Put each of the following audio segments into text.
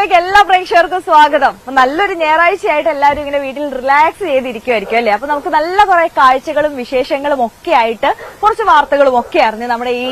ന്യൂസിലേക്ക് എല്ലാ പ്രേക്ഷകർക്കും സ്വാഗതം. നല്ലൊരു ഞായറാഴ്ചയായിട്ട് എല്ലാവരും ഇങ്ങനെ വീട്ടിൽ റിലാക്സ് ചെയ്തിരിക്കുമായിരിക്കും അല്ലേ? അപ്പൊ നമുക്ക് നല്ല കുറെ കാഴ്ചകളും വിശേഷങ്ങളും ഒക്കെ ആയിട്ട് കുറച്ച് വാർത്തകളും ഒക്കെ അറിഞ്ഞ് നമ്മുടെ ഈ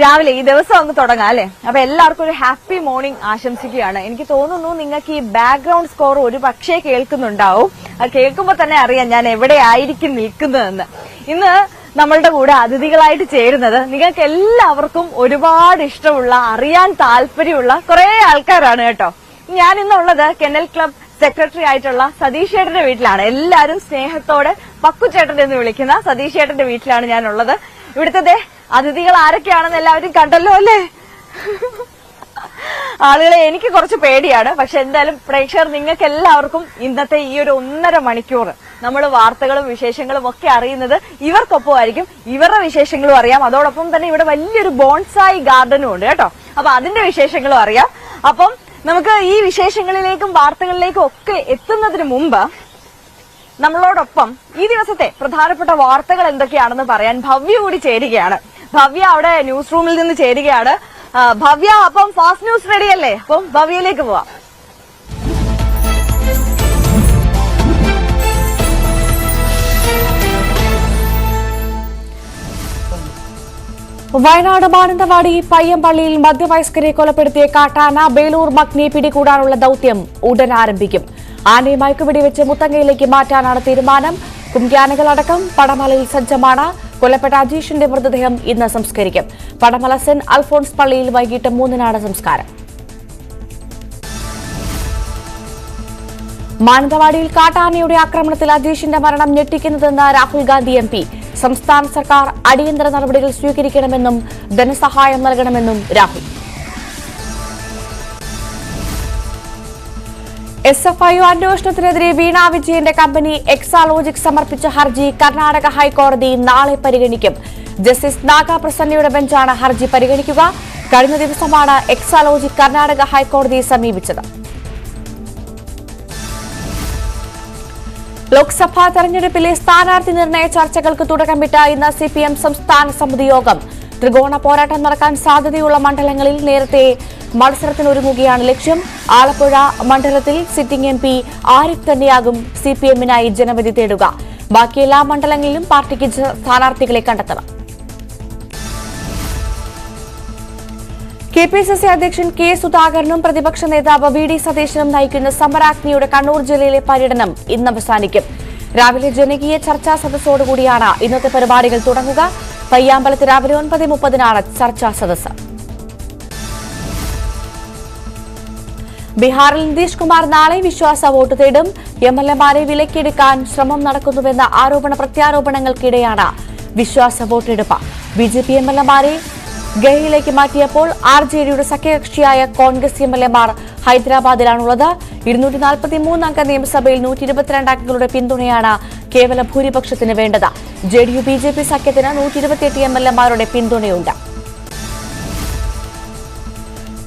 രാവിലെ ഈ ദിവസം അങ്ങ് തുടങ്ങാം അല്ലെ? അപ്പൊ എല്ലാവർക്കും ഒരു ഹാപ്പി മോർണിംഗ് ആശംസിക്കുകയാണ്. എനിക്ക് തോന്നുന്നു നിങ്ങൾക്ക് ഈ ബാക്ക്ഗ്രൗണ്ട് സ്കോർ ഒരു പക്ഷേ കേൾക്കുന്നുണ്ടാവും. അത് കേൾക്കുമ്പോൾ തന്നെ അറിയാം ഞാൻ എവിടെ ആയിരിക്കും നിൽക്കുന്നതെന്ന്. ഇന്ന് നമ്മളുടെ കൂടെ അതിഥികളായിട്ട് ചേരുന്നത് നിങ്ങൾക്ക് എല്ലാവർക്കും ഒരുപാട് ഇഷ്ടമുള്ള, അറിയാൻ താല്പര്യമുള്ള കുറെ ആൾക്കാരാണ് കേട്ടോ. ഞാൻ ഇന്നുള്ളത് കെന്നൽ ക്ലബ് സെക്രട്ടറി ആയിട്ടുള്ള സതീഷ് ചേട്ടന്റെ വീട്ടിലാണ്. എല്ലാവരും സ്നേഹത്തോടെ പക്കുചേട്ടൻ എന്ന് വിളിക്കുന്ന സതീഷ് ചേട്ടന്റെ വീട്ടിലാണ് ഞാനുള്ളത്. ഇവിടുത്തെ അതിഥികൾ ആരൊക്കെയാണെന്ന് എല്ലാവരും കണ്ടല്ലോ അല്ലേ? ആളുകളെ എനിക്ക് കുറച്ച് പേടിയാണ്. പക്ഷെ എന്തായാലും പ്രേക്ഷകർ നിങ്ങൾക്ക് എല്ലാവർക്കും ഇന്നത്തെ ഈ ഒരു 1.5 മണിക്കൂർ നമ്മൾ വാർത്തകളും വിശേഷങ്ങളും ഒക്കെ അറിയുന്നത് ഇവർക്കൊപ്പം ആയിരിക്കും. ഇവരുടെ വിശേഷങ്ങളും അറിയാം. അതോടൊപ്പം തന്നെ ഇവിടെ വലിയൊരു ബോൺസായി ഗാർഡനും ഉണ്ട് കേട്ടോ. അപ്പൊ അതിന്റെ വിശേഷങ്ങളും അറിയാം. അപ്പം നമുക്ക് ഈ വിശേഷങ്ങളിലേക്കും വാർത്തകളിലേക്കും ഒക്കെ എത്തുന്നതിന് മുമ്പ് നമ്മളോടൊപ്പം ഈ ദിവസത്തെ പ്രധാനപ്പെട്ട വാർത്തകൾ എന്തൊക്കെയാണെന്ന് പറയാൻ ഭവ്യ കൂടി ചേരുകയാണ്. ഭവ്യ അവിടെ ന്യൂസ് റൂമിൽ നിന്ന് ചേരുകയാണ്. ഭവ്യ, അപ്പം ഫാസ്റ്റ് ന്യൂസ് റെഡി അല്ലേ? അപ്പം ഭവ്യയിലേക്ക് പോവാം. വയനാട് മാനന്തവാടി പയ്യമ്പള്ളിയിൽ മധ്യവയസ്കരെ കൊലപ്പെടുത്തിയ കാട്ടാന ബേലൂർ മഗ്നിയെ പിടികൂടാനുള്ള ദൌത്യം ഉടൻ ആരംഭിക്കും. ആനയെ മയക്കുവെടിവെച്ച് മുത്തങ്ങയിലേക്ക് മാറ്റാനാണ് തീരുമാനം. കുംക്യാനകളടക്കം പടമലയിൽ സജ്ജമാണ്. കൊല്ലപ്പെട്ട അജീഷിന്റെ മൃതദേഹം ഇന്ന് സംസ്കരിക്കും. പടമല സെന്റ് അൽഫോൺസ് പള്ളിയിൽ വൈകിട്ട് 3-നാണ് സംസ്കാരം. മാനന്തവാടിയിൽ കാട്ടാനയുടെ ആക്രമണത്തിൽ അജീഷിന്റെ മരണം ഞെട്ടിക്കുന്നതെന്ന് രാഹുൽ ഗാന്ധി MP. സംസ്ഥാന സർക്കാർ അടിയന്തര നടപടികൾ സ്വീകരിക്കണമെന്നും ധനസഹായം നൽകണമെന്നും രാഹുൽ. SFIO അന്വേഷണത്തിനെതിരെ വീണ വിജയന്റെ കമ്പനി എക്സാലോജിക് സമർപ്പിച്ച ഹർജി കർണാടക ഹൈക്കോടതി നാളെ പരിഗണിക്കും. ജസ്റ്റിസ് നാഗപ്രസന്നയുടെ ബെഞ്ചാണ് ഹർജി പരിഗണിക്കുക. കഴിഞ്ഞ ദിവസമാണ് എക്സാലോജിക് കർണാടക ഹൈക്കോടതിയെ സമീപിച്ചത്. ലോക്സഭാ തെരഞ്ഞെടുപ്പിലെ സ്ഥാനാർത്ഥി നിർണയ ചർച്ചകൾക്ക് തുടക്കമിട്ട ഇന്ന് CPM സംസ്ഥാന സമിതി യോഗം. ത്രികോണ പോരാട്ടം നടക്കാൻ സാധ്യതയുള്ള മണ്ഡലങ്ങളിൽ നേരത്തെ മത്സരത്തിനൊരുങ്ങുകയാണ് ലക്ഷ്യം. ആലപ്പുഴ മണ്ഡലത്തിൽ സിറ്റിംഗ് MP ആരിഫ് തന്നെയാകും CPM-നായി ജനവിധി തേടുക. ബാക്കി എല്ലാ മണ്ഡലങ്ങളിലും പാർട്ടിക്ക് സ്ഥാനാർത്ഥികളെ കണ്ടെത്തണം. KPCC അധ്യക്ഷൻ K സുധാകരനും പ്രതിപക്ഷ നേതാവ് VD സതീശനും നയിക്കുന്ന സമരാഗ്നിയുടെ കണ്ണൂർ ജില്ലയിലെ പര്യടനം ഇന്ന് അവസാനിക്കും. രാവിലെ ജനകീയ ചർച്ചാ സദസ്സോടുകൂടിയാണ് ഇന്നത്തെ പരിപാടികൾ തുടങ്ങുക. പയ്യാമ്പലത്ത് രാവിലെ 9:30-നാണ് ചർച്ചാ സദസ്സ്. ബീഹാറിൽ നിതീഷ് കുമാർ നാളെ വിശ്വാസ വോട്ട് തേടും. MLA-മാരെ വിലക്കെടുക്കാൻ ശ്രമം നടക്കുന്നുവെന്ന ആരോപണ പ്രത്യാരോപണങ്ങൾക്കിടെയാണ് വിശ്വാസ വോട്ടെടുപ്പ്. BJP MLA-മാരെ ഗയയിലേക്ക് മാറ്റിയപ്പോൾ RJD-യുടെ സഖ്യകക്ഷിയായ കോൺഗ്രസ് MLA-മാർ ഹൈദരാബാദിലാണുള്ളത്. 243 അംഗ നിയമസഭയിൽ 122 അംഗങ്ങളുടെ പിന്തുണയാണ് കേവല ഭൂരിപക്ഷത്തിന് വേണ്ടത്. JDU BJP സഖ്യത്തിന് 128 MLA-മാരുടെ പിന്തുണയുണ്ട്.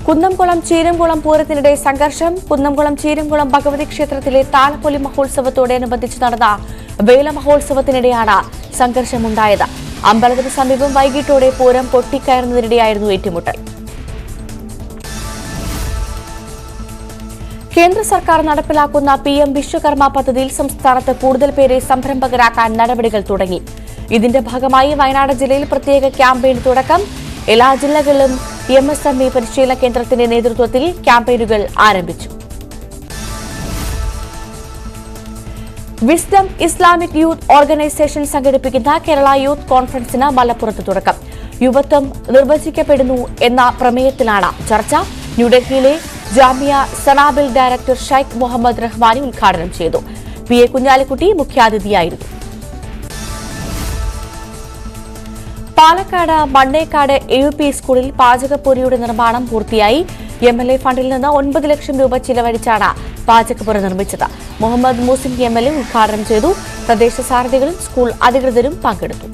കുന്നംകുളം ചീരംകുളം പൂരത്തിനിടെ സംഘർഷം. കുന്നംകുളം ചീരംകുളം ഭഗവതി ക്ഷേത്രത്തിലെ താലപ്പൊലി മഹോത്സവത്തോടനുബന്ധിച്ച് നടന്ന വേല മഹോത്സവത്തിനിടെയാണ് സംഘർഷമുണ്ടായത്. അമ്പലത്തിന് സമീപം വൈകിട്ടോടെ പൂരം പൊട്ടിക്കയറുന്നതിനിടെയായിരുന്നു ഏറ്റുമുട്ടൽ. കേന്ദ്ര സർക്കാർ നടപ്പിലാക്കുന്ന PM വിശ്വകർമ്മ പദ്ധതിയിൽ സംസ്ഥാനത്ത് കൂടുതൽ പേരെ സംരംഭകരാക്കാൻ നടപടികൾ തുടങ്ങി. ഇതിന്റെ ഭാഗമായി വയനാട് ജില്ലയിൽ പ്രത്യേക ക്യാമ്പയിന് തുടക്കം. എല്ലാ ജില്ലകളിലും MSME പരിശീലന കേന്ദ്രത്തിന്റെ നേതൃത്വത്തിൽ ക്യാമ്പയിനുകൾ ആരംഭിച്ചു. വിസ്ഡം ഇസ്ലാമിക് യൂത്ത് ഓർഗനൈസേഷൻ സംഘടിപ്പിക്കുന്ന കേരള യൂത്ത് കോൺഫറൻസിന് മലപ്പുറത്ത് തുടക്കം. യുവത്വം നിർവചിക്കപ്പെടുന്നു എന്ന പ്രമേയത്തിലാണ് ചർച്ച. ന്യൂഡൽഹിയിലെ ജാമിയ സനാബിൽ ഡയറക്ടർ ഷൈഖ് മുഹമ്മദ് റഹ്മാനി ഉദ്ഘാടനം ചെയ്തു. PA കുഞ്ഞാലിക്കുട്ടി മുഖ്യാതിഥിയായിരുന്നു. പാലക്കാട് മണ്ണേക്കാട് AUP സ്കൂളിൽ പാചകപ്പുരയുടെ നിർമ്മാണം പൂർത്തിയായി. MLA ഫണ്ടിൽ നിന്ന് 9 ലക്ഷം രൂപ ചിലവഴിച്ചാണ് പാചകപ്പുര നിർമ്മിച്ചത്. മുഹമ്മദ് മൂസിൻ MLA ഉദ്ഘാടനം ചെയ്തു. പ്രദേശ സാരഥികളും സ്കൂൾ അധികൃതരും പങ്കെടുത്തു.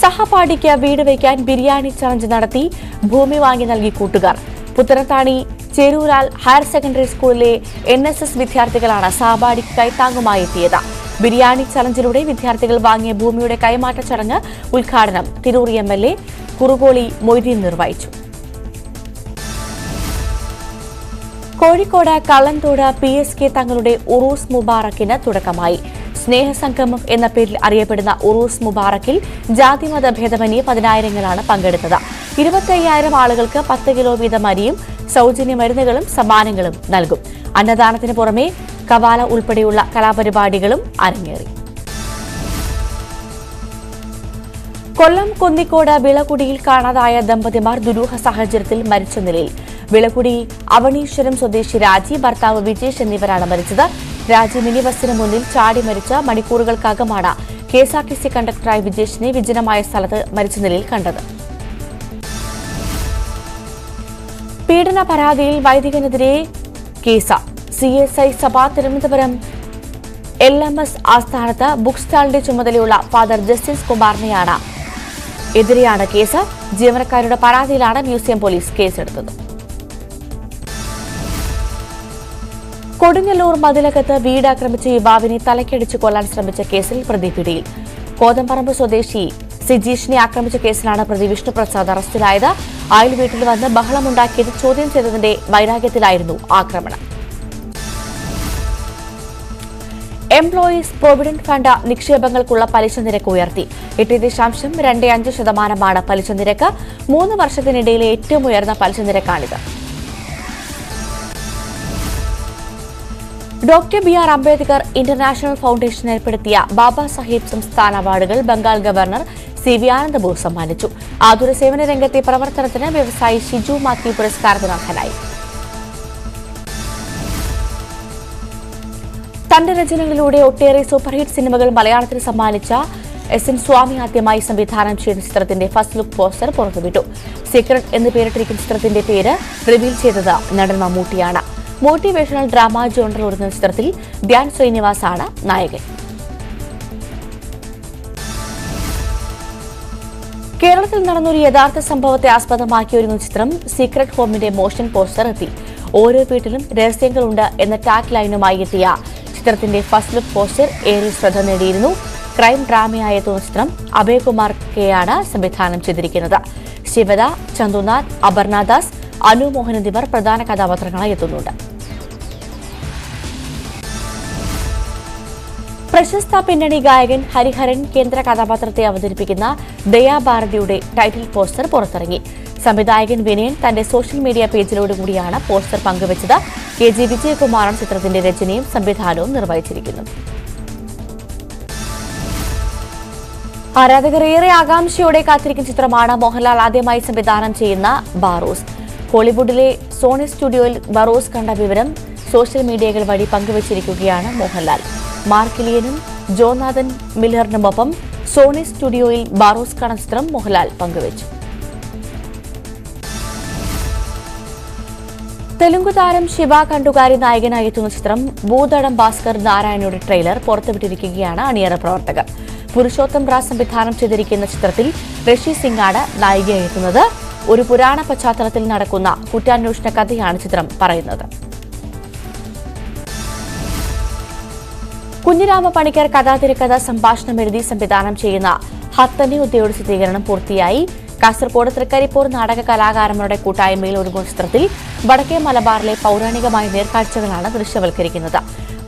സഹപാഠിക്ക് വീട് വയ്ക്കാൻ ബിരിയാണി ചലഞ്ച് നടത്തി. ഭൂമി വാങ്ങി നൽകി കൂട്ടുകാർ. പുത്തനത്താണി ചേരൂരാൽ ഹയർ സെക്കൻഡറി സ്കൂളിലെ NSS വിദ്യാർത്ഥികളാണ് സഹപാഠിക്ക് കൈത്താങ്ങുമായി എത്തിയത്. ബിരിയാണി ചലഞ്ചിലൂടെ വിദ്യാർത്ഥികൾ വാങ്ങിയ ഭൂമിയുടെ കൈമാറ്റ ചടങ്ങ് ഉദ്ഘാടനം തിരൂർ MLA കുറുകോളി മൊയ്തീൻ നിർവഹിച്ചു. കോഴിക്കോട് കള്ളന്തോട് PSK തങ്ങളുടെ ഉറൂസ് മുബാറക്കിന് തുടക്കമായി. സ്നേഹസംഗമം എന്ന പേരിൽ അറിയപ്പെടുന്ന ഉറൂസ് മുബാറക്കിൽ ജാതിമത ഭേദമന്യേ 10,000ങ്ങളാണ് പങ്കെടുത്തത്. 25,000 ആളുകൾക്ക് 10 കിലോ വീതം അരിയും സൌജന്യ മരുന്നുകളും സമ്മാനങ്ങളും നൽകും. അന്നദാനത്തിന് പുറമെ കവാല ഉൾപ്പെടെയുള്ള കലാപരിപാടികളും അരങ്ങേറി. കൊല്ലം കുന്നിക്കോട് വിളക്കുടിയിൽ കാണാതായ ദമ്പതിമാർ ദുരൂഹ സാഹചര്യത്തിൽ മരിച്ച നിലയിൽ. വിളക്കുടി അവണീശ്വരം സ്വദേശി രാജി, ഭർത്താവ് വിജേഷ് എന്നിവരാണ് മരിച്ചത്. രാജി മിനി ബസിന് മുന്നിൽ ചാടി മരിച്ച മണിക്കൂറുകൾക്കകമാണ് KSRTC കണ്ടക്ടറായ വിജേഷിനെ വിജനമായ സ്ഥലത്ത് മരിച്ച നിലയിൽ കണ്ടത്. പീഡന പരാതിയിൽ വൈദികനെതിരെ കേസ്. CSI സഭ തിരുവനന്തപുരം LMS ആസ്ഥാനത്ത് ബുക്ക് സ്റ്റാളിന്റെ ചുമതലയുള്ള ഫാദർ ജസ്റ്റിസ് കുമാറിനെയാണ് എതിരെയാണ് കേസ്. ജീവനക്കാരുടെ പരാതിയിലാണ് മ്യൂസിയം പോലീസ് കേസെടുത്തത്. കൊടുങ്ങല്ലൂർ മതിലകത്ത് വീട് ആക്രമിച്ച യുവാവിനെ തലക്കടിച്ച് കൊല്ലാൻ ശ്രമിച്ച കേസിൽ പ്രതി പിടിയിൽ. കോതമ്പറമ്പ് സ്വദേശി സിജീഷിനെ ആക്രമിച്ച കേസിലാണ് പ്രതി വിഷ്ണുപ്രസാദ് അറസ്റ്റിലായത്. അയൽ വീട്ടിൽ വന്ന് ബഹളമുണ്ടാക്കിയത് ചോദ്യം ചെയ്തതിന്റെ വൈരാഗ്യത്തിലായിരുന്നു ആക്രമണം. എംപ്ലോയീസ് പ്രൊവിഡന്റ് ഫണ്ട് നിക്ഷേപങ്ങൾക്കുള്ള പലിശ നിരക്ക് ഉയർത്തി. 8.25% പലിശ നിരക്ക്. 3 വർഷത്തിനിടയിലെ ഏറ്റവും ഉയർന്ന പലിശ നിരക്കാണിത്. Doctor BR Ambedkar international foundation ഏർപ്പെടുത്തിയ ബാബാ സാഹിബ് സംസ്ഥാന അവാർഡുകൾ ബംഗാൾ ഗവർണർ CV ആനന്ദബോസ് സമ്മാനിച്ചു. ആതുര സേവന രംഗത്തെ പ്രവർത്തനത്തിന് വ്യവസായി ഷിജു മാത്യു പുരസ്കാരത്തിന് അർഹനായി. തന്റെ രചനകളിലൂടെ ഒട്ടേറെ സൂപ്പർഹിറ്റ് സിനിമകൾ മലയാളത്തിന് സമ്മാനിച്ച SN സ്വാമി ആദ്യമായി സംവിധാനം ചെയ്യുന്ന ചിത്രത്തിന്റെ ഫസ്റ്റ് ലുക്ക് പോസ്റ്റർ പുറത്തുവിട്ടു. സീക്രട്ട് എന്ന് പേരിട്ടിരിക്കുന്ന ചിത്രത്തിന്റെ പേര് റിവീൽ ചെയ്തത് നടൻ മമ്മൂട്ടിയാണ്. മോട്ടിവേഷണൽ ഡ്രാമ ജോണറിൽ ഒരുങ്ങുന്ന ചിത്രത്തിൽ ധ്യാൻ ശ്രീനിവാസാണ് നായകൻ. കേരളത്തിൽ നടന്നൊരു യഥാർത്ഥ സംഭവത്തെ ആസ്പദമാക്കി ഒരുങ്ങുന്ന ചിത്രം സീക്രട്ട് ഹോമിന്റെ മോഷൻ പോസ്റ്റർ എത്തി. ഓരോ വീട്ടിലും രഹസ്യങ്ങളുണ്ട് എന്ന ടാഗ് ലൈനുമായി എത്തിയ ചിത്രത്തിന്റെ ഫസ്റ്റ് ലുക്ക് പോസ്റ്റർ ഏറെ ശ്രദ്ധ നേടിയിരുന്നു. ക്രൈം ഡ്രാമയായ എത്തുന്ന ചിത്രം അഭയകുമാർ കെയാണ് സംവിധാനം ചെയ്തിരിക്കുന്നത്. ശിവദ, ചന്തുനാഥ്, അപർണദാസ്, അനു മോഹൻ എന്നിവർ പ്രധാന കഥാപാത്രങ്ങളായി എത്തുന്നുണ്ട്. പ്രശസ്ത പിന്നണി ഗായകൻ ഹരിഹരൻ കേന്ദ്ര കഥാപാത്രത്തെ അവതരിപ്പിക്കുന്ന ദയാഭാരതിയുടെ ടൈറ്റിൽ പോസ്റ്റർ പുറത്തിറങ്ങി. സംവിധായകൻ വിനയൻ തന്റെ സോഷ്യൽ മീഡിയ പേജിലൂടെ കൂടിയാണ് പോസ്റ്റർ പങ്കുവച്ചത്. KG വിജയകുമാറാണ് ചിത്രത്തിന്റെ രചനയും സംവിധാനവും നിർവഹിച്ചിരിക്കുന്നത്. ആരാധകർ ഏറെ ആകാംക്ഷയോടെ കാത്തിരിക്കുന്ന ചിത്രമാണ് മോഹൻലാൽ ആദ്യമായി സംവിധാനം ചെയ്യുന്ന ബാറോസ്. ഹോളിവുഡിലെ സോണി സ്റ്റുഡിയോയിൽ ബറോസ് കണ്ട വിവരം സോഷ്യൽ മീഡിയകൾ വഴി പങ്കുവച്ചിരിക്കുകയാണ് മോഹൻലാൽ. മാർക്കിലിയനും ജോനാഥൻ മില്ലറിനുമൊപ്പം സോണി സ്റ്റുഡിയോയിൽ ബാറോസ് കണ്ട ചിത്രം മോഹൻലാൽ പങ്കുവച്ചു. തെലുങ്ക് താരം ശിവ കണ്ടുകാരി നായകനായി എത്തുന്ന ചിത്രം ഭൂതടം ഭാസ്കർ നാരായണയുടെ ട്രെയിലർ പുറത്തുവിട്ടിരിക്കുകയാണ് അണിയറ പ്രവർത്തകർ. പുരുഷോത്തം റാസ് സംവിധാനം ചെയ്തിരിക്കുന്ന ചിത്രത്തിൽ ഋഷി സിംഗാണ് നായികയായി എത്തുന്നത്. ഒരു പുരാണ പശ്ചാത്തലത്തിൽ നടക്കുന്ന കുറ്റാന്വേഷണ കഥയാണ് ചിത്രം പറയുന്നത്. കുഞ്ഞിരാമ പണിക്കർ കഥാതിരക്കഥ സംഭാഷണം എഴുതി സംവിധാനം ചെയ്യുന്ന ഹത്തനി ഉദ്യോഗ ചിത്രീകരണം പൂർത്തിയായി. കാസർകോട് തൃക്കരിപ്പൂർ നാടക കലാകാരന്മാരുടെ കൂട്ടായ്മയിൽ ഒരുങ്ങുന്ന ചിത്രത്തിൽ വടക്കേ മലബാറിലെ പൌരാണികമായ നേർക്കാഴ്ചകളാണ് ദൃശ്യവൽക്കരിക്കുന്നത്.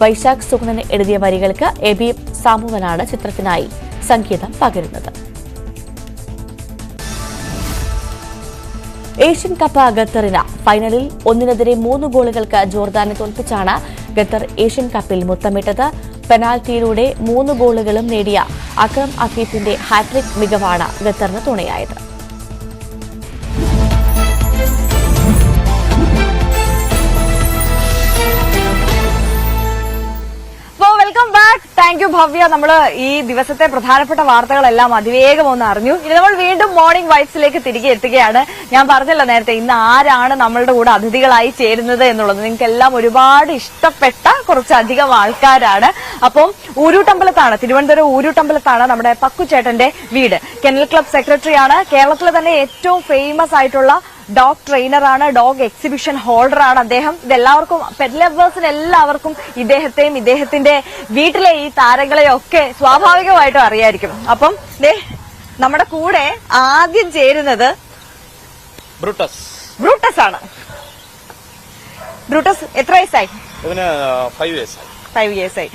വൈശാഖ് സുഗുണൻ എഴുതിയ വരികൾക്ക് എബി സാമുവലാണ് ചിത്രത്തിനായി സംഗീതം പകരുന്നത്. ഏഷ്യൻ കപ്പ് ഖത്തറിന് ഫൈനലിൽ 1-3 ഗോളുകൾക്ക് ജോർദാനെ തോൽപ്പിച്ചാണ് ഖത്തർ ഏഷ്യൻ കപ്പിൽ മുത്തമിട്ടത്. പെനാൽറ്റിയിലൂടെ 3 ഗോളുകളും നേടിയ അക്രം അഫീഫിന്റെ ഹാട്രിക് മികവാണ് ഖത്തറിന് തുണയായത്. Welcome back. Thank you Bhavya. നമ്മള് ഈ ദിവസത്തെ പ്രധാനപ്പെട്ട വാർത്തകളെല്ലാം അതിവേഗം ഒന്ന് അറിഞ്ഞു. ഇനി നമ്മൾ വീണ്ടും മോർണിംഗ് വൈബ്സിലേക്ക് തിരികെ എത്തുകയാണ്. ഞാൻ പറഞ്ഞല്ലോ നേരത്തെ, ഇന്ന് ആരാണ് നമ്മളുടെ കൂടെ അതിഥികളായി ചേരുന്നത് എന്നുള്ളത്. നിങ്ങൾക്ക് എല്ലാം ഒരുപാട് ഇഷ്ടപ്പെട്ട കുറച്ചധികം ആൾക്കാരാണ്. അപ്പം ഊരൂട്ടമ്പലത്താണ്, തിരുവനന്തപുരം ഊരൂട്ടമ്പലത്താണ് നമ്മുടെ പക്കുചേട്ടന്റെ വീട്. കെന്നൽ ക്ലബ് സെക്രട്ടറിയാണ്. കേരളത്തിലെ തന്നെ ഏറ്റവും ഫേമസ് ആയിട്ടുള്ള ഡോഗ് ട്രെയിനറാണ്, ഡോഗ് എക്സിബിഷൻ ഹോൾഡറാണ് അദ്ദേഹം. ഇതെല്ലാവർക്കും, പെറ്റ് ലവേഴ്സിന് എല്ലാവർക്കും ഇദ്ദേഹത്തെയും ഇദ്ദേഹത്തിന്റെ വീട്ടിലെ ഈ താരങ്ങളെയും ഒക്കെ സ്വാഭാവികമായിട്ടും അറിയായിരിക്കും. അപ്പം നമ്മുടെ കൂടെ ആദ്യം ചേരുന്നത് ബ്രൂട്ടസ് ആണ്. ബ്രൂട്ടസ് എത്ര വയസ്സായി? ഇവന് 5 വയസ്സായി. 5 ഇയേഴ്സായി.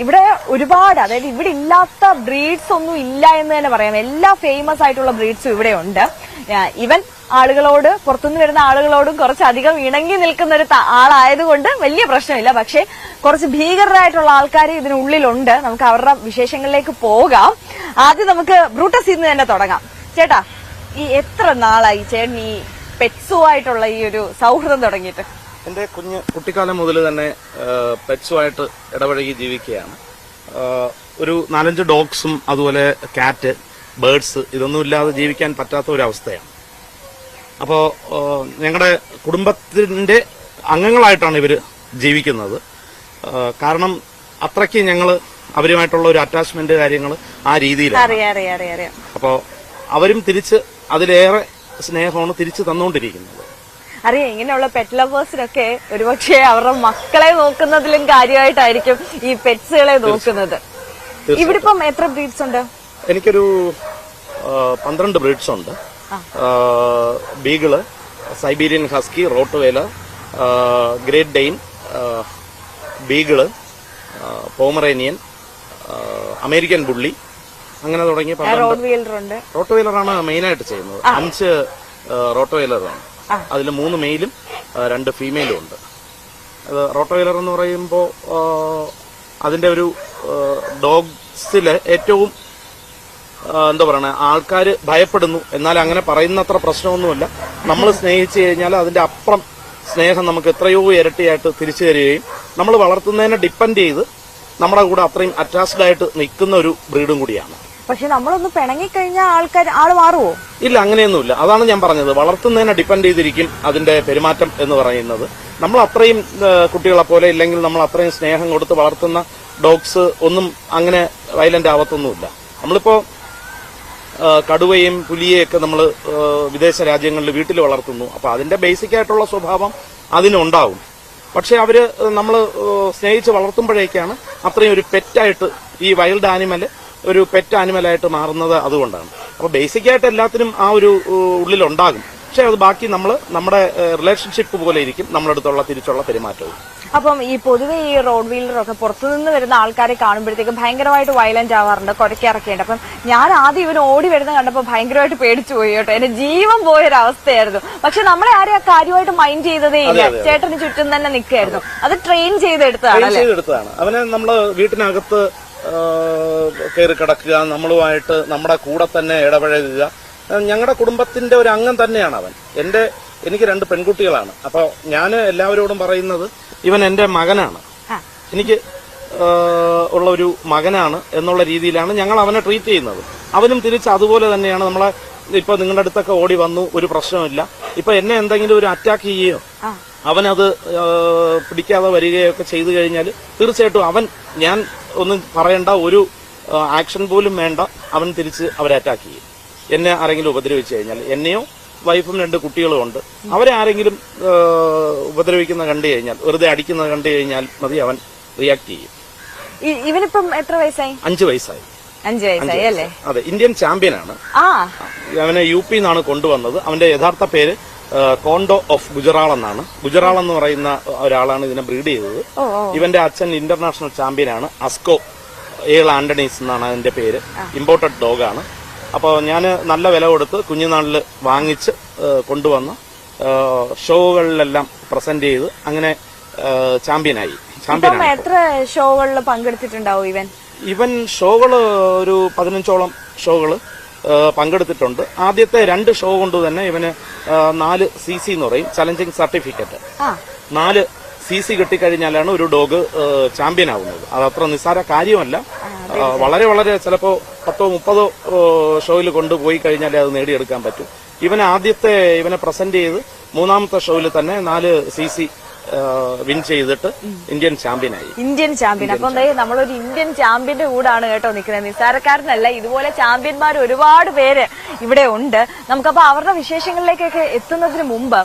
ഇവിടെ ഒരുപാട്, അതായത് ഇവിടെ ഇല്ലാത്ത ബ്രീഡ്സ് ഒന്നും ഇല്ല എന്ന് തന്നെ പറയാം. എല്ലാ ഫേമസ് ആയിട്ടുള്ള ബ്രീഡ്സും ഇവിടെ ഉണ്ട്. ഇവൻ ആളുകളോട്, പുറത്തുനിന്ന് വരുന്ന ആളുകളോടും കുറച്ചധികം ഇണങ്ങി നിൽക്കുന്ന ഒരു ആളായതുകൊണ്ട് വലിയ പ്രശ്നമില്ല. പക്ഷെ കുറച്ച് ഭീകരരായിട്ടുള്ള ആൾക്കാർ ഇതിനുള്ളിലുണ്ട്. നമുക്ക് അവരുടെ വിശേഷങ്ങളിലേക്ക് പോകാം. ആദ്യം നമുക്ക് ബ്രൂട്ടസിൽ നിന്ന് തന്നെ തുടങ്ങാം. ചേട്ടാ, ഈ എത്ര നാളായി ചേട്ടൻ ഈ പെറ്റ്സുമായിട്ടുള്ള ഈ ഒരു സൗഹൃദം തുടങ്ങിയിട്ട്? എന്റെ കുട്ടിക്കാലം മുതൽ തന്നെ പെറ്റ്സുമായിട്ട് ഇടപഴകി ജീവിക്കുകയാണ്. ഒരു 4-5 ഡോഗ്സും അതുപോലെ കാറ്റ്, ബേർഡ്സ് ഇതൊന്നും ഇല്ലാതെ ജീവിക്കാൻ പറ്റാത്ത ഒരു അവസ്ഥയാണ്. അപ്പോൾ ഞങ്ങളുടെ കുടുംബത്തിന്റെ അംഗങ്ങളായിട്ടാണ് ഇവർ ജീവിക്കുന്നത്. കാരണം അത്രയ്ക്ക് ഞങ്ങൾ അവരുമായിട്ടുള്ള ഒരു അറ്റാച്ച്മെന്റ് കാര്യങ്ങൾ ആ രീതിയിലാണ്. അപ്പോൾ അവരും തിരിച്ച് അതിലേറെ സ്നേഹമാണ് തിരിച്ചു തന്നുകൊണ്ടിരിക്കുന്നത്. അറിയാം, ഇങ്ങനെയുള്ള പെറ്റ് ലവേഴ്സിനൊക്കെ ഒരുപക്ഷെ അവരുടെ മക്കളെ നോക്കുന്നതിലും കാര്യമായിട്ടായിരിക്കും ഈ പെറ്റ്സുകളെ നോക്കുന്നത്. ഇവിടെ ഇപ്പം എത്ര ബ്രീഡ്സ് ഉണ്ട്? എനിക്കൊരു 12 ബ്രീഡ്സ് ഉണ്ട്. Beagle, Siberian husky, Rottweiler, great Dane, beagle, Pomeranian, American bully, അങ്ങനെ തുടങ്ങി റോട്ട്വെയിലറാണ് മെയിനായിട്ട് ചെയ്യുന്നത്. 5 റോട്ട്വെയിലറാണ്. അതിൽ 3 മെയിലും 2 ഫീമെയിലും ഉണ്ട്. അത് റോട്ട്വെയിലർ എന്ന് പറയുമ്പോൾ അതിന്റെ ഒരു ഡോഗ്സിലെ ഏറ്റവും എന്താ പറയണ, ആൾക്കാർ ഭയപ്പെടുന്നു, എന്നാൽ അങ്ങനെ പറയുന്നത്ര പ്രശ്നമൊന്നുമില്ല. നമ്മൾ സ്നേഹിച്ചു കഴിഞ്ഞാൽ അതിന്റെ അപ്പുറം സ്നേഹം നമുക്ക് എത്രയോ ഇരട്ടിയായിട്ട് തിരിച്ചു തരികയും നമ്മൾ വളർത്തുന്നതിനെ ഡിപ്പെൻഡ് ചെയ്ത് നമ്മുടെ കൂടെ അത്രയും അറ്റാച്ച്ഡ് ആയിട്ട് നിൽക്കുന്ന ഒരു ബ്രീഡും കൂടിയാണ്. പക്ഷെ നമ്മളൊന്ന് പിണങ്ങിക്കഴിഞ്ഞാൽ ആള് മാറുമോ? ഇല്ല, അങ്ങനെയൊന്നുമില്ല. അതാണ് ഞാൻ പറഞ്ഞത്, വളർത്തുന്നതിനെ ഡിപ്പെൻഡ് ചെയ്തിരിക്കും അതിന്റെ പെരുമാറ്റം എന്ന് പറയുന്നത്. നമ്മൾ അത്രയും കുട്ടികളെ പോലെ, ഇല്ലെങ്കിൽ നമ്മൾ അത്രയും സ്നേഹം കൊടുത്ത് വളർത്തുന്ന ഡോഗ്സ് ഒന്നും അങ്ങനെ വയലന്റ് ആവത്തൊന്നുമില്ല. നമ്മളിപ്പോ കടുവയും പുലിയെയൊക്കെ നമ്മൾ വിദേശ രാജ്യങ്ങളിൽ വീട്ടിൽ വളർത്തുന്നു. അപ്പൊ അതിന്റെ ബേസിക് ആയിട്ടുള്ള സ്വഭാവം അതിനുണ്ടാവും. പക്ഷെ അവര് നമ്മൾ സ്നേഹിച്ച് വളർത്തുമ്പോഴേക്കാണ് അത്രയും ഒരു പെറ്റായിട്ട് ഈ വൈൽഡ് ആനിമൽ ഒരു പെറ്റ് ആനിമലായിട്ട് മാറുന്നത്. അതുകൊണ്ടാണ്. അപ്പൊ ബേസിക് ആയിട്ട് എല്ലാത്തിനും ആ ഒരു ഉള്ളിലുണ്ടാകും. പക്ഷെ അത് ബാക്കി നമ്മുടെ റിലേഷൻഷിപ്പ് പോലെ ഇരിക്കും നമ്മുടെ അടുത്തുള്ള തിരിച്ചുള്ള പെരുമാറ്റവും. അപ്പം ഈ പൊതുവെ ഈ റോഡ് വീലറൊക്കെ പുറത്തുനിന്ന് വരുന്ന ആൾക്കാരെ കാണുമ്പോഴത്തേക്കും ഭയങ്കരമായിട്ട് വയലന്റ് ആവാറുണ്ട്, കുരയ്ക്കിറക്കിയുണ്ട്. അപ്പം ഞാൻ ആദ്യം ഇവന് ഓടി വരുന്ന കണ്ടപ്പോൾ ഭയങ്കരമായിട്ട് പേടിച്ചു പോയി കേട്ടോ. എന്റെ ജീവൻ പോയൊരവസ്ഥയായിരുന്നു. പക്ഷെ നമ്മളെ ആരെയും ആ കാര്യമായിട്ട് മൈൻഡ് ചെയ്തതേ ഇല്ല. ചേട്ടന് ചുറ്റും തന്നെ നിൽക്കുകയായിരുന്നു. അത് ട്രെയിൻ ചെയ്തെടുത്തതാണ്. അവനെ നമ്മള് വീട്ടിനകത്ത് കയറി കിടക്കുക, നമ്മളുമായിട്ട് നമ്മുടെ കൂടെ തന്നെ ഇടപഴകുക. ഞങ്ങളുടെ കുടുംബത്തിന്റെ ഒരു അംഗം തന്നെയാണ് അവൻ. എനിക്ക് 2 പെൺകുട്ടികളാണ്. അപ്പൊ ഞാൻ എല്ലാവരോടും പറയുന്നത് ഇവൻ എന്റെ മകനാണ്, എനിക്ക് ഉള്ള ഒരു മകനാണ് എന്നുള്ള രീതിയിലാണ് ഞങ്ങൾ അവനെ ട്രീറ്റ് ചെയ്യുന്നത്. അവനും തിരിച്ച് അതുപോലെ തന്നെയാണ്. നമ്മളെ ഇപ്പൊ നിങ്ങളുടെ അടുത്തൊക്കെ ഓടി വന്നു, ഒരു പ്രശ്നമില്ല. ഇപ്പൊ എന്നെ എന്തെങ്കിലും ഒരു അറ്റാക്ക് ചെയ്യുകയോ അവനത് പിടിക്കാതെ വരികയൊക്കെ ചെയ്തു കഴിഞ്ഞാൽ തീർച്ചയായിട്ടും ഞാൻ ഒന്നും പറയേണ്ട, ഒരു ആക്ഷൻ പോലും വേണ്ട, അവൻ തിരിച്ച് അവരെ അറ്റാക്ക് ചെയ്യും. എന്നെ ആരെങ്കിലും ഉപദ്രവിച്ചു കഴിഞ്ഞാൽ, എന്നെയോ വൈഫും 2 കുട്ടികളും ഉണ്ട്, അവരെ ആരെങ്കിലും ഉപദ്രവിക്കുന്ന കണ്ടു കഴിഞ്ഞാൽ, വെറുതെ അടിക്കുന്നത് കണ്ടു കഴിഞ്ഞാൽ മതി, അവൻ റിയാക്ട് ചെയ്യും. ഇവനിപ്പം എത്ര വയസ്സായി? 5 വയസ്സായി. 5 വയസ്സായി അല്ലേ? അതെ, ഇന്ത്യൻ ചാമ്പ്യനാണ്. അവനെ UP നിന്നാണ് കൊണ്ടുവന്നത്. അവന്റെ യഥാർത്ഥ പേര് കോണ്ടോ ഓഫ് ഗുജറാൾ എന്നാണ്. ഗുജറാൾ എന്ന് പറയുന്ന ഒരാളാണ് ഇതിനെ ബ്രീഡ് ചെയ്തത്. ഇവന്റെ അച്ഛൻ ഇന്റർനാഷണൽ ചാമ്പ്യനാണ്. അസ്കോ ഏൾ ആന്റണീസ് എന്നാണ് അതിന്റെ പേര്. ഇമ്പോർട്ടഡ് ഡോഗാണ്. അപ്പോൾ ഞാൻ നല്ല വില കൊടുത്ത് കുഞ്ഞുനാളിൽ വാങ്ങിച്ച് കൊണ്ടുവന്ന് ഷോകളിലെല്ലാം പ്രസന്റ് ചെയ്ത് അങ്ങനെ ചാമ്പ്യനായി. എത്ര ഷോകളിൽ പങ്കെടുത്തിട്ടുണ്ടാവും ഇവൻ? ഷോകള് ഒരു 15ഓളം ഷോകള് പങ്കെടുത്തിട്ടുണ്ട്. ആദ്യത്തെ 2 ഷോ കൊണ്ട് തന്നെ ഇവന് 4 CC എന്ന് പറയും, ചലഞ്ചിങ് സർട്ടിഫിക്കറ്റ്. 4 CC കിട്ടിക്കഴിഞ്ഞാലാണ് ഒരു ഡോഗ് ചാമ്പ്യൻ ആവുന്നത്. അത് അത്ര നിസ്സാര കാര്യമല്ല. വളരെ വളരെ ചിലപ്പോ 10-30 ഷോയിൽ കൊണ്ടുപോയി കഴിഞ്ഞാലേ അത് നേടിയെടുക്കാൻ പറ്റും. ഇവനെ പ്രസന്റ് ചെയ്ത് 3ാമത്തെ ഷോയിൽ തന്നെ 4 CC വിൻ ചെയ്തിട്ട് ഇന്ത്യൻ ചാമ്പ്യനായി. അപ്പൊ നമ്മളൊരു ഇന്ത്യൻ ചാമ്പ്യന്റെ കൂടാണ് കേട്ടോ നിൽക്കുന്നത്. നിസ്സാരക്കാരനല്ല, ഇതുപോലെ ചാമ്പ്യന്മാർ ഒരുപാട് പേര് ഇവിടെ ഉണ്ട്. നമുക്കപ്പോ അവരുടെ വിശേഷങ്ങളിലേക്കൊക്കെ എത്തുന്നതിന് മുമ്പ്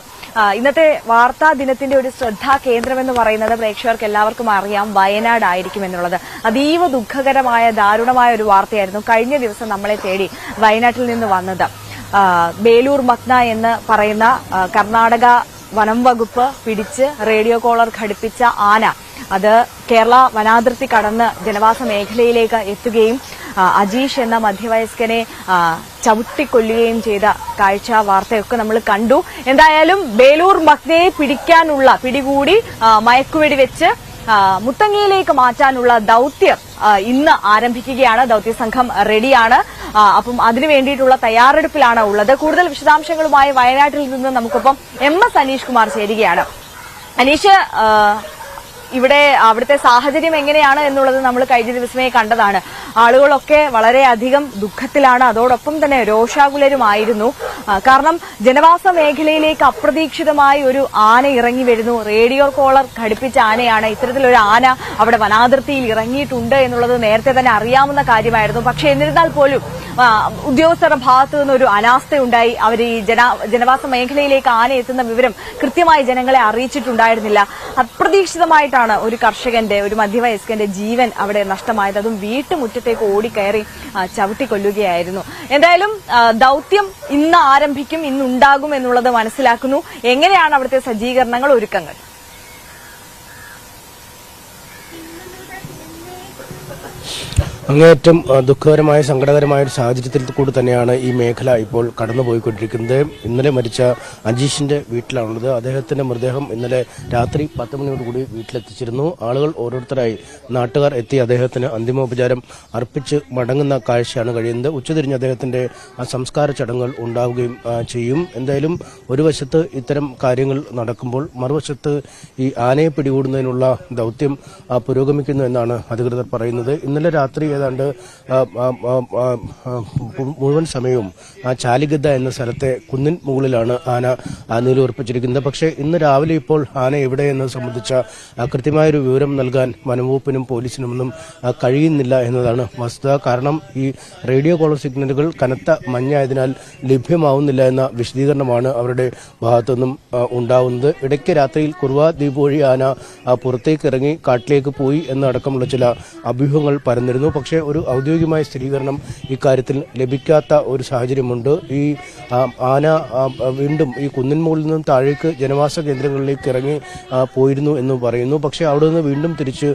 ഇന്നത്തെ വാർത്താ ദിനത്തിന്റെ ഒരു ശ്രദ്ധാ കേന്ദ്രം എന്ന് പറയുന്നത് പ്രേക്ഷകർക്ക് എല്ലാവർക്കും അറിയാം, വയനാട് ആയിരിക്കും എന്നുള്ളത്. അതീവ ദുഃഖകരമായ ദാരുണമായ ഒരു വാർത്തയായിരുന്നു കഴിഞ്ഞ ദിവസം നമ്മളെ തേടി വയനാട്ടിൽ നിന്ന് വന്നത്. ബേലൂർ മക്ന എന്ന് പറയുന്ന കർണാടക വനം വകുപ്പ് പിടിച്ച് റേഡിയോ കോളർ ഘടിപ്പിച്ച ആന അത് കേരള വനാതിർത്തി കടന്ന് ജനവാസ മേഖലയിലേക്ക് എത്തുകയും അജീഷ് എന്ന മധ്യവയസ്കനെ ചവിട്ടിക്കൊല്ലുകയും ചെയ്ത കാഴ്ച വാർത്തയൊക്കെ നമ്മൾ കണ്ടു. എന്തായാലും ബേലൂർ മഗ്നയെ പിടികൂടി മയക്കുവെടി വെച്ച് മുത്തങ്ങയിലേക്ക് മാറ്റാനുള്ള ദൌത്യം ഇന്ന് ആരംഭിക്കുകയാണ്. ദൌത്യ സംഘം റെഡിയാണ്. അപ്പം അതിനു വേണ്ടിയിട്ടുള്ള തയ്യാറെടുപ്പിലാണ് ഉള്ളത്. കൂടുതൽ വിശദാംശങ്ങളുമായി വയനാട്ടിൽ നിന്ന് നമുക്കൊപ്പം MS അനീഷ് കുമാർ ചേരുകയാണ്. അനീഷ്, അവിടുത്തെ സാഹചര്യം എങ്ങനെയാണ് എന്നുള്ളത് നമ്മൾ കഴിഞ്ഞ ദിവസമേ കണ്ടതാണ്. ആളുകളൊക്കെ വളരെയധികം ദുഃഖത്തിലാണ്, അതോടൊപ്പം തന്നെ രോഷാകുലരുമായിരുന്നു. കാരണം ജനവാസ മേഖലയിലേക്ക് അപ്രതീക്ഷിതമായി ഒരു ആന ഇറങ്ങി വരുന്നു. റേഡിയോ കോളർ ഘടിപ്പിച്ച ആനയാണ്. ഇത്തരത്തിലൊരു ആന അവിടെ വനാതിർത്തിയിൽ ഇറങ്ങിയിട്ടുണ്ട് എന്നുള്ളത് നേരത്തെ തന്നെ അറിയാവുന്ന കാര്യമായിരുന്നു. പക്ഷേ എന്നിരുന്നാൽ പോലും ഉദ്യോഗസ്ഥരുടെ ഭാഗത്തു നിന്നൊരു അനാസ്ഥയുണ്ടായി. അവർ ഈ ജനവാസ മേഖലയിലേക്ക് ആന എത്തുന്ന വിവരം കൃത്യമായി ജനങ്ങളെ അറിയിച്ചിട്ടുണ്ടായിരുന്നില്ല. അപ്രതീക്ഷിതമായിട്ടാണ് ഒരു കർഷകന്റെ, ഒരു മധ്യവയസ്കന്റെ ജീവൻ അവിടെ നഷ്ടമായത്. അതും വീട്ടുമുറ്റത്തേക്ക് ഓടിക്കയറി ചവിട്ടിക്കൊല്ലുകയായിരുന്നു. എന്തായാലും ദൌത്യം ഇന്ന് ആരംഭിക്കും, ഇന്നുണ്ടാകും എന്നുള്ളത് മനസ്സിലാക്കുന്നു. എങ്ങനെയാണ് അവിടുത്തെ സജ്ജീകരണങ്ങൾ, ഒരുക്കങ്ങൾ? അങ്ങേയറ്റം ദുഃഖകരമായ സങ്കടകരമായ ഒരു സാഹചര്യത്തിൽ കൂടി തന്നെയാണ് ഈ മേഖല ഇപ്പോൾ കടന്നുപോയിക്കൊണ്ടിരിക്കുന്നത്. ഇന്നലെ മരിച്ച അജീഷിന്റെ വീട്ടിലാണുള്ളത്. അദ്ദേഹത്തിന്റെ മൃതദേഹം ഇന്നലെ രാത്രി 10 മണിയോടുകൂടി വീട്ടിലെത്തിച്ചിരുന്നു. ആളുകൾ ഓരോരുത്തരായി നാട്ടുകാർ എത്തി അദ്ദേഹത്തിന് അന്തിമോപചാരം അർപ്പിച്ച് മടങ്ങുന്ന കാഴ്ചയാണ് കഴിയുന്നത്. ഉച്ചതിരിഞ്ഞ് അദ്ദേഹത്തിന്റെ സംസ്കാര ചടങ്ങുകൾ ഉണ്ടാവുകയും ചെയ്യും. എന്തായാലും ഒരു വശത്ത് ഇത്തരം കാര്യങ്ങൾ നടക്കുമ്പോൾ മറുവശത്ത് ഈ ആനയെ പിടികൂടുന്നതിനുള്ള ദൌത്യം പുരോഗമിക്കുന്നു എന്നാണ് അധികൃതർ പറയുന്നത്. ഇന്നലെ രാത്രി ഏതാണ്ട് മുഴുവൻ സമയവും ചാലിഗദ്ദ എന്ന സ്ഥലത്തെ കുന്നിൻ മുകളിലാണ് ആന നിലയുറപ്പിച്ചിരിക്കുന്നത്. പക്ഷേ ഇന്ന് രാവിലെ ഇപ്പോൾ ആന എവിടെയെന്നത് സംബന്ധിച്ച കൃത്യമായൊരു വിവരം നൽകാൻ വനംവകുപ്പിനും പോലീസിനുമൊന്നും കഴിയുന്നില്ല എന്നതാണ് വസ്തുത. കാരണം ഈ റേഡിയോ കോളർ സിഗ്നലുകൾ കനത്ത മഞ്ഞായതിനാൽ ലഭ്യമാവുന്നില്ല എന്ന വിശദീകരണമാണ് അവരുടെ ഭാഗത്തുനിന്നും ഉണ്ടാവുന്നത്. ഇടയ്ക്ക് രാത്രിയിൽ കുർവ ദ്വീപ് വഴി ആന പുറത്തേക്ക് ഇറങ്ങി കാട്ടിലേക്ക് പോയി എന്നടക്കമുള്ള ചില അഭ്യൂഹങ്ങൾ പരന്നിരുന്നു. പക്ഷേ ഒരു ഔദ്യോഗികമായ സ്ഥിരീകരണം ഇക്കാര്യത്തിൽ ലഭിക്കാത്ത ഒരു സാഹചര്യമുണ്ട്. ഈ ആന വീണ്ടും ഈ കുന്നിൻ മുകളിൽ നിന്നും താഴേക്ക് ജനവാസ കേന്ദ്രങ്ങളിലേക്ക് ഇറങ്ങി പോയിരുന്നു എന്ന് പറയുന്നു. പക്ഷേ അവിടെ നിന്ന് വീണ്ടും തിരിച്ച്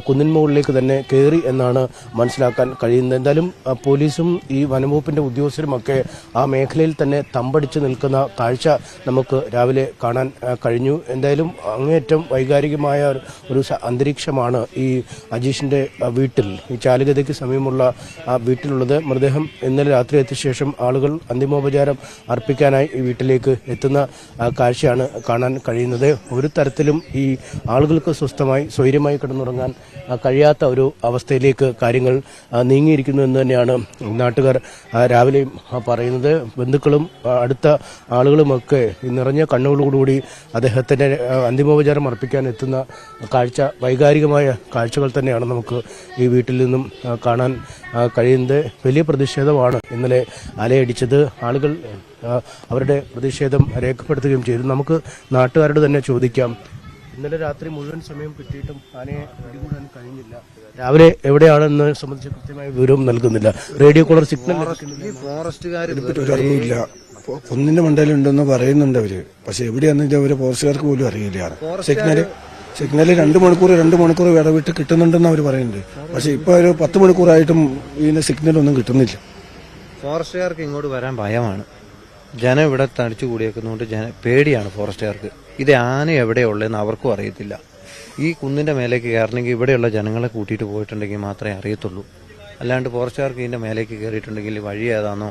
കുന്നിൻ മുകളിലേക്ക് തന്നെ കയറി എന്നാണ് മനസ്സിലാക്കാൻ കഴിയുന്നത്. എന്തായാലും പോലീസും ഈ വനംവകുപ്പിന്റെ ഉദ്യോഗസ്ഥരുമൊക്കെ ആ മേഖലയിൽ തന്നെ തമ്പടിച്ച് നിൽക്കുന്ന കാഴ്ച നമുക്ക് രാവിലെ കാണാൻ കഴിഞ്ഞു. എന്തായാലും അങ്ങേയറ്റം വൈകാരികമായ ഒരു അന്തരീക്ഷമാണ് ഈ അജീഷിന്റെ വീട്ടിൽ, ഈ ചാലിഗദ്ദയ്ക്ക് സമീപമുള്ള വീട്ടിലുള്ളത്. മൃതദേഹം ഇന്നലെ രാത്രി എത്തിയ ശേഷം ആളുകൾ അന്തിമോപചാരം അർപ്പിക്കാനായി ഈ വീട്ടിലേക്ക് എത്തുന്ന കാഴ്ചയാണ് കാണാൻ കഴിയുന്നത്. ഒരു തരത്തിലും ഈ ആളുകൾക്ക് സ്വസ്ഥമായി സ്വൈര്യമായി കിടന്നുറങ്ങാൻ കഴിയാത്ത ഒരു അവസ്ഥയിലേക്ക് കാര്യങ്ങൾ നീങ്ങിയിരിക്കുന്നു എന്ന് തന്നെയാണ് നാട്ടുകാർ രാവിലെയും പറയുന്നത്. ബന്ധുക്കളും അടുത്ത ആളുകളുമൊക്കെ നിറഞ്ഞ കണ്ണുകളോടുകൂടി അദ്ദേഹത്തിന്റെ അന്തിമോപചാരം അർപ്പിക്കാൻ എത്തുന്ന കാഴ്ച വൈകാരികമായ കാഴ്ചകൾ തന്നെയാണ് നമുക്ക് ഈ വീട്ടിൽ നിന്നും കാണാൻ കഴിയുന്നത്. വലിയ പ്രതിഷേധമാണ് ഇന്നലെ അലയടിച്ചത്. ആളുകൾ അവരുടെ പ്രതിഷേധം രേഖപ്പെടുത്തുകയും ചെയ്തു. നമുക്ക് നാട്ടുകാരോട് തന്നെ ചോദിക്കാം. ഇന്നലെ രാത്രി മുഴുവൻ സമയം കിട്ടിയിട്ടും ആനയെ പിടികൂടാൻ കഴിഞ്ഞില്ല. രാവിലെ എവിടെയാണെന്ന് സംബന്ധിച്ച് കൃത്യമായ വിവരവും നൽകുന്നില്ല. റേഡിയോ കോളർ സിഗ്നൽ ഫോറസ്റ്റുകാർ അറിയില്ല. കുന്നിന്റെ മണ്ടയിലുണ്ടെന്ന് പറയുന്നുണ്ട് അവര്. പക്ഷെ എവിടെയാണെന്ന് അവര് ഫോറസ്റ്റുകാർക്ക് പോലും അറിയില്ല. സിഗ്നല് 2 മണിക്കൂർ ഇടവിട്ട് കിട്ടുന്നുണ്ടെന്ന് അവർ പറയുന്നുണ്ട്. പക്ഷെ ഇപ്പൊ ഒരു 10 മണിക്കൂറായിട്ടും ഇതിന്റെ സിഗ്നലൊന്നും കിട്ടുന്നില്ല. ഫോറസ്റ്റുകാർക്ക് ഇങ്ങോട്ട് വരാൻ ഭയമാണ്. ജനം ഇവിടെ തടിച്ചു കൂടിയേക്കുന്നതുകൊണ്ട് പേടിയാണ് ഫോറസ്റ്റുകാർക്ക്. ഇത് ആന എവിടെയുള്ളതെന്ന് അവർക്കും അറിയത്തില്ല. ഈ കുന്നിന്റെ മേലേക്ക് കയറണമെങ്കിൽ ഇവിടെയുള്ള ജനങ്ങളെ കൂട്ടിയിട്ട് പോയിട്ടുണ്ടെങ്കിൽ മാത്രമേ അറിയത്തുള്ളൂ. അല്ലാണ്ട് ഫോറസ്റ്റുകാർക്ക് ഇതിന്റെ മേലേക്ക് കയറിയിട്ടുണ്ടെങ്കിൽ വഴി ഏതാണോ,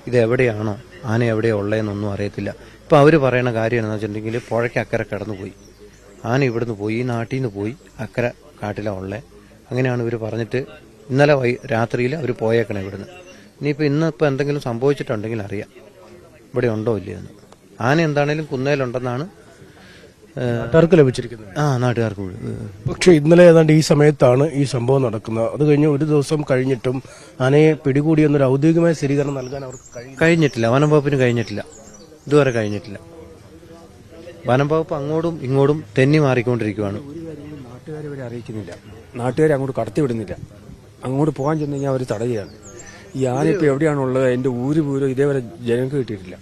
ഇത് എവിടെയാണോ, ആന എവിടെയാ ഉള്ളതെന്നൊന്നും അറിയത്തില്ല. ഇപ്പൊ അവര് പറയണ കാര്യം എന്താണെന്ന് വെച്ചിട്ടുണ്ടെങ്കിൽ പുഴയ്ക്ക് അക്കരെ കടന്നുപോയി, ആന ഇവിടുന്ന് പോയി, ഈ നാട്ടിൽ നിന്ന് പോയി, അക്കരെ കാട്ടിലാണ് ഉള്ളത്. അങ്ങനെയാണ് ഇവർ പറഞ്ഞിട്ട് ഇന്നലെ രാത്രിയിൽ അവർ പോയേക്കണം ഇവിടുന്ന്. ഇനിയിപ്പോൾ ഇന്നിപ്പോൾ എന്തെങ്കിലും സംഭവിച്ചിട്ടുണ്ടെങ്കിൽ അറിയാം ഇവിടെ ഉണ്ടോ ഇല്ലയെന്ന്. ആന എന്താണേലും കുന്നേലുണ്ടെന്നാണ് നാട്ടുകാർക്ക് ലഭിച്ചിരിക്കുന്നത്. നാട്ടുകാർക്ക്. പക്ഷേ ഇന്നലെ ഏതാണ്ട് ഈ സമയത്താണ് ഈ സംഭവം നടക്കുന്നത്. അത് കഴിഞ്ഞ് ഒരു ദിവസം കഴിഞ്ഞിട്ടും ആനയെ പിടികൂടിയെന്നൊരു ഔദ്യോഗികമായ സ്ഥിരീകരണം നൽകാൻ അവർക്ക് കഴിഞ്ഞിട്ടില്ല. വനം വകുപ്പിന് കഴിഞ്ഞിട്ടില്ല, ഇതുവരെ കഴിഞ്ഞിട്ടില്ല. വനം വകുപ്പ് അങ്ങോട്ടും ഇങ്ങോട്ടും തെന്നി മാറിക്കൊണ്ടിരിക്കുകയാണ്. നാട്ടുകാരെ ഇവരെ അറിയിക്കുന്നില്ല, നാട്ടുകാരെ അങ്ങോട്ട് കടത്തിവിടുന്നില്ല. അങ്ങോട്ട് പോകാൻ ചെന്ന് കഴിഞ്ഞാൽ അവർ തടയുകയാണ്. ഈ ആന ഇപ്പോൾ എവിടെയാണുള്ളത്, അതിന്റെ ഊര് പോലും ഇതേവരെ ജനങ്ങൾക്ക് കിട്ടിയിട്ടില്ല.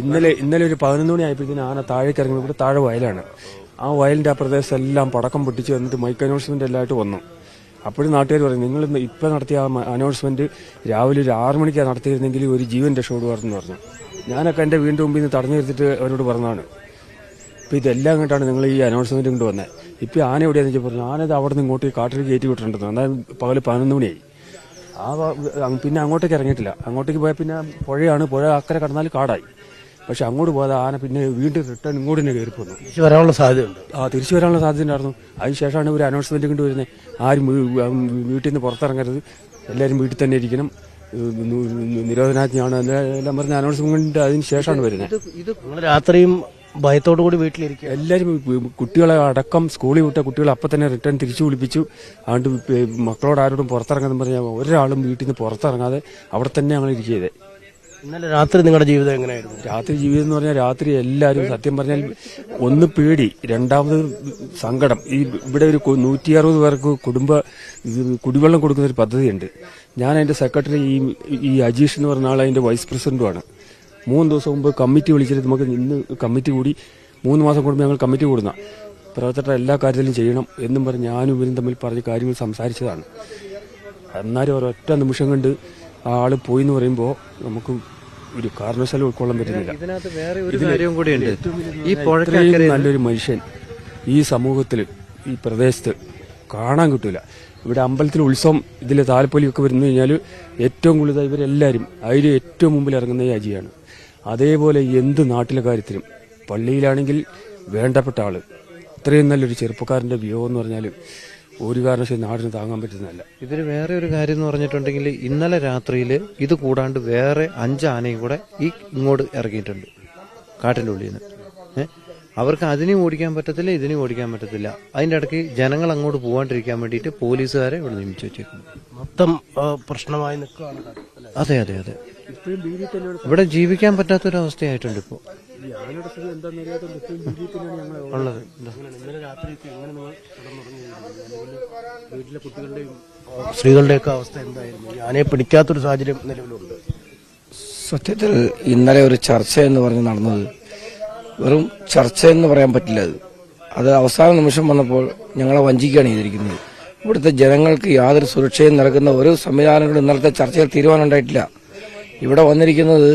ഇന്നലെ ഒരു 11 മണി ആയപ്പോഴത്തേന് ആന താഴേക്ക് ഇറങ്ങി. ഇവിടെ താഴെ വയലാണ്. ആ വയലിന്റെ ആ പ്രദേശത്തെല്ലാം പടക്കം പൊട്ടിച്ച് വന്നിട്ട് മൈക്ക് അനൗൺസ്മെന്റ് എല്ലായിട്ട് വന്നു. അപ്പോഴും നാട്ടുകാർ പറയും, നിങ്ങൾ ഇപ്പം നടത്തിയ ആ അനൗൺസ്മെന്റ് രാവിലെ ഒരു 6 മണിക്കാണ് നടത്തിയിരുന്നെങ്കിൽ ഒരു ജീവൻ രക്ഷപ്പെടുമായിരുന്നു പറഞ്ഞു. ഞാനൊക്കെ എൻ്റെ വീടിന്റെ മുമ്പിൽ നിന്ന് തടഞ്ഞു നിർത്തിയിട്ട് അവരോട് പറഞ്ഞതാണ്, ഇപ്പം ഇതെല്ലാം കണ്ടാണ് നിങ്ങൾ ഈ അനൗൺസ്മെന്റ് കൊണ്ട് വന്നത്. ഇപ്പം ആന എവിടെയാണെന്ന് വെച്ചാൽ പറഞ്ഞു, ആനത് അവിടെ നിന്ന് ഇങ്ങോട്ട് കാട്ടിൽ കയറ്റി വിട്ടിട്ടുണ്ടെന്ന്. എന്നാൽ പകൽ 11 മണിയായി. പിന്നെ അങ്ങോട്ടേക്ക് ഇറങ്ങിയിട്ടില്ല. അങ്ങോട്ടേക്ക് പോയാൽ പിന്നെ പുഴ അക്കരെ കടന്നാൽ കാടായി. പക്ഷെ അങ്ങോട്ട് പോകാതെ ആന പിന്നെ വീണ്ടും റിട്ടേൺ ഇങ്ങോട്ട് തന്നെ കയറി പോന്നു. തിരിച്ചു വരാനുള്ള സാധ്യതയുണ്ട്. തിരിച്ചു വരാനുള്ള സാധ്യത ഉണ്ടായിരുന്നു. അതിനുശേഷമാണ് ഒരു അനൗൺസ്മെന്റ് കൊണ്ട് വരുന്നത്, ആരും വീട്ടിൽ നിന്ന് പുറത്തിറങ്ങരുത്, എല്ലാവരും വീട്ടിൽ തന്നെ ഇരിക്കണം, നിരോധനാജ്ഞയാണ് എല്ലാം പറഞ്ഞ അനൗൺസ്മെന്റ് അതിന് ശേഷമാണ് വരുന്നത്. നിങ്ങൾ രാത്രിയും ഭയത്തോടു കൂടി വീട്ടിലിരിക്കുക. എല്ലാവരും കുട്ടികളെ അടക്കം സ്കൂളിൽ വിട്ട കുട്ടികളെ അപ്പം തന്നെ റിട്ടേൺ തിരിച്ചു വിളിപ്പിച്ചു. അതുകൊണ്ട് മക്കളോട് ആരോടും പുറത്തിറങ്ങാന്ന് പറഞ്ഞാൽ ഒരാളും വീട്ടിൽ നിന്ന് പുറത്തിറങ്ങാതെ അവിടെ തന്നെ ഞങ്ങൾ ഇരിക്കുകയത്. ഇന്നലെ രാത്രി നിങ്ങളുടെ ജീവിതം എങ്ങനെയായിരുന്നു? രാത്രി ജീവിതം എന്ന് പറഞ്ഞാൽ രാത്രി എല്ലാവരും സത്യം പറഞ്ഞാൽ ഒന്ന് പേടി, രണ്ടാമത് സങ്കടം. ഇവിടെ ഒരു 160 പേർക്ക് കുടിവെള്ളം കൊടുക്കുന്ന ഒരു പദ്ധതിയുണ്ട്. ഞാൻ അതിന്റെ സെക്രട്ടറി ഈ അജീഷ് എന്ന് പറഞ്ഞ ആൾ അതിന്റെ വൈസ് പ്രസിഡന്റുമാണ്. 3 ദിവസം മുമ്പ് കമ്മിറ്റി വിളിച്ചിട്ട് നമുക്ക് ഇന്ന് കമ്മിറ്റി കൂടി 3 മാസം കൂടുമ്പോൾ ഞങ്ങൾ കമ്മിറ്റി കൂടുന്ന പ്രവർത്തകർ എല്ലാ കാര്യത്തിലും ചെയ്യണം എന്നും പറഞ്ഞ് ഞാനും ഇവരും തമ്മിൽ പറഞ്ഞ കാര്യങ്ങൾ സംസാരിച്ചതാണ്. എന്നാലും ഒരൊറ്റ നിമിഷം കണ്ട് ആ ആള് പോയി എന്ന് പറയുമ്പോൾ നമുക്ക് ഒരു കാരണവശാലും ഉൾക്കൊള്ളാൻ പറ്റുന്നില്ല. ഇതിനകത്ത് വേറെ ഒരു കാര്യം കൂടിയുണ്ട്. ഈ ഇത്രയും നല്ലൊരു മനുഷ്യൻ ഈ സമൂഹത്തിൽ ഈ പ്രദേശത്ത് കാണാൻ കിട്ടൂല. ഇവിടെ അമ്പലത്തിൽ ഉത്സവം ഇതിലെ താലപ്പൊലിയൊക്കെ വരുന്നു കഴിഞ്ഞാൽ ഏറ്റവും കൂടുതൽ ഇവരെല്ലാവരും അതിൽ ഏറ്റവും മുമ്പിൽ ഇറങ്ങുന്ന ഈ അജിയാണ്. അതേപോലെ എന്ത് നാട്ടിലെ കാര്യത്തിലും പള്ളിയിലാണെങ്കിൽ വേണ്ടപ്പെട്ട ആള്. ഇത്രയും നല്ലൊരു ചെറുപ്പക്കാരന്റെ വിയോഗം എന്ന് പറഞ്ഞാൽ ഒരു കാരണവശാലും നാടിന് താങ്ങാൻ പറ്റുന്നതല്ല. ഇതിന് വേറെ ഒരു കാര്യം എന്ന് പറഞ്ഞിട്ടുണ്ടെങ്കിൽ ഇന്നലെ രാത്രിയിൽ ഇത് കൂടാണ്ട് വേറെ 5 ആനയും കൂടെ ഇങ്ങോട്ട് ഇറങ്ങിയിട്ടുണ്ട് കാട്ടിന്റെ ഉള്ളിൽ നിന്ന്. അവർക്ക് അതിനെയും ഓടിക്കാൻ പറ്റത്തില്ല, ഇതിനെയും ഓടിക്കാൻ പറ്റത്തില്ല. അതിന്റെ ഇടയ്ക്ക് ജനങ്ങൾ അങ്ങോട്ട് പോകാണ്ടിരിക്കാൻ വേണ്ടിയിട്ട് പോലീസുകാരെ ഇവിടെ നിയമിച്ചു വെച്ചേക്കുന്നു. മൊത്തം പ്രശ്നമായി നിൽക്കുകയാണ്. അതെ അതെ അതെ, ഇവിടെ ജീവിക്കാൻ പറ്റാത്തൊരവസ്ഥയായിട്ടുണ്ട് ഇപ്പോൾ ഉള്ളത്. വീട്ടിലെ കുട്ടികളുടെയും സ്ത്രീകളുടെയൊക്കെ അവസ്ഥ എന്തായിരുന്നു? ആനയെ പിടിക്കാത്തൊരു സാഹചര്യം നിലവിലുണ്ട്. സത്യത്തിൽ ഇന്നലെ ഒരു ചർച്ച എന്ന് പറഞ്ഞ് നടന്നത് വെറും ചർച്ച എന്ന് പറയാൻ പറ്റില്ല. അത് അവസാന നിമിഷം വന്നപ്പോൾ ഞങ്ങളെ വഞ്ചിക്കുകയാണ് ചെയ്തിരിക്കുന്നത്. ഇവിടുത്തെ ജനങ്ങൾക്ക് യാതൊരു സുരക്ഷയും നൽകുന്ന ഒരു സംവിധാനങ്ങളും ഇന്നലത്തെ ചർച്ചയിൽ തീരുമാനം ഉണ്ടായിട്ടില്ല. ഇവിടെ വന്നിരിക്കുന്നത്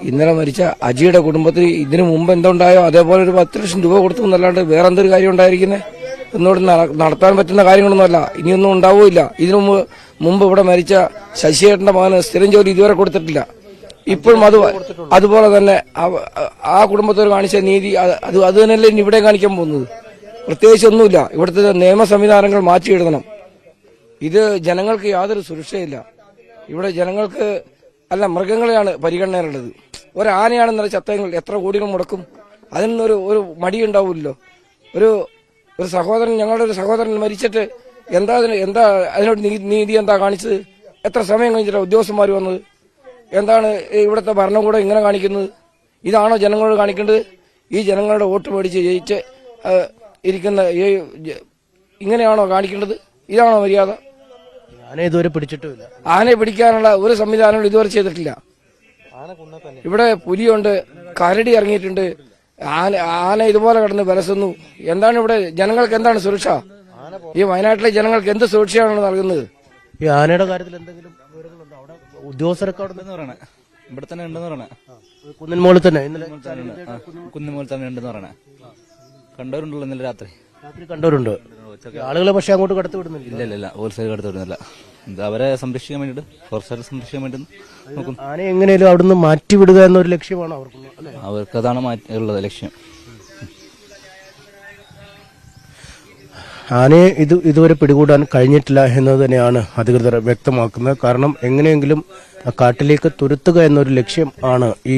ഇന്നലെ മരിച്ച അജിയുടെ കുടുംബത്തിന് ഇതിനു മുമ്പ് എന്തുണ്ടായോ അതേപോലെ ഒരു 10 ലക്ഷം രൂപ കൊടുത്തു എന്നല്ലാണ്ട് വേറെ എന്തൊരു കാര്യം ഉണ്ടായിരിക്കുന്നത് എന്നോട് നടത്താൻ പറ്റുന്ന കാര്യങ്ങളൊന്നുമല്ല. ഇനിയൊന്നും ഉണ്ടാവില്ല. ഇതിനു മുമ്പ് ഇവിടെ മരിച്ച ശശിയേട്ടന്റെ മകന് സ്ഥിരം ജോലി ഇതുവരെ കൊടുത്തിട്ടില്ല. ഇപ്പോഴും അതുപോലെ തന്നെ ആ കുടുംബത്തോട് കാണിച്ച നീതി അത് തന്നെയല്ലേ ഇനി ഇവിടെ കാണിക്കാൻ പോകുന്നത്. പ്രത്യേകിച്ചൊന്നുമില്ല. ഇവിടുത്തെ നിയമ സംവിധാനങ്ങൾ മാറ്റിയെഴുതണം. ഇത് ജനങ്ങൾക്ക് യാതൊരു സുരക്ഷയില്ല. ഇവിടെ ജനങ്ങൾക്ക് അല്ല മൃഗങ്ങളെയാണ് പരിഗണനയുള്ളത്. ഒരാനയാണെന്നുള്ള ചത്തങ്ങൾ എത്ര കോടികൾ മുടക്കും? അതിനൊരു മടിയുണ്ടാവില്ലല്ലോ. ഒരു സഹോദരൻ, ഞങ്ങളുടെ ഒരു സഹോദരൻ മരിച്ചിട്ട് എന്താ അതിനോട് നീതി എന്താ കാണിച്ചത്? എത്ര സമയം കഴിഞ്ഞിട്ടാ ഉദ്യോഗസ്ഥന്മാർ വന്നത്? എന്താണ് ഇവിടുത്തെ ഭരണകൂടം ഇങ്ങനെ കാണിക്കുന്നത്? ഇതാണോ ജനങ്ങളോട് കാണിക്കേണ്ടത്? ഈ ജനങ്ങളുടെ വോട്ട് മേടിച്ച് ജയിച്ച് ഇരിക്കുന്ന ഇങ്ങനെയാണോ കാണിക്കേണ്ടത്? ഇതാണോ മര്യാദ? ആനയെ ഇതുവരെ പിടിച്ചിട്ടുമില്ല. ആനയെ പിടിക്കാനുള്ള ഒരു സംവിധാനങ്ങളും ഇതുവരെ ചെയ്തിട്ടില്ല. ഇവിടെ പുലിയുണ്ട്, കരടി ഇറങ്ങിയിട്ടുണ്ട്, ആന ഇതുപോലെ കിടന്ന് വിലസുന്നു. എന്താണ് ഇവിടെ ജനങ്ങൾക്ക് എന്താണ് സുരക്ഷ? ഈ വയനാട്ടിലെ ജനങ്ങൾക്ക് എന്ത് സുരക്ഷയാണ് നൽകുന്നത്? ഈ ആനയുടെ കാര്യത്തിൽ എന്തെങ്കിലും വിവരങ്ങളുണ്ടോ? അവിടെ ഉദ്യോഗസ്ഥരൊക്കെ അവിടെ പറയണേ ഇവിടെ തന്നെ ഉണ്ടെന്ന് പറയണേ. കുന്നിൻമോളിൽ തന്നെ ഇന്നലെ കുന്നുമോൾ തന്നെ ഉണ്ടെന്ന് പറയണേ. കണ്ടവരുണ്ടല്ലോ ഇന്നലെ രാത്രി കണ്ടവരുണ്ട്. ആളുകളെ പക്ഷെ അങ്ങോട്ട് കടത്തി വിടുന്നില്ല. ഇല്ല ഹോൾസെയിൽ കടത്തി വിടുന്നില്ല. അവരെ സംരക്ഷിക്കാൻ വേണ്ടിട്ട് ഫോറസ്റ്റുകാരെ സംരക്ഷിക്കാൻ വേണ്ടി നോക്കും. ആന എങ്ങനെയും അവിടുന്ന് മാറ്റിവിടുക എന്നൊരു ലക്ഷ്യമാണ് അവർക്കതാണ് ഉള്ളത് ലക്ഷ്യം. ആനയെ ഇതുവരെ പിടികൂടാൻ കഴിഞ്ഞിട്ടില്ല എന്ന് തന്നെയാണ് അധികൃതർ വ്യക്തമാക്കുന്നത്. കാരണം എങ്ങനെയെങ്കിലും കാട്ടിലേക്ക് തുരത്തുക എന്നൊരു ലക്ഷ്യം ആണ് ഈ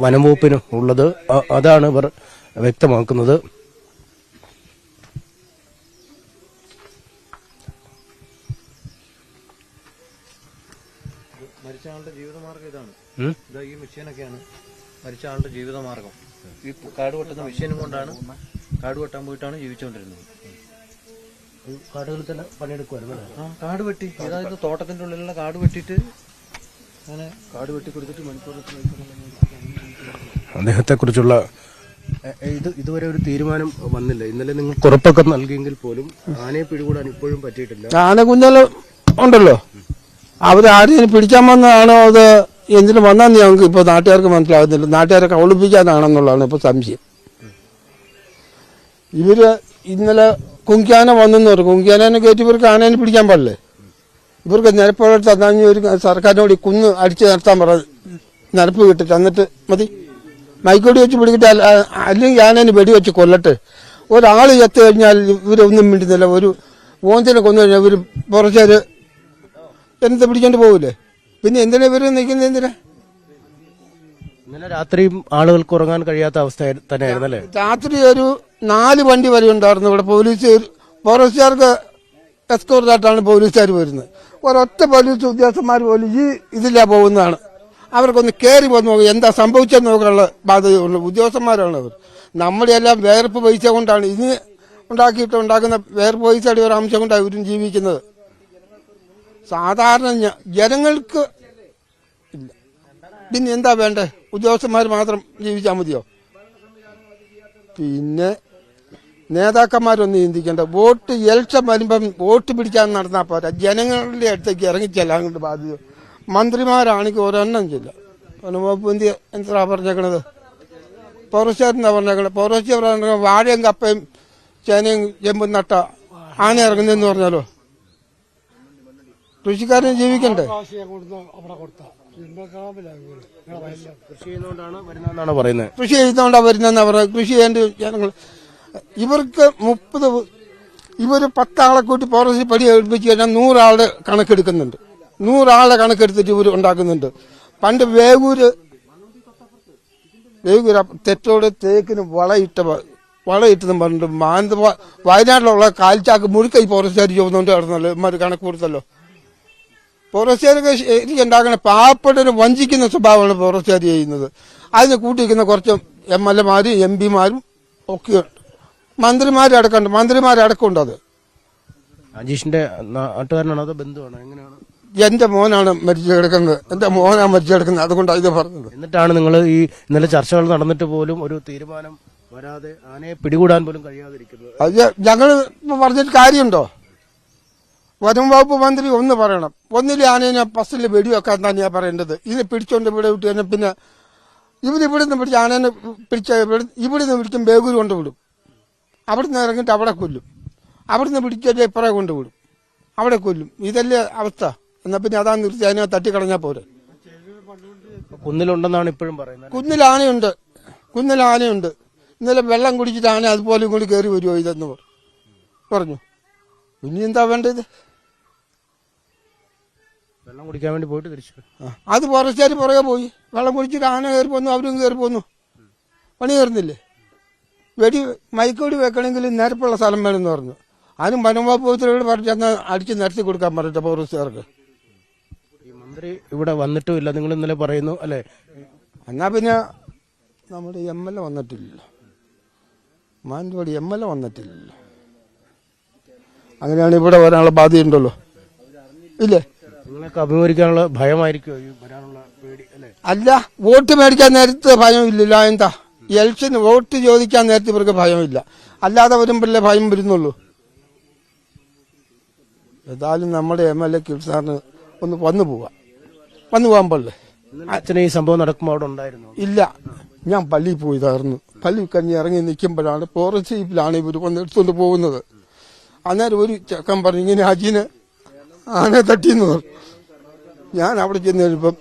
വനംവകുപ്പിന് ഉള്ളത്. അതാണ് ഇവർ വ്യക്തമാക്കുന്നത്. മരിച്ച ആളുടെ ജീവിതമാർഗം ഇതാണ്. ഈ മെഷീനൊക്കെയാണ് മരിച്ച ആളുടെ ജീവിതമാർഗം. ഈ കാട് വെട്ടുന്ന മെഷീനും കൊണ്ടാണ് കാട് വെട്ടാൻ പോയിട്ടാണ് ജീവിച്ചുകൊണ്ടിരുന്നത്. കാടുകളിൽ തന്നെ പണിയെടുക്കുമായിരുന്നു. കാട് വെട്ടി, അതായത് തോട്ടത്തിന്റെ ഉള്ളിലുള്ള കാട് വെട്ടിയിട്ട് അങ്ങനെ കാട് വെട്ടി കൊടുത്തിട്ട് മണിക്കൂർ അദ്ദേഹത്തെക്കുറിച്ചുള്ള ഇതുവരെ ഒരു തീരുമാനം വന്നില്ല. ഇന്നലെ നിങ്ങൾ ഉറപ്പൊക്കെ നൽകിയെങ്കിൽ പോലും ആനയെ പിടികൂടാൻ ഇപ്പോഴും പറ്റിയിട്ടില്ല. ആന കുഞ്ഞാല് ഉണ്ടല്ലോ, അവരാരെയും പിടിക്കാൻ വന്നതാണോ അത് എന്തിനു വന്നാന്ന് ഞങ്ങൾക്ക് ഇപ്പൊ നാട്ടുകാർക്ക് മനസ്സിലാകുന്നില്ല. നാട്ടുകാരെ കൗളിപ്പിക്കാനാണെന്നുള്ളതാണ് ഇപ്പൊ സംശയം. ഇവര് ഇന്നലെ കുങ്കിയാന വന്നെന്ന് പറയും. കുങ്കിയാനെ കയറ്റി ഇവർക്ക് ആനേനെ പിടിക്കാൻ പാടില്ലേ? ഇവർക്ക് നിരപ്പോഴത്ത് തന്നാൽ ഒരു സർക്കാരിനോട് ഈ കുന്ന് അടിച്ചു നിർത്താൻ പറ, നിരപ്പ് കിട്ടിട്ട് എന്നിട്ട് മതി. മൈക്കോടി വെച്ച് പിടിക്കിട്ട് അല്ലെങ്കിൽ ആനേനെ വെടിവെച്ച് കൊല്ലട്ടെ. ഒരാൾ ചത്തു കഴിഞ്ഞാൽ ഇവരൊന്നും മിണ്ടുന്നില്ല. ഒരു ഓഞ്ചനെ കൊന്നു കഴിഞ്ഞാൽ ഇവർ പുറച്ചേര് എന്നത്തെ പിടിച്ചോണ്ട് പോകില്ലേ? പിന്നെ എന്തിനാ ഇവര് നിൽക്കുന്നത്? എന്തിനാ? ഇന്നലെ രാത്രിയും ആളുകൾക്ക് ഉറങ്ങാൻ കഴിയാത്ത അവസ്ഥ തന്നെയായിരുന്നല്ലേ? രാത്രി ഒരു 4 വണ്ടി വരെ ഉണ്ടായിരുന്നു ഇവിടെ. പോലീസ് ഫോറസ്റ്റുകാർക്ക് എസ്കോർട്ടായിട്ടാണ് പോലീസുകാർ വരുന്നത്. ഒരൊറ്റ പോലീസ് ഉദ്യോഗസ്ഥന്മാർ പോലും ഈ ഇതിലാ പോകുന്നതാണ്. അവർക്കൊന്ന് കയറി വന്ന് നോക്കുക എന്താ സംഭവിച്ചെന്ന് നോക്കാനുള്ള ബാധ്യതയുള്ള ഉദ്യോഗസ്ഥന്മാരാണ് അവർ. നമ്മുടെ എല്ലാം വേർപ്പ് പൈസ കൊണ്ടാണ് ഇനി ഉണ്ടാക്കുന്ന വേർപ്പ് പൈസയുടെ ഒരു അംശം കൊണ്ടാണ് ഇവരും ജീവിക്കുന്നത്. സാധാരണ ജനങ്ങൾക്ക് ഇല്ല. പിന്നെ എന്താ വേണ്ടേ? ഉദ്യോഗസ്ഥന്മാർ മാത്രം ജീവിച്ചാൽ മതിയോ? പിന്നെ നേതാക്കന്മാരൊന്നും ചിന്തിക്കേണ്ട. വോട്ട് ഇലക്ഷൻ വരുമ്പം വോട്ട് പിടിക്കാൻ നടന്നാൽ പോരാ, ജനങ്ങളുടെ അടുത്തേക്ക് ഇറങ്ങിച്ചല്ല അങ്ങോട്ട് ബാധ്യത. മന്ത്രിമാരാണെങ്കിൽ ഒരെണ്ണം ചെല്ല. വകുപ്പ് എന്താ പറഞ്ഞേക്കണത്? ഫോറസ്റ്റുകാരെന്താ പറഞ്ഞേക്കണത്? ഫോറസ്റ്റ് പറഞ്ഞ വാഴയും കപ്പയും ചേനയും ചെമ്പും നട്ട ആന ഇറങ്ങുന്നതെന്ന് പറഞ്ഞാലോ? കൃഷിക്കാരന് ജീവിക്കണ്ടേ? കൃഷി ചെയ്യുന്നതുകൊണ്ടാണ് പറയുന്നത്. കൃഷി ചെയ്യുന്നതുകൊണ്ടാണ് വരുന്നതെന്നാ പറയുന്നത്. കൃഷി ചെയ്യേണ്ട ജനങ്ങൾ ഇവർക്ക് 10 ആളെ കൂട്ടി ഫോറസ്റ്റ് പടി ഏൽപ്പിച്ച് കഴിഞ്ഞാൽ 100 ആളുടെ കണക്കെടുക്കുന്നുണ്ട്. 100 ആളുടെ കണക്കെടുത്തിട്ട് ഇവർ ഉണ്ടാക്കുന്നുണ്ട്. പണ്ട് വേഗൂര് തെറ്റോട് തേക്കിന് വളയിട്ടെന്ന് പറഞ്ഞിട്ട് വയനാട്ടിലുള്ള കാൽച്ചാക്ക് മുഴുക്ക ഈ ഫോറസ്റ്റുകാർ ചോദിച്ചുകൊണ്ട് നടന്നല്ലോ. ഇമാര് കണക്ക് കൊടുത്തല്ലോ. ഫോറസ്റ്റുകാരൊക്കെ ശരിക്കും ഉണ്ടാക്കണ പാവപ്പെട്ടവരെ വഞ്ചിക്കുന്ന സ്വഭാവമാണ് ഫോറസ്റ്റുകാർ ചെയ്യുന്നത്. അതിന് കൂട്ടിയിരിക്കുന്ന കുറച്ച് MLA-മാരും MP-മാരും ഒക്കെയുണ്ട്. മന്ത്രിമാരടക്കമുണ്ട്. അത് അജീഷിന്റെ നാട്ടുകാരനാണോ അതോ ബന്ധുവാണോ? എങ്ങനെയാണ്? എന്റെ മോനാണ് മരിച്ചു കിടക്കുന്നത്. അതുകൊണ്ടാണ് ഇത് പറഞ്ഞത്. എന്നിട്ടാണ് നിങ്ങൾ ഈ ഇന്നലെ ചർച്ചകൾ നടന്നിട്ട് പോലും ഒരു തീരുമാനം വരാതെ ആനയെ പിടികൂടാൻ പോലും കഴിയാതിരിക്കുന്നത്. അത് ഞങ്ങൾ പറഞ്ഞിട്ട് കാര്യമുണ്ടോ? വനം വകുപ്പ് മന്ത്രി ഒന്ന് പറയണം. ഒന്നിലെ ആനേനെ ബസ്സിൽ വെടിവെക്കാൻ തന്നെയാണ് പറയേണ്ടത്. ഇതിനെ പിടിച്ചോണ്ട് ഇവിടെ വിട്ടു തന്നെ പിന്നെ ഇവരിവിടുന്ന് പിടിച്ച് ആനേനെ ഇവിടുന്ന് പിടിക്കും ബേഗൂര് കൊണ്ടുവിടും. അവിടുന്ന് ഇറങ്ങിയിട്ട് അവിടെ കൊല്ലും. അവിടുന്ന് പിടിച്ചിട്ട് ഇപ്പറേ കൊണ്ടുവിടും, അവിടെ കൊല്ലും. ഇതല്ലേ അവസ്ഥ. എന്നാ പിന്നെ അതാ നിർത്തി അതിനെ തട്ടിക്കളഞ്ഞാൽ പോരെ. കുന്നിലുണ്ടെന്നാണ് ഇപ്പോഴും പറയുന്നത്. കുന്നിൽ ആനയുണ്ട്. ഇന്നലെ വെള്ളം കുടിച്ചിട്ട് ആന അതുപോലെ കൂടി കയറി വരുമോ ഇതെന്ന് പറഞ്ഞു. ഇനി എന്താ വേണ്ടത്? വെള്ളം കുടിക്കാൻ വേണ്ടി പോയിട്ട് തിരിച്ചു. അത് ഫോറസ്റ്റുകാർ പുറകെ പോയി വെള്ളം കുടിച്ചിട്ട് ആന കയറി പോന്നു, അവരും കയറി പോന്നു. പണി കയറുന്നില്ലേ? മൈക്കോടി വെക്കണമെങ്കിൽ നിരപ്പുള്ള സ്ഥലം വേണമെന്ന് പറഞ്ഞു. അതിനും വനം വകുപ്പ് പറഞ്ഞാൽ അടിച്ച് നിരത്തി കൊടുക്കാൻ പറഞ്ഞിട്ട് ഫോറസ്റ്റുകാർക്ക്. ഈ മന്ത്രി ഇവിടെ വന്നിട്ടും ഇല്ല നിങ്ങൾ ഇന്നലെ പറയുന്നു അല്ലേ? എന്നാ പിന്നെ നമ്മുടെ MLA വന്നിട്ടില്ലല്ലോ, മാനന്തവാടി MLA വന്നിട്ടില്ലല്ലോ. അങ്ങനെയാണ് ഇവിടെ വരാനുള്ള ബാധ്യതയുണ്ടല്ലോ. ഇല്ലേ? നിങ്ങൾക്ക് അഭിമുഖീകരിക്കാനുള്ള ഭയമായിരിക്കുമോ ഈ വരാനുള്ള പേടി അല്ലേ? അല്ല, വോട്ട് മേടിക്കാൻ നേരത്തെ ഭയമില്ലല്ലോ. എന്താ ഇലക്ഷന് വോട്ട് ചോദിക്കാൻ നേരത്തെ ഇവർക്ക് ഭയമില്ല. അല്ലാതെ വരുമ്പോഴല്ലേ ഭയം വരുന്നുള്ളൂ. ഏതായാലും നമ്മുടെ MLA സാറിന് ഒന്ന് വന്നു പോകാൻ പാടില്ലേ? അച്ഛനെ ഈ സംഭവം നടക്കുമ്പോൾ അവിടെ ഉണ്ടായിരുന്നു? ഇല്ല, ഞാൻ പള്ളിയിൽ പോയതായിരുന്നു. പള്ളി കഴിഞ്ഞ് ഇറങ്ങി നിൽക്കുമ്പോഴാണ് ഫോറസ്റ്റ് ജീപ്പിലാണ് ഇവർ വന്ന് എടുത്തുകൊണ്ട് പോകുന്നത്. അന്നേരം ഒരു ചെക്കൻ പറഞ്ഞു ഇങ്ങനെ അജീന് ആനെ തട്ടിയെന്ന് പറഞ്ഞു. ഞാൻ അവിടെ ചെന്ന് കഴിയുമ്പം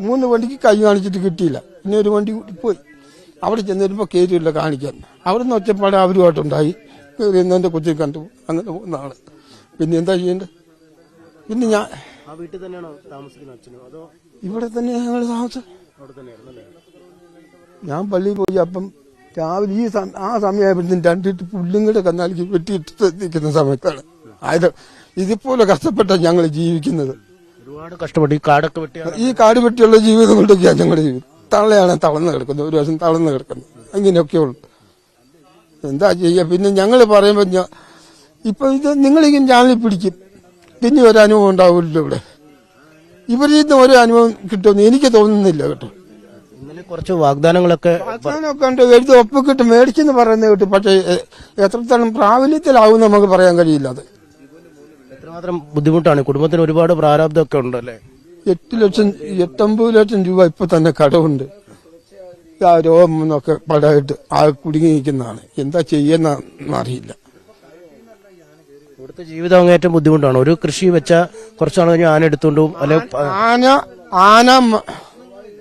3 വണ്ടിക്ക് കൈ കാണിച്ചിട്ട് കിട്ടിയില്ല. പിന്നെ ഒരു വണ്ടി കൂടി പോയി. അവിടെ ചെന്ന് വരുമ്പോൾ കയറിയില്ല കാണിക്കാൻ. അവിടെ നിന്ന് ഒച്ചപ്പാട് അവരുമായിട്ടുണ്ടായി. എന്നെ കൊച്ചിൽ കണ്ടു. അങ്ങനെ പോകുന്നതാണ്. പിന്നെ എന്താ ചെയ്യേണ്ടത്? പിന്നെ ഞാൻ വീട്ടിൽ തന്നെയാണോ താമസിക്കുന്നത് അച്ഛനോ അതോ? ഇവിടെ തന്നെ ഞങ്ങൾ താമസം. ഞാൻ പള്ളിയിൽ പോയി. അപ്പം രാവിലെ ആ സമയമായപ്പോഴത്തേക്കും 2 പുല്ലുങ്ങളുടെ കന്നാലിക്ക് വെട്ടിയിട്ട് നിൽക്കുന്ന സമയത്താണ് ആയത്. ഇതുപോലെ കഷ്ടപ്പെട്ട ഞങ്ങൾ ജീവിക്കുന്നത്. ഒരുപാട് കഷ്ടപ്പെട്ട് ഈ കാട് വെട്ടിയുള്ള ജീവിതം കൊണ്ടൊക്കെയാണ് ഞങ്ങളുടെ ജീവിതം. തള്ളയാണ് തളർന്ന് കിടക്കുന്നത്, ഒരു ദിവസം തളർന്ന് കിടക്കുന്നത്. ഇങ്ങനെയൊക്കെയുള്ളു. എന്താ ചെയ്യുക? പിന്നെ ഞങ്ങൾ പറയുമ്പോൾ ഇപ്പൊ ഇത് നിങ്ങളിങ്ങനെ ചാനലിൽ പിടിക്കും, പിന്നെ ഒരു അനുഭവം ഉണ്ടാവില്ലല്ലോ ഇവിടെ. ഇവരിൽ നിന്ന് ഒരു അനുഭവം കിട്ടുമെന്ന് എനിക്ക് തോന്നുന്നില്ല കേട്ടോ. ഇന്നലെ കുറച്ച് വാഗ്ദാനങ്ങളൊക്കെ വാഗ്ദാനമൊക്കെ ഉണ്ട്, എഴുതി ഒപ്പിക്കിട്ട് മേടിച്ചെന്ന് പറയുന്നത് കേട്ടു. പക്ഷേ എത്രത്തോളം പ്രാബല്യത്തിലാവും നമുക്ക് പറയാൻ കഴിയില്ല. അത് എത്രമാത്രം ബുദ്ധിമുട്ടാണ്, കുടുംബത്തിന് ഒരുപാട് പ്രാരാബ്ദമൊക്കെ ഉണ്ടല്ലേ. 8 ലക്ഷം രൂപ ഇപ്പൊ തന്നെ കടവുണ്ട്. ആ രോഗം എന്നൊക്കെ പടായിട്ട് ആ കുടുങ്ങി നിൽക്കുന്നതാണ്. എന്താ ചെയ്യുന്ന അറിയില്ല. ഇവിടുത്തെ ജീവിതം അങ്ങേറ്റം ബുദ്ധിമുട്ടാണ്. ഒരു കൃഷി വെച്ച കുറച്ചാൾ കഴിഞ്ഞ് ആന എടുത്തോണ്ട് പോകും, അല്ലെ ആന,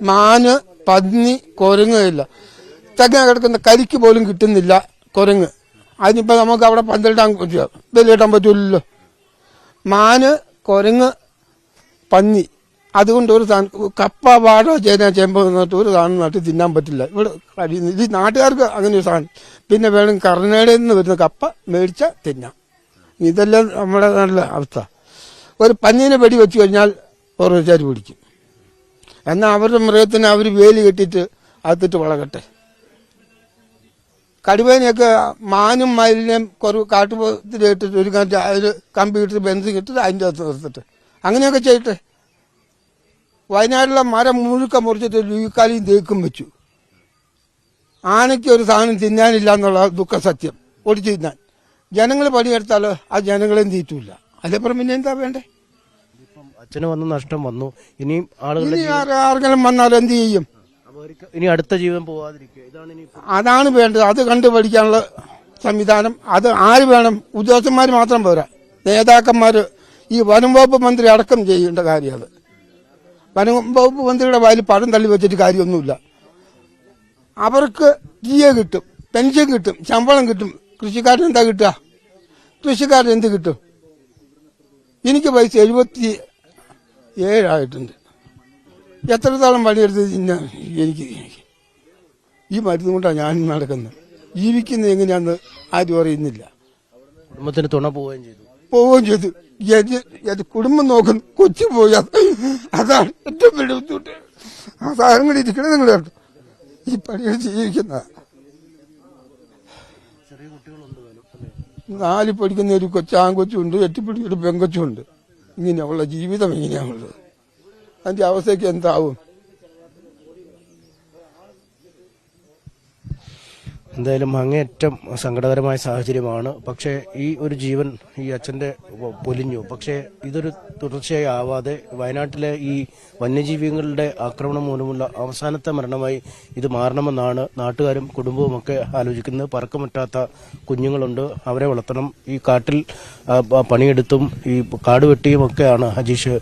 മാന്, പന്നി, കുരങ്ങില്ല. തെങ്ങ കിടക്കുന്ന കരിക്ക് പോലും കിട്ടുന്നില്ല കുരങ്ങ്. അതിനിപ്പോ നമുക്ക് അവിടെ പന്തലിടാൻ ബലിയിടാൻ പറ്റൂലല്ലോ. മാന്, കുരങ്ങ്, പന്നി, അതുകൊണ്ട് ഒരു സാധനം കപ്പ, വാഴ, ചേന, ചേമ്പ് എന്നിട്ട് ഒരു സാധനം നട്ട് തിന്നാൻ പറ്റില്ല ഇവിടെ കഴിയുന്നു. ഇത് നാട്ടുകാർക്ക് അങ്ങനെ ഒരു സാധനം. പിന്നെ വേണം കർണാടകയിൽ നിന്ന് വരുന്ന കപ്പ മേടിച്ച തിന്നാം. ഇതെല്ലാം നമ്മുടെ നല്ല അവസ്ഥ. ഒരു പന്നീനെ വെടി വെച്ച് കഴിഞ്ഞാൽ ഓരോരുത്തർ പിടിക്കും. എന്നാൽ അവരുടെ മൃഗത്തിന് അവർ വേലി കെട്ടിയിട്ട് അകത്തിട്ട് വളകട്ടെ. കടുവേനെയൊക്കെ മാനും മയിലിനെയും കാട്ടുപോത്തിലിട്ടിട്ട് ഒരു കമ്പി ഇട്ടിട്ട് ബെൻസിങ് ഇട്ടിട്ട് അതിൻ്റെ അകത്ത് നിർത്തിട്ട് അങ്ങനെയൊക്കെ ചെയ്യട്ടെ. വയനാട്ടിലെ മരം മുഴുക്ക മുറിച്ചിട്ട് ലൂക്കാലിയും തേക്കും വെച്ചു. ആനയ്ക്ക് ഒരു സാധനം തിന്നാനില്ല എന്നുള്ള ദുഃഖ സത്യം ഒടിച്ചു തിന്നാൻ. ജനങ്ങൾ പണിയെടുത്താലോ ആ ജനങ്ങളെയും തീറ്റൂല. അതേപ്പുറം പിന്നെ എന്താ വേണ്ടേ? അച്ഛന് വന്ന നഷ്ടം വന്നു. ഇനിയും ആളുകൾ ആർക്കെങ്കിലും വന്നാൽ എന്ത് ചെയ്യും? ഇനി അടുത്ത ജീവിതം പോവാതിരിക്കുക, അതാണ് വേണ്ടത്. അത് കണ്ടുപഠിക്കാനുള്ള സംവിധാനം അത് ആര് വേണം? ഉദ്യോഗസ്ഥന്മാർ മാത്രം പോരാ, നേതാക്കന്മാര്. ഈ വനം വകുപ്പ് മന്ത്രി അടക്കം ചെയ്യേണ്ട കാര്യം അത്. വനം വകുപ്പ് മന്ത്രിയുടെ വായിൽ പഴം തള്ളി വെച്ചിട്ട് കാര്യമൊന്നുമില്ല. അവർക്ക് ജിഎ കിട്ടും, പെൻഷൻ കിട്ടും, ശമ്പളം കിട്ടും. കൃഷിക്കാരൻ എന്താ കിട്ടുക? കൃഷിക്കാരൻ എന്ത് കിട്ടും? എനിക്ക് വയസ്സ് 77 എത്രത്തോളം പണിയെടുത്ത് എനിക്ക് ഈ മരുന്ന് കൊണ്ടാണ് ഞാൻ നടക്കുന്നത്. ജീവിക്കുന്നത് എങ്ങനെയാന്ന് ആരും അറിയുന്നില്ല. കുടുംബത്തിന് തുണ പോവുകയും ചെയ്തു. എന്റെ കുടുംബം നോക്കുന്നു, കൊച്ചു പോയി. അതാണ് ഏറ്റവും വലിയ ബുദ്ധിമുട്ട്. ആ സാധനങ്ങൾ ഇരിക്കണേ നിങ്ങൾ കേട്ടോ. ഈ പണിയെടുത്ത് ജീവിക്കുന്ന 4 പഠിക്കുന്ന ഒരു ആൺകൊച്ചുണ്ട്, 8 പഠിക്കുന്ന ഒരു പെങ്കൊച്ചുണ്ട്. ഇങ്ങനെയുള്ള ജീവിതം എങ്ങനെയാണുള്ളത്? അതിന്റെ അവസ്ഥയ്ക്ക് എന്താവും? എന്തായാലും അങ്ങേയറ്റം സങ്കടകരമായ സാഹചര്യമാണ്. പക്ഷേ ഈ ഒരു ജീവൻ ഈ അച്ഛന്റെ പൊലിഞ്ഞു. പക്ഷേ ഇതൊരു തുടർച്ചയായി ആവാതെ വയനാട്ടിലെ ഈ വന്യജീവികളുടെ ആക്രമണം മൂലമുള്ള അവസാനത്തെ മരണമായി ഇത് മാറണമെന്നാണ് നാട്ടുകാരും കുടുംബവും ഒക്കെ ആലോചിക്കുന്നത്. പറക്കമറ്റാത്ത കുഞ്ഞുങ്ങളുണ്ട്, അവരെ വളർത്തണം. ഈ കാട്ടിൽ പണിയെടുത്തും ഈ കാട് വെട്ടിയും ഒക്കെയാണ് ഹജീഷ്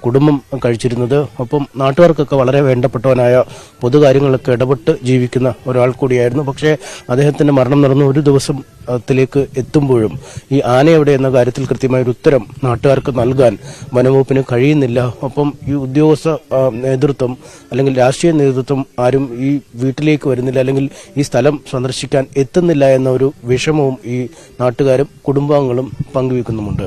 കുടുംബം കഴിച്ചിരുന്നത്. ഒപ്പം നാട്ടുകാർക്കൊക്കെ വളരെ വേണ്ടപ്പെട്ടവനായ പൊതുകാര്യങ്ങളൊക്കെ ഇടപെട്ട് ജീവിക്കുന്ന ഒരാൾ കൂടിയായിരുന്നു. പക്ഷേ അദ്ദേഹത്തിന്റെ മരണം നടന്ന ഒരു ദിവസത്തിലേക്ക് എത്തുമ്പോഴും ഈ ആന എവിടെ എന്ന കാര്യത്തിൽ കൃത്യമായ ഒരു ഉത്തരം നാട്ടുകാർക്ക് നൽകാൻ വനംവകുപ്പിന് കഴിയുന്നില്ല. ഒപ്പം ഈ ഉദ്യോഗസ്ഥ നേതൃത്വം അല്ലെങ്കിൽ രാഷ്ട്രീയ നേതൃത്വം ആരും ഈ വീട്ടിലേക്ക് വരുന്നില്ല, അല്ലെങ്കിൽ ഈ സ്ഥലം സന്ദർശിക്കാൻ എത്തുന്നില്ല എന്ന ഒരു വിഷമവും ഈ നാട്ടുകാരും കുടുംബാംഗങ്ങളും പങ്കുവെക്കുന്നുമുണ്ട്.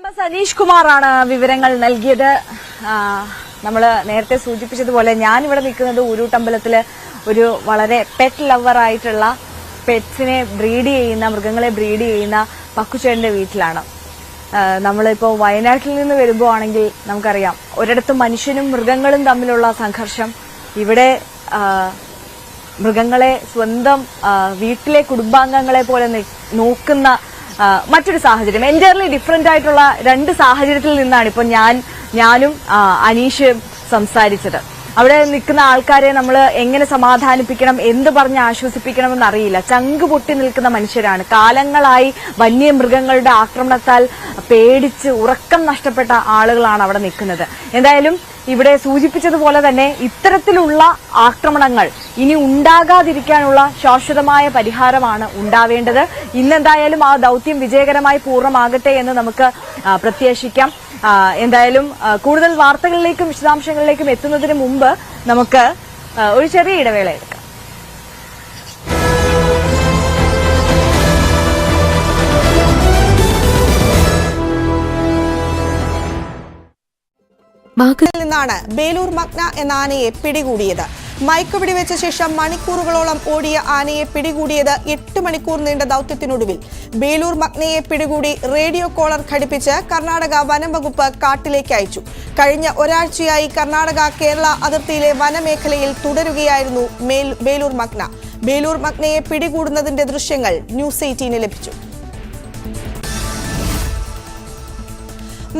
MS അനീഷ് കുമാറാണ് വിവരങ്ങൾ നൽകിയത്. നമ്മൾ നേരത്തെ സൂചിപ്പിച്ചതുപോലെ ഞാനിവിടെ നിൽക്കുന്നത് ഊരൂട്ടമ്പലത്തില് ഒരു വളരെ പെറ്റ് ലവർ ആയിട്ടുള്ള പെറ്റ്സിനെ ബ്രീഡ് ചെയ്യുന്ന, മൃഗങ്ങളെ ബ്രീഡ് ചെയ്യുന്ന പക്കുച്ചേട്ടന്റെ വീട്ടിലാണ്. നമ്മളിപ്പോ വയനാട്ടിൽ നിന്ന് വരുമ്പോ ആണെങ്കിൽ നമുക്കറിയാം ഒരിടത്തും മനുഷ്യനും മൃഗങ്ങളും തമ്മിലുള്ള സംഘർഷം. ഇവിടെ മൃഗങ്ങളെ സ്വന്തം വീട്ടിലെ കുടുംബാംഗങ്ങളെ പോലെ നോക്കുന്ന മറ്റൊരു സാഹചര്യം. എൻറ്റയർലി ഡിഫറെന്റ് ആയിട്ടുള്ള 2 സാഹചര്യത്തിൽ നിന്നാണ് ഇപ്പോൾ ഞാനും അനീഷും സംസാരിച്ചത്. അവിടെ നിൽക്കുന്ന ആൾക്കാരെ നമ്മൾ എങ്ങനെ സമാധാനിപ്പിക്കണം, എന്ത് പറഞ്ഞ് ആശ്വസിപ്പിക്കണമെന്ന് അറിയില്ല. ചങ്ക് പൊട്ടി നിൽക്കുന്ന മനുഷ്യരാണ്. കാലങ്ങളായി വന്യമൃഗങ്ങളുടെ ആക്രമണത്താൽ പേടിച്ച് ഉറക്കം നഷ്ടപ്പെട്ട ആളുകളാണ് അവിടെ നിൽക്കുന്നത്. എന്തായാലും ഇവിടെ സൂചിപ്പിച്ചതുപോലെ തന്നെ ഇത്തരത്തിലുള്ള ആക്രമണങ്ങൾ ഇനി ഉണ്ടാകാതിരിക്കാനുള്ള ശാശ്വതമായ പരിഹാരമാണ് ഉണ്ടാവേണ്ടത്. ഇന്നെന്തായാലും ആ ദൌത്യം വിജയകരമായി പൂർണ്ണമാകട്ടെ എന്ന് നമുക്ക് പ്രത്യാശിക്കാം. എന്തായാലും കൂടുതൽ വാർത്തകളിലേക്കും വിശദാംശങ്ങളിലേക്കും എത്തുന്നതിന് മുമ്പ് നമുക്ക് ഒരു ചെറിയ ഇടവേള എടുക്കാം. നിന്നാണ് ബേലൂർ മഗ്ന എന്ന ആനയെ പിടികൂടിയത്. മയക്കുവെടി വെച്ച ശേഷം മണിക്കൂറുകളോളം ഓടിയ ആനയെ പിടികൂടിയത് 8 മണിക്കൂർ നീണ്ട ദൌത്യത്തിനൊടുവിൽ ബേലൂർ മഗ്നയെ പിടികൂടി റേഡിയോ കോളർ ഘടിപ്പിച്ച് കർണാടക വനം വകുപ്പ് കാട്ടിലേക്ക് അയച്ചു. കഴിഞ്ഞ ഒരാഴ്ചയായി കർണാടക കേരള അതിർത്തിയിലെ വനമേഖലയിൽ തുടരുകയായിരുന്നു ബേലൂർ മഗ്ന. ബേലൂർ മഗ്നയെ പിടികൂടുന്നതിന്റെ ദൃശ്യങ്ങൾ ന്യൂസ് 18 ലഭിച്ചു.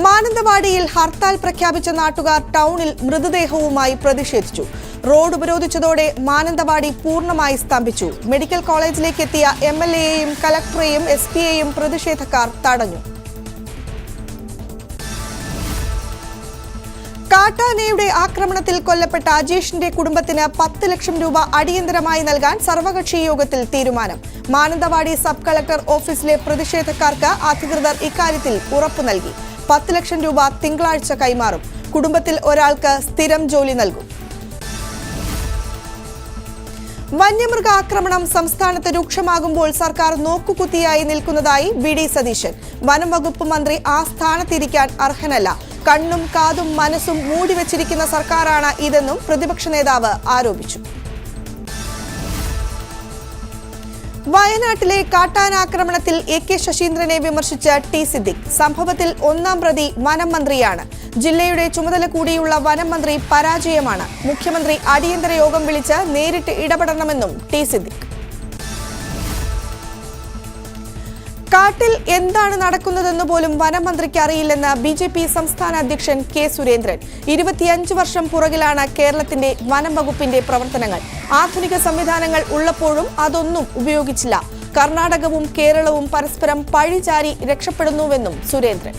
മാനന്തവാടിയിൽ ഹർത്താൽ പ്രഖ്യാപിച്ച നാട്ടുകാർ ടൗണിൽ മൃതദേഹവുമായി പ്രതിഷേധിച്ചു. റോഡ് ഉപരോധിച്ചതോടെ മാനന്തവാടി പൂർണ്ണമായി സ്തംഭിച്ചു. മെഡിക്കൽ കോളേജിലേക്ക് എത്തിയ MLAയെയും കലക്ടറെയും SP-യെയും പ്രതിഷേധക്കാർ തടഞ്ഞു. കാട്ടാനയുടെ ആക്രമണത്തിൽ കൊല്ലപ്പെട്ട അജീഷിന്റെ കുടുംബത്തിന് 10 ലക്ഷം രൂപ അടിയന്തരമായി നൽകാൻ സർവകക്ഷി യോഗത്തിൽ തീരുമാനം. മാനന്തവാടി സബ് കളക്ടർ ഓഫീസിലെ പ്രതിഷേധക്കാർക്ക് അധികൃതർ ഇക്കാര്യത്തിൽ ഉറപ്പു നൽകി. 10 ലക്ഷം രൂപ തിങ്കളാഴ്ച കൈമാറും. കുടുംബത്തിൽ ഒരാൾക്ക് സ്ഥിരം ജോലി നൽകും. വന്യമൃഗ ആക്രമണം സംസ്ഥാനത്ത് രൂക്ഷമാകുമ്പോൾ സർക്കാർ നോക്കുകുത്തിയായി നിൽക്കുന്നതായി VD സതീശൻ. വനം വകുപ്പ് മന്ത്രി ആ സ്ഥാനത്തിരിക്കാൻ അർഹനല്ല. കണ്ണും കാതും മനസ്സും മൂടിവെച്ചിരിക്കുന്ന സർക്കാരാണ് ഇതെന്നും പ്രതിപക്ഷ നേതാവ് ആരോപിച്ചു. വയനാട്ടിലെ കാട്ടാനാക്രമണത്തിൽ AK ശശീന്ദ്രനെ വിമർശിച്ച T സിദ്ദിഖ്. സംഭവത്തിൽ 1-ാം പ്രതി വനം മന്ത്രിയാണ്. ജില്ലയുടെ ചുമതല കൂടിയുള്ള വനം മന്ത്രി പരാജയമാണ്. മുഖ്യമന്ത്രി അടിയന്തര യോഗം വിളിച്ച് നേരിട്ട് ഇടപെടണമെന്നും T സിദ്ദിഖ്. കാട്ടിൽ എന്താണ് നടക്കുന്നതെന്ന് പോലും വനം മന്ത്രിക്ക് അറിയില്ലെന്ന് BJP സംസ്ഥാന അധ്യക്ഷൻ K സുരേന്ദ്രൻ. 25 വർഷം പുറകിലാണ് കേരളത്തിന്റെ വനം വകുപ്പിന്റെ പ്രവർത്തനങ്ങൾ. ആധുനിക സംവിധാനങ്ങൾ ഉള്ളപ്പോഴും അതൊന്നും ഉപയോഗിച്ചില്ല. കർണാടകവും കേരളവും പരസ്പരം പഴിചാരി രക്ഷപ്പെടുന്നുവെന്നും സുരേന്ദ്രൻ.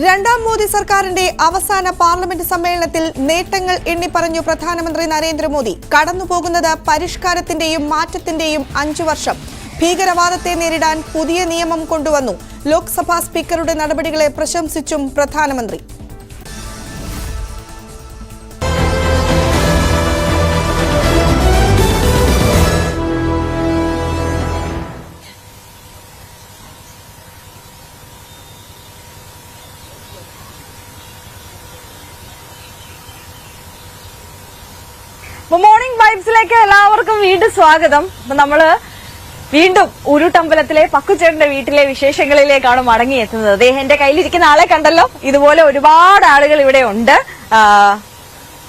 രണ്ടാം മോദി സർക്കാരിന്റെ അവസാന പാർലമെന്റ് സമ്മേളനത്തിൽ നേട്ടങ്ങൾ എണ്ണിപ്പറഞ്ഞു പ്രധാനമന്ത്രി നരേന്ദ്രമോദി. കടന്നുപോകുന്നത് പരിഷ്കാരത്തിന്റെയും മാറ്റത്തിന്റെയും 5 വർഷം. ഭീകരവാദത്തെ നേരിടാൻ പുതിയ നിയമം കൊണ്ടുവന്നു. ലോക്സഭാ സ്പീക്കറുടെ നടപടികളെ പ്രശംസിച്ചും പ്രധാനമന്ത്രി. മോർണിംഗ് വൈബ്സിലേക്ക് എല്ലാവർക്കും വീണ്ടും സ്വാഗതം. നമ്മള് വീണ്ടും ഉരുട്ടമ്പലത്തിലെ പക്കുചേട്ടന്റെ വീട്ടിലെ വിശേഷങ്ങളിലേക്കാണ് മടങ്ങിയെത്തുന്നത്. എന്റെ കയ്യിലിരിക്കുന്ന ആളെ കണ്ടല്ലോ. ഇതുപോലെ ഒരുപാട് ആളുകൾ ഇവിടെ ഉണ്ട്.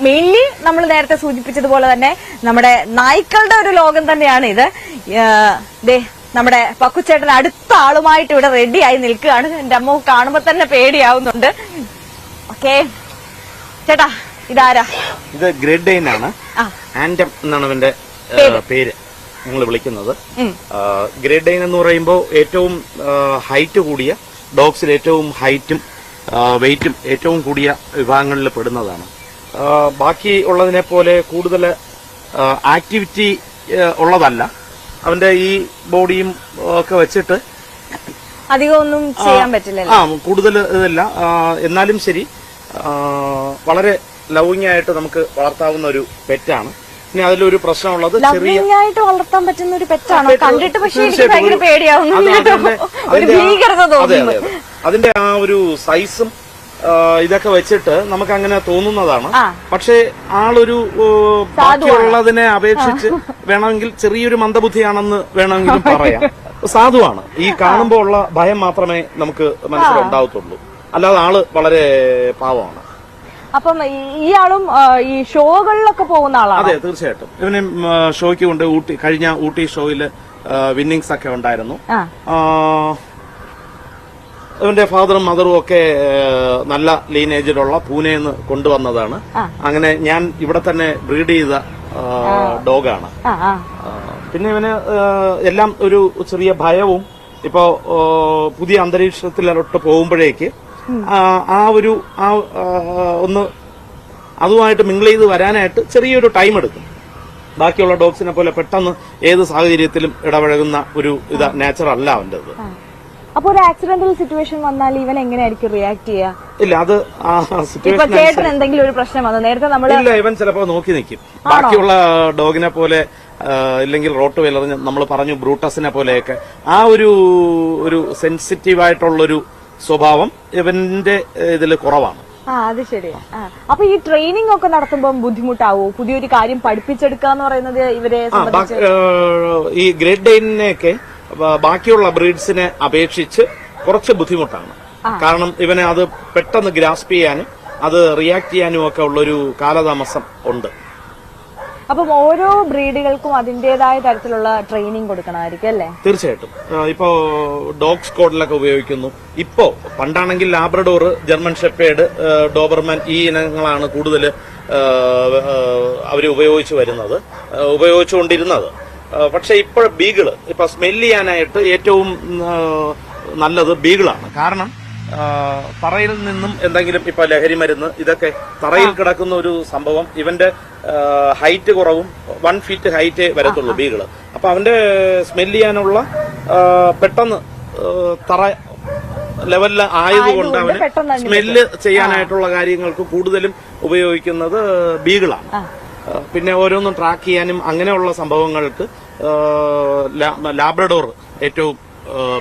മെയിൻലി നമ്മൾ നേരത്തെ സൂചിപ്പിച്ചതുപോലെ തന്നെ നമ്മുടെ നായ്ക്കളുടെ ഒരു ലോകം തന്നെയാണ് ഇത്. നമ്മുടെ പക്കുചേട്ടൻ അടുത്ത ആളുമായിട്ട് ഇവിടെ റെഡി ആയി നിൽക്കുകയാണ്. എന്റെ അമ്മ കാണുമ്പോ തന്നെ പേടിയാവുന്നുണ്ട്. ഓക്കെ ചേട്ടാ, ഇതാരാ? ഇത് ഗ്രേറ്റ് ഡെയിൻ ആണ്. ആൻഡം എന്നാണ് അവന്റെ പേര് ഞങ്ങൾ വിളിക്കുന്നത്. ഗ്രേറ്റ് ഡെയിൻ എന്ന് പറയുമ്പോൾ ഏറ്റവും ഹൈറ്റ് കൂടിയ ഡോഗ്സിൽ ഏറ്റവും ഹൈറ്റും വെയിറ്റും ഏറ്റവും കൂടിയ വിഭാഗങ്ങളിൽ പെടുന്നതാണ്. ബാക്കി ഉള്ളതിനെ പോലെ കൂടുതൽ ആക്ടിവിറ്റി ഉള്ളതല്ല. അവന്റെ ഈ ബോഡിയും ഒക്കെ വെച്ചിട്ട് അധികം ഒന്നും ചെയ്യാൻ പറ്റില്ല. കൂടുതൽ ഇതല്ല. എന്നാലും ശരി, വളരെ ലവിംഗ് ആയിട്ട് നമുക്ക് വളർത്താവുന്ന ഒരു പെറ്റാണ്. ഇനി അതിലൊരു പ്രശ്നമുള്ളത് ലവിംഗ് ആയിട്ട് വളർത്താൻ പറ്റുന്ന ഒരു പെറ്റാണോ? കണ്ടിട്ട് പക്ഷേ എനിക്ക് ഭയങ്കര പേടിയാവുന്നു. ഒരു ഭീകരത തോന്നുന്നു. അതിന്റെ ആ ഒരു സൈസും ഇതൊക്കെ വെച്ചിട്ട് നമുക്ക് അങ്ങനെ തോന്നുന്നതാണ്. പക്ഷേ ആളൊരു ബാക്കിയുള്ളതിനെ അപേക്ഷിച്ച് വേണമെങ്കിൽ ചെറിയൊരു മന്ദബുദ്ധിയാണെന്ന് വേണമെങ്കിലും പറയാം. സാധുവാണ്. ഈ കാണുമ്പോൾ ഉള്ള ഭയം മാത്രമേ നമുക്ക് മനസ്സിലുണ്ടാവത്തുള്ളൂ. അല്ലാതെ ആള് വളരെ പാവമാണ്. അപ്പം ഇയാളും ഈ ഷോകളിലൊക്കെ പോകുന്ന ആളാണ്. അതെ, തീർച്ചയായിട്ടും. ഇവന് ഷോയ്ക്ക് കൊണ്ട് കഴിഞ്ഞ ഊട്ടി ഷോയില് വിന്നിങ്സ് ഒക്കെ ഉണ്ടായിരുന്നു. ഇവന്റെ ഫാദറും മദറും ഒക്കെ നല്ല ലീനേജിലുള്ള പൂനെന്ന് കൊണ്ടുവന്നതാണ്. അങ്ങനെ ഞാൻ ഇവിടെ തന്നെ ബ്രീഡ് ചെയ്ത ഡോഗാണ്. പിന്നെ ഇവന് എല്ലാം ഒരു ചെറിയ ഭയവും ഇപ്പോ പുതിയ അന്തരീക്ഷത്തിലോട്ട് പോകുമ്പോഴേക്ക് ഒന്ന് അതുമായിട്ട് മിങ്കിൾ ചെയ്ത് വരാനായിട്ട് ചെറിയൊരു ടൈം എടുക്കും. ബാക്കിയുള്ള ഡോഗ്സിനെ പോലെ പെട്ടെന്ന് ഏത് സാഹചര്യത്തിലും ഇടപഴകുന്ന ഒരു നേച്ചർ അല്ല അവന്റേത്. അപ്പൊ ഒരു ആക്സിഡന്റൽ സിറ്റുവേഷൻ വന്നാൽ ഇവൻ എങ്ങനെയായിരിക്കും റിയാക്ട് ചെയ്യാ? ഇല്ല, അത് ചേട്ടൻ എന്തെങ്കിലും ഒരു പ്രശ്നം വന്നു നേരത്തെ നമ്മൾ ഇല്ല, ഇവൻ ചിലപ്പോ നോക്കി നിൽക്കും. ബാക്കിയുള്ള ഡോഗിനെ പോലെ ഇല്ലെങ്കിൽ റോട്ട് വെയിലർ നമ്മൾ പറഞ്ഞു ബ്രൂട്ടസിനെ പോലെയൊക്കെ ആ ഒരു സെൻസിറ്റീവായിട്ടുള്ളൊരു സ്വഭാവം ഇവന്റെ ഇതിൽ കുറവാണ്. അത് ശരി. അപ്പൊ ഈ ട്രെയിനിങ് ഒക്കെ നടത്തുമ്പോൾ ബുദ്ധിമുട്ടാവോ? പുതിയൊരു കാര്യം പഠിപ്പിച്ചെടുക്കുക എന്ന് പറയുന്നത് ഇവരെ സംബന്ധിച്ച് ഈ ഗ്രേറ്റ് ഡെയിനെയൊക്കെ ബാക്കിയുള്ള ബ്രീഡ്സിനെ അപേക്ഷിച്ച് കുറച്ച് ബുദ്ധിമുട്ടാണ്. കാരണം ഇവനെ അത് പെട്ടെന്ന് ഗ്രാസ്പ് ചെയ്യാനും അത് റിയാക്ട് ചെയ്യാനും ഒക്കെ ഉള്ളൊരു കാലതാമസം ഉണ്ട്. അപ്പം ഓരോ ബ്രീഡുകൾക്കും അതിന്റേതായ തരത്തിലുള്ള ട്രെയിനിങ് കൊടുക്കണമായിരിക്കും അല്ലേ? തീർച്ചയായിട്ടും. ഇപ്പോ ഡോഗ് സ്ക്വാഡിലൊക്കെ ഉപയോഗിക്കുന്നു. ഇപ്പോ പണ്ടാണെങ്കിൽ ലാബ്രഡോർ, ജർമ്മൻ ഷെപ്പേർഡ്, ഡോബർമാൻ ഈ ഇനങ്ങളാണ് കൂടുതൽ അവർ ഉപയോഗിച്ചുകൊണ്ടിരുന്നത്. പക്ഷെ ഇപ്പോൾ ബീഗിള്, ഇപ്പൊ സ്മെല് ചെയ്യാനായിട്ട് ഏറ്റവും നല്ലത് ബീഗിളാണ്. കാരണം തറയിൽ നിന്നും എന്തെങ്കിലും ഇപ്പൊ ലഹരി മരുന്ന് ഇതൊക്കെ തറയിൽ കിടക്കുന്ന ഒരു സംഭവം, ഇവന്റെ ഹൈറ്റ് കുറവും 1 ഫീറ്റ് ഹൈറ്റേ വരത്തുള്ളൂ ബീഗിള്. അപ്പൊ അവന്റെ സ്മെല് ചെയ്യാനുള്ള പെട്ടെന്ന് തറ ലെവലിൽ ആയതുകൊണ്ട് അവന് സ്മെല്ല് ചെയ്യാനായിട്ടുള്ള കാര്യങ്ങൾക്ക് കൂടുതലും ഉപയോഗിക്കുന്നത് ബീഗിളാണ്. പിന്നെ ഓരോന്നും ട്രാക്ക് ചെയ്യാനും അങ്ങനെയുള്ള സംഭവങ്ങൾക്ക് ലാബ്രഡോർ ഏറ്റവും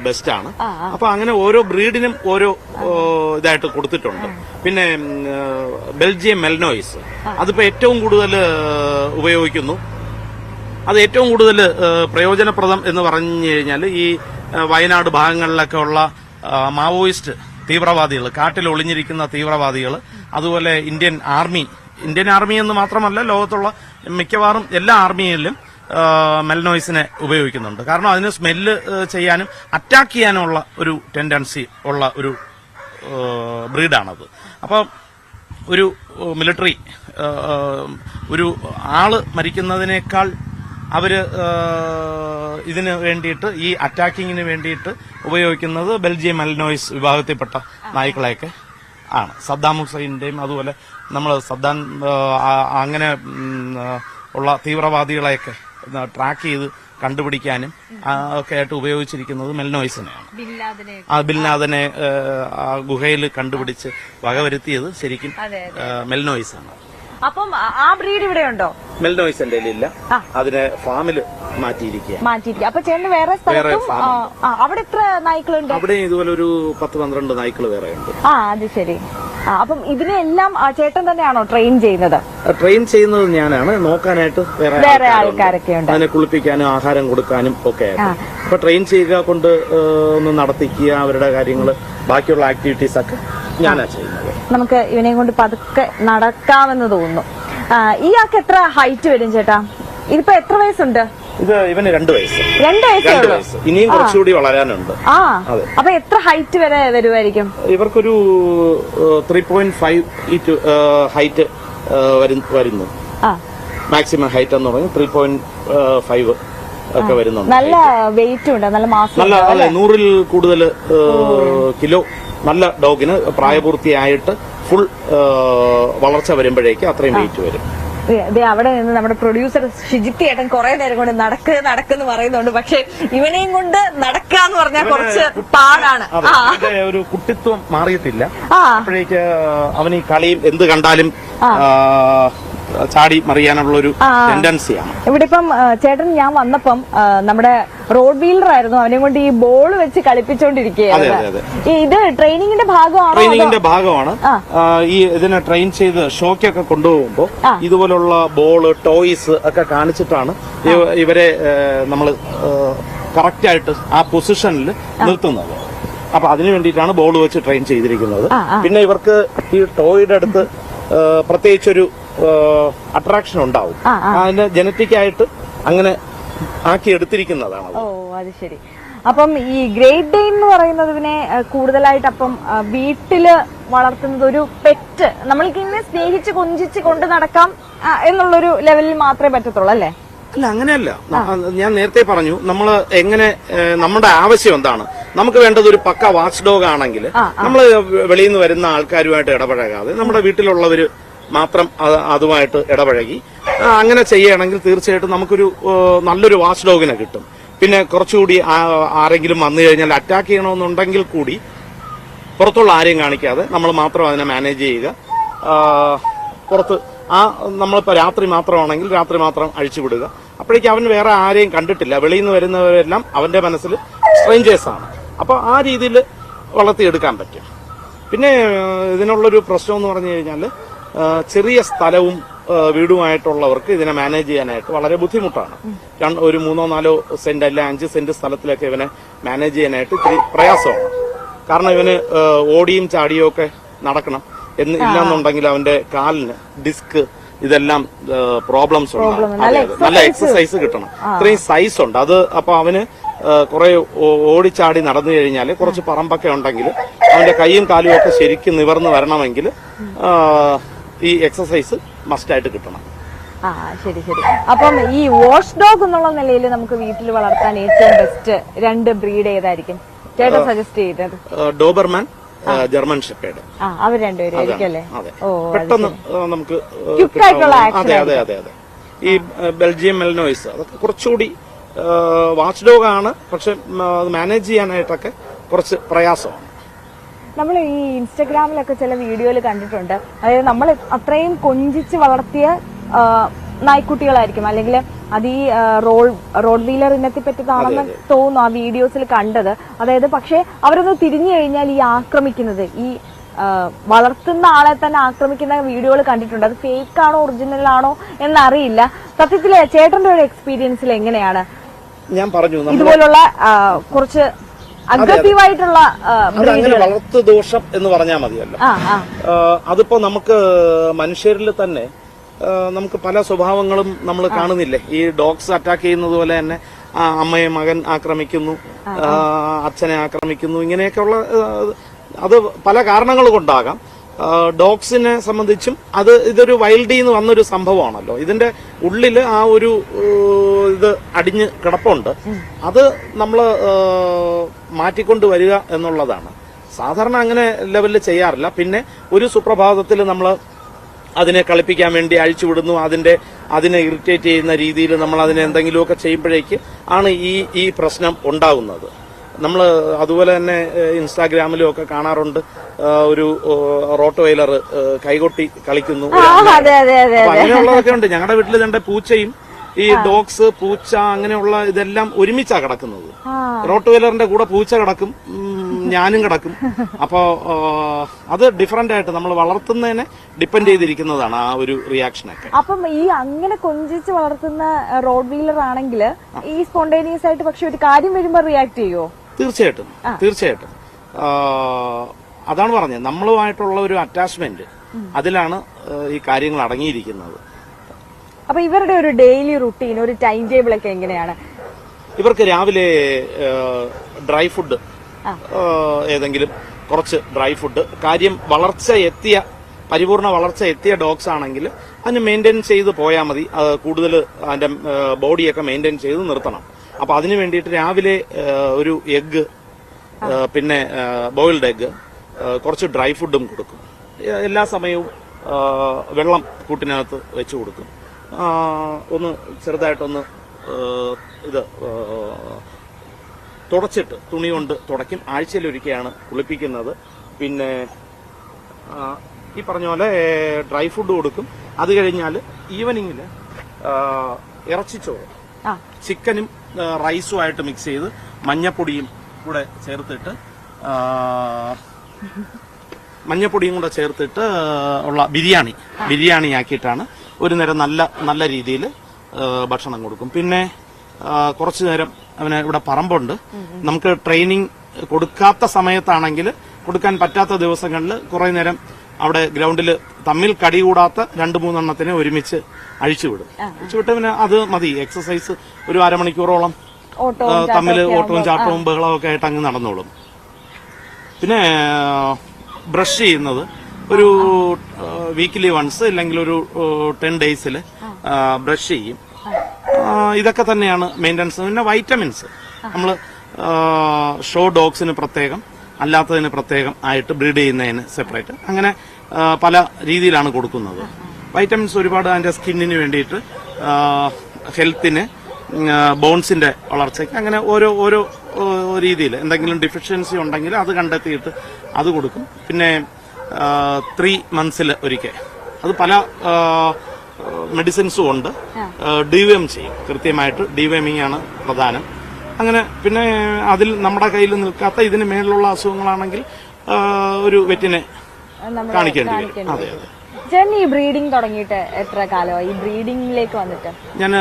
ബെസ്റ്റ് ആണ്. അപ്പൊ അങ്ങനെ ഓരോ ബ്രീഡിനും ഓരോ ഇതായിട്ട് കൊടുത്തിട്ടുണ്ട്. പിന്നെ ബെൽജിയം മെൽനോയിസ് അതിപ്പോ ഏറ്റവും കൂടുതൽ ഉപയോഗിക്കുന്നു. അത് ഏറ്റവും കൂടുതൽ പ്രയോജനപ്രദം എന്ന് പറഞ്ഞു കഴിഞ്ഞാൽ ഈ വയനാട് ഭാഗങ്ങളിലൊക്കെ ഉള്ള മാവോയിസ്റ്റ് തീവ്രവാദികൾ, കാട്ടിൽ ഒളിഞ്ഞിരിക്കുന്ന തീവ്രവാദികൾ, അതുപോലെ ഇന്ത്യൻ ആർമി എന്ന് മാത്രമല്ല ലോകത്തുള്ള മിക്കവാറും എല്ലാ ആർമിയിലും മെൽനോയിസിനെ ഉപയോഗിക്കുന്നുണ്ട്. കാരണം അതിന് സ്മെല്ല് ചെയ്യാനും അറ്റാക്ക് ചെയ്യാനുമുള്ള ഒരു ടെൻഡൻസി ഉള്ള ഒരു ബ്രീഡാണത്. അപ്പം ഒരു മിലിറ്ററി ഒരു ആള് മരിക്കുന്നതിനേക്കാൾ അവര് ഇതിന് വേണ്ടിയിട്ട്, ഈ അറ്റാക്കിങ്ങിന് വേണ്ടിയിട്ട് ഉപയോഗിക്കുന്നത് ബെൽജിയം മെൽനോയിസ് വിഭാഗത്തിൽപ്പെട്ട നായ്ക്കളെയൊക്കെ ആണ്. സദ്ദാം ഹുസൈന്റെയും അതുപോലെ നമ്മൾ അങ്ങനെ ഉള്ള തീവ്രവാദികളെയൊക്കെ ട്രാക്ക് ചെയ്ത് കണ്ടുപിടിക്കാനും ഒക്കെ ആയിട്ട് ഉപയോഗിച്ചിരിക്കുന്നത് മെൽനോയിസിനെയാണ്. ബിൻലാദനെ ഗുഹയിൽ കണ്ടുപിടിച്ച് വകവരുത്തിയത് ശരിക്കും മെൽനോയിസാണ്. അപ്പം ആ ബ്രീഡ് ഇവിടെ ഉണ്ടോ? മെൽനോയിസ് എന്റെ ഇല്ല, അതിനെ ഫാമില് മാറ്റിയിരിക്കുക. അപ്പൊ ചേട്ടന് വേറെ സ്ഥലത്തും അവിടെ എത്ര നായ്ക്കളുണ്ട്? അവിടെ ഇതുപോലെ ഒരു 10-12 നായ്ക്കൾ വേറെ ഉണ്ട്. അത് ശരി. അപ്പം ഇതിനെല്ലാം ചേട്ടൻ തന്നെയാണോ ട്രെയിൻ ചെയ്യുന്നത്? ട്രെയിൻ ചെയ്യുന്നത് ഞാനാണ്. നോക്കാനായിട്ട് വേറെ ആൾക്കാരൊക്കെ ഉണ്ട്. അതിനെ കുളിപ്പിക്കാനും ആഹാരം കൊടുക്കാനും ഒക്കെ. അപ്പൊ ട്രെയിൻ ചെയ്യുക കൊണ്ട് ഒന്ന് നടത്തിക്കുക, അവരുടെ കാര്യങ്ങൾ, ബാക്കിയുള്ള ആക്ടിവിറ്റീസ് ഒക്കെ ഞാനാ ചെയ്യുന്നത്. നമുക്ക് ഇവനെയും കൊണ്ട് പതുക്കെ നടക്കാമെന്ന് തോന്നുന്നു. ഇയാൾക്ക് എത്ര ഹൈറ്റ് വരും ചേട്ടാ? ഇതിപ്പോ എത്ര വയസ്സുണ്ട്? ഇത് ഇവന് 2 വയസ്സ്. 2 വയസ്സ്. ഇനിയും കുറച്ചുകൂടി വളരാനുണ്ട്. അപ്പൊ എത്ര ഹൈറ്റ് വരെ വരുമായിരിക്കും? ഇവർക്കൊരു 3.5 ഹൈറ്റ് വരുന്നു. മാക്സിമം ഹൈറ്റ് എന്ന് പറഞ്ഞാൽ 3.5 ഒക്കെ വരുന്നുണ്ട്. നല്ല വെയിറ്റ് ഉണ്ട്, നല്ല മാസം. നല്ല 100-ൽ കൂടുതൽ കിലോ. നല്ല ഡോഗിന് പ്രായപൂർത്തിയായിട്ട് ഫുൾ വളർച്ച വരുമ്പോഴേക്ക് അത്രയും വെയിറ്റ് വരും. അവിടെ നിന്ന് നമ്മുടെ പ്രൊഡ്യൂസർ ഷിജിത്തി ഏട്ടൻ കുറെ നേരം കൊണ്ട് നടക്കെന്ന് പറയുന്നുണ്ട്. പക്ഷെ ഇവനെയും കൊണ്ട് നടക്കാന്ന് പറഞ്ഞാൽ കുറച്ച് പാടാണ്. ഒരു കുട്ടിത്വം മാറിയിട്ടില്ല. അപ്പോഴേക്ക് അവൻ ഈ കളിയും എന്ത് കണ്ടാലും ചാടി മറിയാനുള്ള ഒരു ടെൻഡൻസിയാണ്. ഇവിടെ ഇപ്പം ചേട്ടൻ ഞാൻ വന്നപ്പം നമ്മുടെ റോഡ് വീലർ ആയിരുന്നു, അവനെ കൊണ്ട് ഈ ബോൾ വെച്ച് കളിപ്പിച്ചോണ്ടിരിക്കുകയായിരുന്നു. ഇത് ട്രെയിനിങ്ങിന്റെ ഭാഗമാണ്. ഈ ഇതിനെ ട്രെയിൻ ചെയ്ത് ഷോക്കൊക്കെ കൊണ്ടുപോകുമ്പോ ഇതുപോലുള്ള ബോള്, ടോയ്സ് ഒക്കെ കാണിച്ചിട്ടാണ് ഇവരെ നമ്മൾ കറക്റ്റായിട്ട് ആ പൊസിഷനിൽ നിർത്തുന്നത്. അപ്പൊ അതിനു വേണ്ടിയിട്ടാണ് ബോൾ വെച്ച് ട്രെയിൻ ചെയ്തിരിക്കുന്നത്. പിന്നെ ഇവർക്ക് ഈ ടോയുടെ അടുത്ത് പ്രത്യേകിച്ചൊരു അട്രാക്ഷൻ ഉണ്ടാവും. അതിന്റെ ജനറ്റിക് ആയിട്ട് അങ്ങനെ ആക്കി എടുത്തിരിക്കുന്നതാണ്. ഓ അത് ശരി. അപ്പം ഈ ഗ്രേറ്റ് ഡെയിൻ എന്ന് പറയുന്നതിനെ കൂടുതലായിട്ട് അപ്പം വീട്ടില് വളർത്തുന്നത് ഒരു പെറ്റ്, നമ്മൾക്കിങ്ങനെ സ്നേഹിച്ച് കൊഞ്ചിച്ച് കൊണ്ട് നടക്കാം എന്നുള്ളൊരു ലെവലിൽ മാത്രമേ പറ്റത്തുള്ളൂ അല്ലേ? അല്ല, അങ്ങനെയല്ല. ഞാൻ നേരത്തെ പറഞ്ഞു, നമ്മൾ എങ്ങനെ, നമ്മുടെ ആവശ്യം എന്താണ്, നമുക്ക് വേണ്ടത് ഒരു പക്ക വാച്ച് ഡോഗ് ആണെങ്കിൽ നമ്മൾ വെളിയിൽ നിന്ന് വരുന്ന ആൾക്കാരുമായിട്ട് ഇടപഴകാതെ നമ്മുടെ വീട്ടിലുള്ളവര് മാത്രം അതുമായിട്ട് ഇടപഴകി അങ്ങനെ ചെയ്യുകയാണെങ്കിൽ തീർച്ചയായിട്ടും നമുക്കൊരു നല്ലൊരു വാച്ച് ഡോഗിനെ കിട്ടും. പിന്നെ കുറച്ചുകൂടി ആരെങ്കിലും വന്നു കഴിഞ്ഞാൽ അറ്റാക്ക് ചെയ്യണമെന്നുണ്ടെങ്കിൽ കൂടി പുറത്തുള്ള ആരെയും കാണിക്കാതെ നമ്മൾ മാത്രം അതിനെ മാനേജ് ചെയ്യുക. പുറത്ത് നമ്മളിപ്പോൾ രാത്രി മാത്രമാണെങ്കിൽ രാത്രി മാത്രം അഴിച്ചുവിടുക. അപ്പോഴേക്കും അവൻ വേറെ ആരെയും കണ്ടിട്ടില്ല. വെളിയിൽ നിന്ന് വരുന്നവരെല്ലാം അവന്റെ മനസ്സിൽ സ്ട്രേഞ്ചേഴ്സാണ്. അപ്പോൾ ആ രീതിയിൽ വളർത്തിയെടുക്കാൻ പറ്റും. പിന്നെ ഇതിനുള്ളൊരു പ്രശ്നം എന്ന് പറഞ്ഞു കഴിഞ്ഞാൽ ചെറിയ സ്ഥലവും വീടുമായിട്ടുള്ളവർക്ക് ഇതിനെ മാനേജ് ചെയ്യാനായിട്ട് വളരെ ബുദ്ധിമുട്ടാണ്. ഒരു 3-4 സെന്റ് അല്ല 5 സെന്റ് സ്ഥലത്തിലൊക്കെ ഇവനെ മാനേജ് ചെയ്യാനായിട്ട് ഇത്തിരി പ്രയാസമാണ്. കാരണം ഇവന് ഓടിയും ചാടിയും ഒക്കെ നടക്കണം ഇല്ലാന്നുണ്ടെങ്കിൽ അവന്റെ കാലിന് ഡിസ്ക് ഇതെല്ലാം പ്രോബ്ലംസ് ഉണ്ട്. നല്ല എക്സസൈസ് കിട്ടണം. ഇത്രയും സൈസ് ഉണ്ട് അത്. അപ്പൊ അവന് കുറെ ഓടിച്ചാടി നടന്നു കഴിഞ്ഞാൽ കുറച്ച് പറമ്പൊക്കെ ഉണ്ടെങ്കിൽ അവന്റെ കൈയും കാലും ഒക്കെ ശരിക്കും നിവർന്ന് വരണമെങ്കിൽ ഈ എക്സസൈസ് മസ്റ്റായിട്ട് കിട്ടണം. ശരി. അപ്പം ഈ വാഷ് ഡോഗ് എന്നുള്ള നിലയിൽ നമുക്ക് വീട്ടിൽ വളർത്താൻ ഏറ്റവും ബെസ്റ്റ് 2 ബ്രീഡ് ഏതായിരിക്കും ചേട്ടൻ സജസ്റ്റ് ചെയ്തത്? Dobermann, German shepherd. അവർ രണ്ടുപേരും ആയിരിക്കും അല്ലേ? പെട്ടെന്ന് നമുക്ക് അതെ. ഈ ബെൽജിയം മെൽനോയ്സ് അതൊക്കെ കുറച്ചുകൂടി വാച്ച് ഡോഗ് ആണ്, പക്ഷെ മാനേജ് ചെയ്യാനായിട്ടൊക്കെ കുറച്ച് പ്രയാസമാണ്. നമ്മൾ ഈ ഇൻസ്റ്റഗ്രാമിലൊക്കെ ചില വീഡിയോയിൽ കണ്ടിട്ടുണ്ട്, അതായത് നമ്മൾ അത്രയും കൊഞ്ചിച്ച് വളർത്തിയ നായ്ക്കുട്ടികളായിരിക്കും, അല്ലെങ്കിൽ അത് ഈ റോഡ് വീലർ ഇനത്തെ പറ്റിയതാണെന്ന് തോന്നുന്നു ആ വീഡിയോസിൽ കണ്ടത്. അതായത് പക്ഷെ അവരൊന്ന് തിരിഞ്ഞു കഴിഞ്ഞാൽ ഈ ആക്രമിക്കുന്നത്, ഈ വളർത്തുന്ന ആളെ തന്നെ ആക്രമിക്കുന്ന വീഡിയോകൾ കണ്ടിട്ടുണ്ട്. അത് ഫേക്ക് ആണോ ഒറിജിനൽ ആണോ എന്നറിയില്ല. സത്യത്തില് ചേട്ടന്റെ ഒരു എക്സ്പീരിയൻസിൽ എങ്ങനെയാണ് ഞാൻ പറഞ്ഞു ഇതുപോലുള്ള കുറച്ച് അഗ്രസീവായിട്ടുള്ള അങ്ങനെ വളർത്തു ദോഷം എന്ന് പറഞ്ഞാൽ മതിയല്ലോ. അതിപ്പോ നമുക്ക് മനുഷ്യരിൽ തന്നെ നമുക്ക് പല സ്വഭാവങ്ങളും നമ്മൾ കാണുന്നില്ലേ? ഈ ഡോഗ്സ് അറ്റാക്ക് ചെയ്യുന്നത് പോലെ തന്നെ അമ്മയെ മകൻ ആക്രമിക്കുന്നു, അച്ഛനെ ആക്രമിക്കുന്നു, ഇങ്ങനെയൊക്കെയുള്ള അത് പല കാരണങ്ങൾ കൊണ്ടാകാം. ഡോഗ്സിനെ സംബന്ധിച്ചും ഇതൊരു വൈൽഡിൽ നിന്ന് വന്നൊരു സംഭവമാണല്ലോ. ഇതിന്റെ ഉള്ളില് ആ ഒരു ഇത് അടിഞ്ഞ് കിടപ്പുണ്ട്. അത് നമ്മൾ മാറ്റിക്കൊണ്ട് വരിക എന്നുള്ളതാണ്. സാധാരണ അങ്ങനെ ലെവലിൽ ചെയ്യാറില്ല. പിന്നെ ഒരു സുപ്രഭാതത്തിൽ നമ്മൾ അതിനെ കളിപ്പിക്കാൻ വേണ്ടി അഴിച്ചുവിടുന്നു. അതിനെ ഇറിറ്റേറ്റ് ചെയ്യുന്ന രീതിയിൽ നമ്മൾ അതിനെ എന്തെങ്കിലുമൊക്കെ ചെയ്യുമ്പോഴേക്ക് ആണ് ഈ പ്രശ്നം ഉണ്ടാകുന്നത്. നമ്മൾ അതുപോലെ തന്നെ ഇൻസ്റ്റാഗ്രാമിലും ഒക്കെ കാണാറുണ്ട്, ഒരു റോട്ട് വെയിലർ കൈകൊട്ടി കളിക്കുന്നു. അങ്ങനെയുള്ളതൊക്കെ ഉണ്ട്. ഞങ്ങളുടെ വീട്ടിൽ രണ്ട് പൂച്ചയും ഈ ഡോഗ്സ്, പൂച്ച, അങ്ങനെയുള്ള ഇതെല്ലാം ഒരുമിച്ചാ കിടക്കുന്നത്. റോട്ട് വെയിലറിന്റെ കൂടെ പൂച്ച കിടക്കും, ഞാനും കിടക്കും. അപ്പോ അത് ഡിഫറന്റ് ആയിട്ട് നമ്മൾ വളർത്തുന്നതിനെ ഡിപ്പെൻഡ് ചെയ്തിരിക്കുന്നതാണ് ആ ഒരു റിയാക്ഷനൊക്കെ. അപ്പം ഈ അങ്ങനെ കൊഞ്ചിച്ച് വളർത്തുന്ന റോഡ് വീലർ ആണെങ്കിൽ ഈ സ്പോണ്ടേനിയസ് ആയിട്ട് പക്ഷെ ഒരു കാര്യം വരുമ്പോൾ റിയാക്ട് ചെയ്യുമോ? തീർച്ചയായിട്ടും. അതാണ് പറഞ്ഞത്, നമ്മളുമായിട്ടുള്ള ഒരു അറ്റാച്ച്മെന്റ്, അതിലാണ് ഈ കാര്യങ്ങൾ അടങ്ങിയിരിക്കുന്നത്. അപ്പൊ ഇവരുടെ ഒരു ഡെയിലി റുട്ടീൻ, ഒരു ടൈം ടേബിൾ ഒക്കെ എങ്ങനെയാണ്? ഇവർക്ക് രാവിലെ ഡ്രൈ ഫുഡ്, ഏതെങ്കിലും കുറച്ച് ഡ്രൈ ഫുഡ്, കാര്യം പരിപൂർണ വളർച്ച എത്തിയ ഡോഗ്സ് ആണെങ്കിൽ അതിന് മെയിൻറ്റെയിൻ ചെയ്ത് പോയാൽ മതി. കൂടുതൽ അതിന്റെ ബോഡിയൊക്കെ മെയിൻറ്റെയിൻ ചെയ്ത് നിർത്തണം. അപ്പൊ അതിനു വേണ്ടിയിട്ട് രാവിലെ ഒരു എഗ്ഗ്, പിന്നെ ബോയിൽഡ് എഗ്ഗ്, കുറച്ച് ഡ്രൈ ഫുഡും കൊടുക്കും. എല്ലാ സമയവും വെള്ളം കൂട്ടിനകത്ത് വെച്ച് കൊടുക്കും. ഒന്ന് ചെറുതായിട്ടൊന്ന് തുടച്ചിട്ട് തുണി കൊണ്ട് തുടയ്ക്കും. ആഴ്ചയിലൊരിക്കലാണ് കുളിപ്പിക്കുന്നത്. പിന്നെ ഈ പറഞ്ഞ പോലെ ഡ്രൈ ഫുഡ് കൊടുക്കും. അത് കഴിഞ്ഞാൽ ഈവനിങ്ങിൽ ഇറച്ചിച്ചോറ്, ചിക്കനും റൈസുമായിട്ട് മിക്സ് ചെയ്ത് മഞ്ഞപ്പൊടിയും കൂടെ ചേർത്തിട്ട് ഉള്ള ബിരിയാണി ആക്കിയിട്ടാണ് ഒരു നേരം നല്ല രീതിയിൽ ഭക്ഷണം കൊടുക്കും. പിന്നെ കുറച്ചു നേരം അവന് ഇവിടെ പറമ്പുണ്ട്. നമുക്ക് ട്രെയിനിങ് കൊടുക്കാത്ത സമയത്താണെങ്കിൽ, കൊടുക്കാൻ പറ്റാത്ത ദിവസങ്ങളിൽ കുറെ നേരം അവിടെ ഗ്രൗണ്ടിൽ തമ്മിൽ കടികൂടാത്ത 2-3 എണ്ണത്തിനെ ഒരുമിച്ച് അഴിച്ചുവിടും. അഴിച്ചുവിട്ട് പിന്നെ അത് മതി. എക്സസൈസ് ഒരു അരമണിക്കൂറോളം തമ്മിൽ ഓട്ടവും ചാട്ടവും ബഹളവും ഒക്കെ ആയിട്ട് അങ്ങ് നടന്നോളും. പിന്നെ ബ്രഷ് ചെയ്യുന്നത് ഒരു വീക്കിലി വൺസ്, അല്ലെങ്കിൽ ഒരു 10 ഡേയ്സിൽ ബ്രഷ് ചെയ്യും. ഇതൊക്കെ തന്നെയാണ് മെയിൻ്റനൻസ്. പിന്നെ വൈറ്റമിൻസ് നമ്മൾ ഷോ ഡോഗ്സിന് പ്രത്യേകം, അല്ലാത്തതിന് പ്രത്യേകം ആയിട്ട്, ബ്രീഡ് ചെയ്യുന്നതിന് സെപ്പറേറ്റ്, അങ്ങനെ പല രീതിയിലാണ് കൊടുക്കുന്നത്. വൈറ്റമിൻസ് ഒരുപാട് അതിന്റെ സ്കിന്നിന് വേണ്ടിയിട്ട്, ഹെൽത്തിന്, ബോൺസിന്റെ വളർച്ചയ്ക്ക്, അങ്ങനെ ഓരോ രീതിയിൽ എന്തെങ്കിലും ഡിഫിഷ്യൻസി ഉണ്ടെങ്കിൽ അത് കണ്ടെത്തിയിട്ട് അത് കൊടുക്കും. പിന്നെ 3 മന്ത്സിൽ ഒരിക്കൽ, അത് പല മെഡിസിൻസും ഉണ്ട്, ഡിവേം ചെയ്യും. കൃത്യമായിട്ട് ഡിവേമിംഗ് ആണ് പ്രധാനം. അങ്ങനെ പിന്നെ അതിൽ നമ്മുടെ കയ്യിൽ നിൽക്കാത്ത ഇതിന് മേലുള്ള അസുഖങ്ങളാണെങ്കിൽ ഒരു വെറ്റിനെ നമ്മൾ കാണിക്കേണ്ടി വരും. അതെ അതെ. ചേട്ടൻ ഈ ബ്രീഡിംഗ് തുടങ്ങിയിട്ട് എത്ര കാലമായി ഈ ബ്രീഡിംഗിലേക്ക് വന്നിട്ട്? ഞാൻ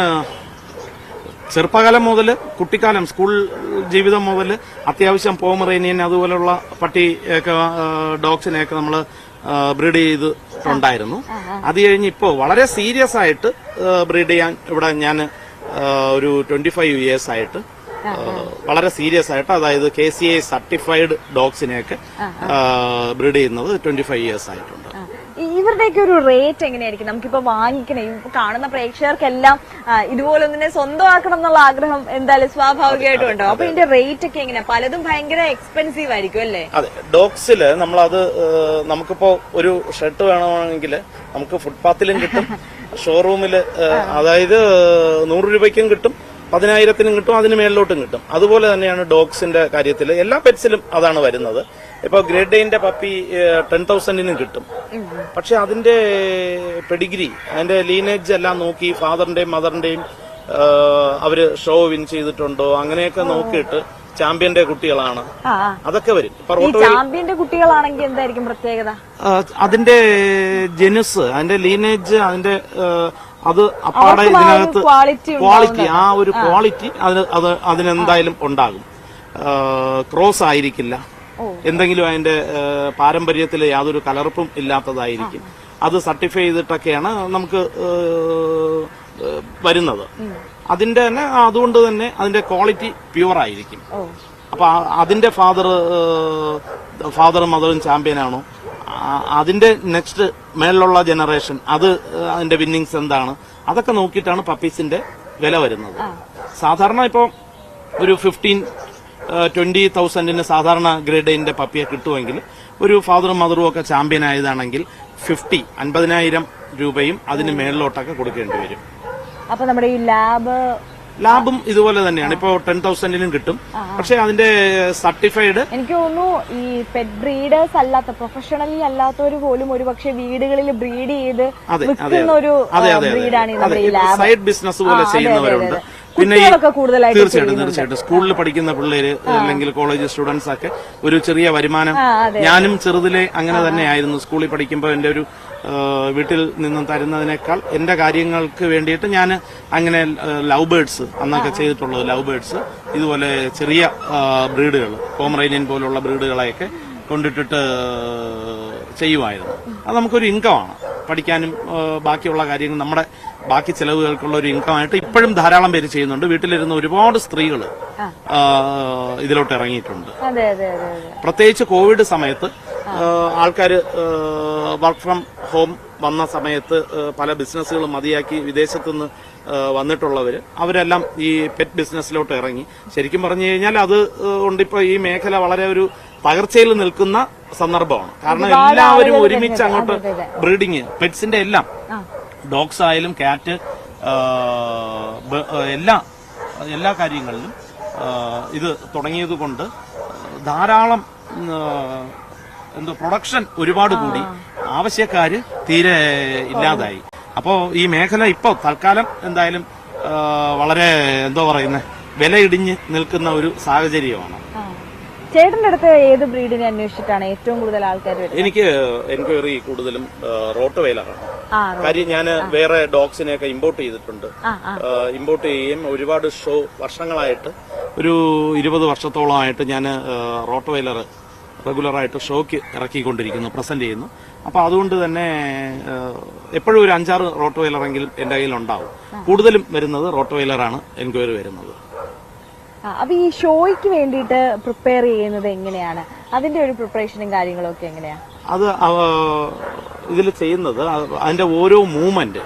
ചെറുപ്പകാലം മുതൽ കുട്ടിക്കാലം സ്കൂൾ ജീവിതം മുതൽ അത്യാവശ്യം പോമറേനിയൻ അതുപോലുള്ള പട്ടി ഒക്കെ ഡോഗ്സിനെയൊക്കെ നമ്മൾ ബ്രീഡ് ചെയ്തിട്ടുണ്ടായിരുന്നു. അത് കഴിഞ്ഞ് ഇപ്പോൾ വളരെ സീരിയസ് ആയിട്ട് ബ്രീഡ് ചെയ്യാൻ ഇവിടെ ഞാൻ ഒരു 25 ഇയേഴ്സ് ആയിട്ട് വളരെ സീരിയസ് ആയിട്ട്, അതായത് KCA സർട്ടിഫൈഡ് ഡോഗ്സിനെയൊക്കെ ബ്രീഡ് ചെയ്യുന്നത് 25 ഇയേഴ്സ് ആയിട്ടുണ്ട്. ഇവരുടെയൊക്കെ ഒരു റേറ്റ് എങ്ങനെയായിരിക്കും? നമുക്കിപ്പോ വാങ്ങിക്കണേ, ഇപ്പൊ കാണുന്ന പ്രേക്ഷകർക്കെല്ലാം ഇതുപോലൊന്നിനെ സ്വന്തമാക്കണം എന്നുള്ള ആഗ്രഹം എന്തായാലും സ്വാഭാവികമായിട്ടും ഉണ്ടാവും. അപ്പൊ ഇതിന്റെ റേറ്റ് ഒക്കെ എങ്ങനെയാ? പലതും ഭയങ്കര എക്സ്പെൻസീവ് ആയിരിക്കും അല്ലേ? അതെ, ഡോഗ്സില് നമ്മളത് നമുക്കിപ്പോ ഒരു ഷർട്ട് വേണമെങ്കിൽ നമുക്ക് ഫുട്പാത്തിലും കിട്ടും, ഷോറൂമില് അതായത് 100 രൂപയ്ക്കും കിട്ടും, 10,000-നും കിട്ടും, അതിന് മേളിലോട്ടും കിട്ടും. അതുപോലെ തന്നെയാണ് ഡോഗ്സിന്റെ കാര്യത്തിൽ എല്ലാ പെറ്റ്സിലും അതാണ് വരുന്നത്. ഇപ്പൊ ഗ്രേറ്റ് ഡേന്റെ പപ്പി 10,000-നും കിട്ടും. പക്ഷെ അതിന്റെ പെഡിഗ്രി, അതിന്റെ ലീനേജ് എല്ലാം നോക്കി ഫാദറിന്റെയും മദറിന്റെയും അവര് ഷോ വിൻ ചെയ്തിട്ടുണ്ടോ അങ്ങനെയൊക്കെ നോക്കിയിട്ട് ചാമ്പ്യന്റെ കുട്ടികളാണ് അതൊക്കെ വരും. ചാമ്പ്യന്റെ കുട്ടികളാണെങ്കിൽ എന്തായിരിക്കും പ്രത്യേകത? അതിന്റെ ജനുസ്, അതിന്റെ ലീനേജ്, അതിന്റെ അത് അപ്പാടെ ഇതിനകത്ത് ക്വാളിറ്റി, ആ ഒരു ക്വാളിറ്റി അതിനെന്തായാലും ഉണ്ടാകും. ക്രോസ് ആയിരിക്കില്ല, എന്തെങ്കിലും അതിന്റെ പാരമ്പര്യത്തിൽ യാതൊരു കലർപ്പും ഇല്ലാത്തതായിരിക്കും. അത് സർട്ടിഫൈ ചെയ്തിട്ടൊക്കെയാണ് നമുക്ക് വരുന്നത്. അതിന്റെ തന്നെ അതുകൊണ്ട് തന്നെ അതിന്റെ ക്വാളിറ്റി പ്യുവർ ആയിരിക്കും. അപ്പൊ അതിന്റെ ഫാദറും മദറും ചാമ്പ്യനാണോ, അതിന്റെ നെക്സ്റ്റ് മേളിലുള്ള ജനറേഷൻ അത് അതിന്റെ വിന്നിങ്സ് എന്താണ്, അതൊക്കെ നോക്കിയിട്ടാണ് പപ്പീസിന്റെ വില വരുന്നത്. സാധാരണ ഇപ്പോ ഒരു 15-20,000-ന് സാധാരണ ഗ്രേഡ് എന്റെ പപ്പിയെ കിട്ടുമെങ്കിൽ ഒരു ഫാദറും മദറും ഒക്കെ ചാമ്പ്യൻ ആയതാണെങ്കിൽ 50,000 രൂപയും അതിന് മേളിലോട്ടൊക്കെ കൊടുക്കേണ്ടി വരും. അപ്പൊ നമ്മുടെ ഈ ലാബും ഇതുപോലെ തന്നെയാണ്. ഇപ്പോ 10,000-നും കിട്ടും. പക്ഷെ അതിന്റെ സർട്ടിഫൈഡ് എനിക്ക് തോന്നുന്നു ഈ പെറ്റ് ബ്രീഡേഴ്സ് അല്ലാത്ത പ്രൊഫഷണലി അല്ലാത്തവർ പോലും ഒരു പക്ഷെ വീടുകളിൽ ബ്രീഡ് ചെയ്ത് വിൽക്കുന്ന ഒരു ബ്രീഡാണ് നമ്മുടെ ഈ ലാബ്. സൈഡ് ബിസിനസ് പോലെ ചെയ്യുന്നവരുണ്ട്. പിന്നെ തീർച്ചയായിട്ടും സ്കൂളിൽ പഠിക്കുന്ന പിള്ളേര് അല്ലെങ്കിൽ കോളേജ് സ്റ്റുഡൻസ് ഒക്കെ ഒരു ചെറിയ വരുമാനം. ഞാനും ചെറുതിലെ അങ്ങനെ തന്നെയായിരുന്നു. സ്കൂളിൽ പഠിക്കുമ്പോൾ എന്റെ ഒരു വീട്ടിൽ നിന്നും തരുന്നതിനേക്കാൾ എന്റെ കാര്യങ്ങൾക്ക് വേണ്ടിയിട്ട് ഞാൻ അങ്ങനെ ലവ് ബേർഡ്സ് അന്നൊക്കെ ചെയ്തിട്ടുള്ളത്. ലവ് ബേർഡ്സ് ഇതുപോലെ ചെറിയ ബ്രീഡുകൾ, പോമറേനിയൻ പോലുള്ള ബ്രീഡുകളെയൊക്കെ കൊണ്ടിട്ടിട്ട് ചെയ്യുമായിരുന്നു. അത് നമുക്കൊരു ഇൻകമാണ്. പഠിക്കാനും ബാക്കിയുള്ള കാര്യങ്ങൾ നമ്മുടെ ബാക്കി ചെലവുകൾക്കുള്ള ഒരു ഇൻകമായിട്ട് ഇപ്പോഴും ധാരാളം പേര് ചെയ്യുന്നുണ്ട്. വീട്ടിലിരുന്ന് ഒരുപാട് സ്ത്രീകൾ ഇതിലോട്ട് ഇറങ്ങിയിട്ടുണ്ട്. പ്രത്യേകിച്ച് കോവിഡ് സമയത്ത് ആൾക്കാർ വർക്ക് ഫ്രം ഹോം വന്ന സമയത്ത് പല ബിസിനസ്സുകളും മതിയാക്കി വിദേശത്തുനിന്ന് വന്നിട്ടുള്ളവര് അവരെല്ലാം ഈ പെറ്റ് ബിസിനസ്സിലോട്ട് ഇറങ്ങി. ശരിക്കും പറഞ്ഞു കഴിഞ്ഞാൽ അത് കൊണ്ടിപ്പോ ഈ മേഖല വളരെ ഒരു തകർച്ചയിൽ നിൽക്കുന്ന സന്ദർഭമാണ്. കാരണം എല്ലാവരും ഒരുമിച്ച് അങ്ങോട്ട് ബ്രീഡിങ് പെറ്റ്സിന്റെ എല്ലാം, ഡോഗ്സ് ആയാലും ക്യാറ്റ്, എല്ലാ കാര്യങ്ങളിലും ഇത് തുടങ്ങിയത് കൊണ്ട് ധാരാളം പ്രൊഡക്ഷൻ ഒരുപാട് കൂടി, ആവശ്യക്കാര് തീരെ ഇല്ലാതായി. അപ്പോ ഈ മേഖല ഇപ്പോ തൽക്കാലം എന്തായാലും വളരെ വില ഇടിഞ്ഞ് നിൽക്കുന്ന ഒരു സാഹചര്യമാണ്. ചേട്ടന്റെ അടുത്ത് ഏത് ബ്രീഡിനെ അന്വേഷിച്ചിട്ടാണ് ഏറ്റവും കൂടുതൽ ആൾക്കാർ? എനിക്ക് എൻക്വയറി കൂടുതലും റോട്ട് വെയിലറാണ്. കാര്യം ഞാൻ വേറെ ഡോഗ്സിനെയൊക്കെ ഇമ്പോർട്ട് ചെയ്തിട്ടുണ്ട്. ഇമ്പോർട്ട് ചെയ്യുകയും ഒരുപാട് ഷോ വർഷങ്ങളായിട്ട് ഒരു 20 വർഷത്തോളമായിട്ട് ഞാൻ റോട്ട് വെയിലർ റെഗുലറായിട്ട് ഷോക്ക് ഇറക്കിക്കൊണ്ടിരിക്കുന്നു, പ്രസന്റ് ചെയ്യുന്നു. അപ്പൊ അതുകൊണ്ട് തന്നെ എപ്പോഴും ഒരു 5-6 റോട്ട് വെയിലറെങ്കിലും എന്റെ കയ്യിൽ ഉണ്ടാവും. കൂടുതലും വരുന്നത് റോട്ട് വെയിലറാണ് എൻക്വയറി വരുന്നത്. അപ്പൊ ഈ ഷോയ്ക്ക് വേണ്ടിയിട്ട് പ്രിപ്പയർ ചെയ്യുന്നത് എങ്ങനെയാണ്? അതിന്റെ ഒരു പ്രിപ്പറേഷനും കാര്യങ്ങളും ഒക്കെ എങ്ങനെയാ? അത് ഇതിൽ ചെയ്യുന്നത് അതിന്റെ ഓരോ മൂവ്മെന്റ്,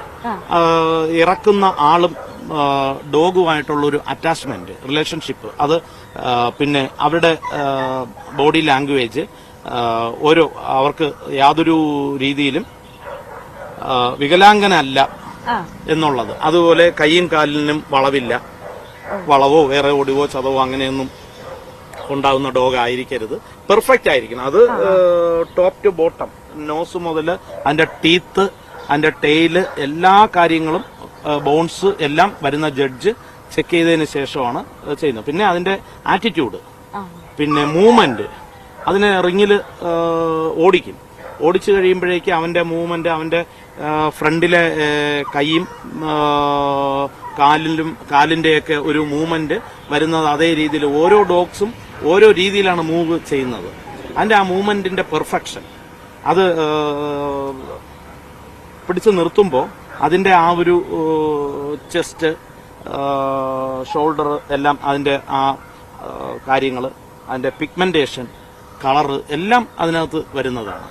ഇറക്കുന്ന ആളും ഡോഗുമായിട്ടുള്ള ഒരു അറ്റാച്ച്മെന്റ്, റിലേഷൻഷിപ്പ്, അത് പിന്നെ അവരുടെ ബോഡി ലാംഗ്വേജ്, ഓരോ അവർക്ക് യാതൊരു രീതിയിലും വികലാംഗനല്ല എന്നുള്ളത്, അതുപോലെ കൈയും കാലിനും വളവോ വേറെ ഒടിവോ ചതവോ അങ്ങനെയൊന്നും ഉണ്ടാകുന്ന ഡോഗ് ആയിരിക്കരുത്. പെർഫെക്റ്റ് ആയിരിക്കണം. അത് ടോപ്പ് ടു ബോട്ടം, നോസ് മുതൽ അതിന്റെ ടീത്ത്, അതിന്റെ ടെയില്, എല്ലാ കാര്യങ്ങളും ബോൺസ് എല്ലാം വരുന്ന ജഡ്ജ് ചെക്ക് ചെയ്തതിന് ശേഷമാണ് ചെയ്യുന്നത്. പിന്നെ അതിന്റെ ആറ്റിറ്റ്യൂഡ്, പിന്നെ മൂവ്മെന്റ്, അതിനെ റിങ്ങിൽ ഓടിക്കും. ഓടിച്ചു കഴിയുമ്പോഴേക്ക് അവന്റെ മൂവ്മെന്റ്, അവന്റെ ഫ്രണ്ടിലെ കൈയും കാലിന്റെയൊക്കെ ഒരു മൂവ്മെന്റ് വരുന്നത് അതേ രീതിയിൽ ഓരോ ഡോഗ്സും ഓരോ രീതിയിലാണ് മൂവ് ചെയ്യുന്നത്. അതിന്റെ ആ മൂവ്മെന്റിന്റെ പെർഫെക്ഷൻ അത് പിടിച്ചു നിർത്തുമ്പോൾ അതിന്റെ ആ ഒരു ചെസ്റ്റ്, ഷോൾഡർ എല്ലാം അതിന്റെ ആ കാര്യങ്ങൾ, അതിന്റെ പിഗ്മെന്റേഷൻ, കളറ് എല്ലാം അതിനകത്ത് വരുന്നതാണ്.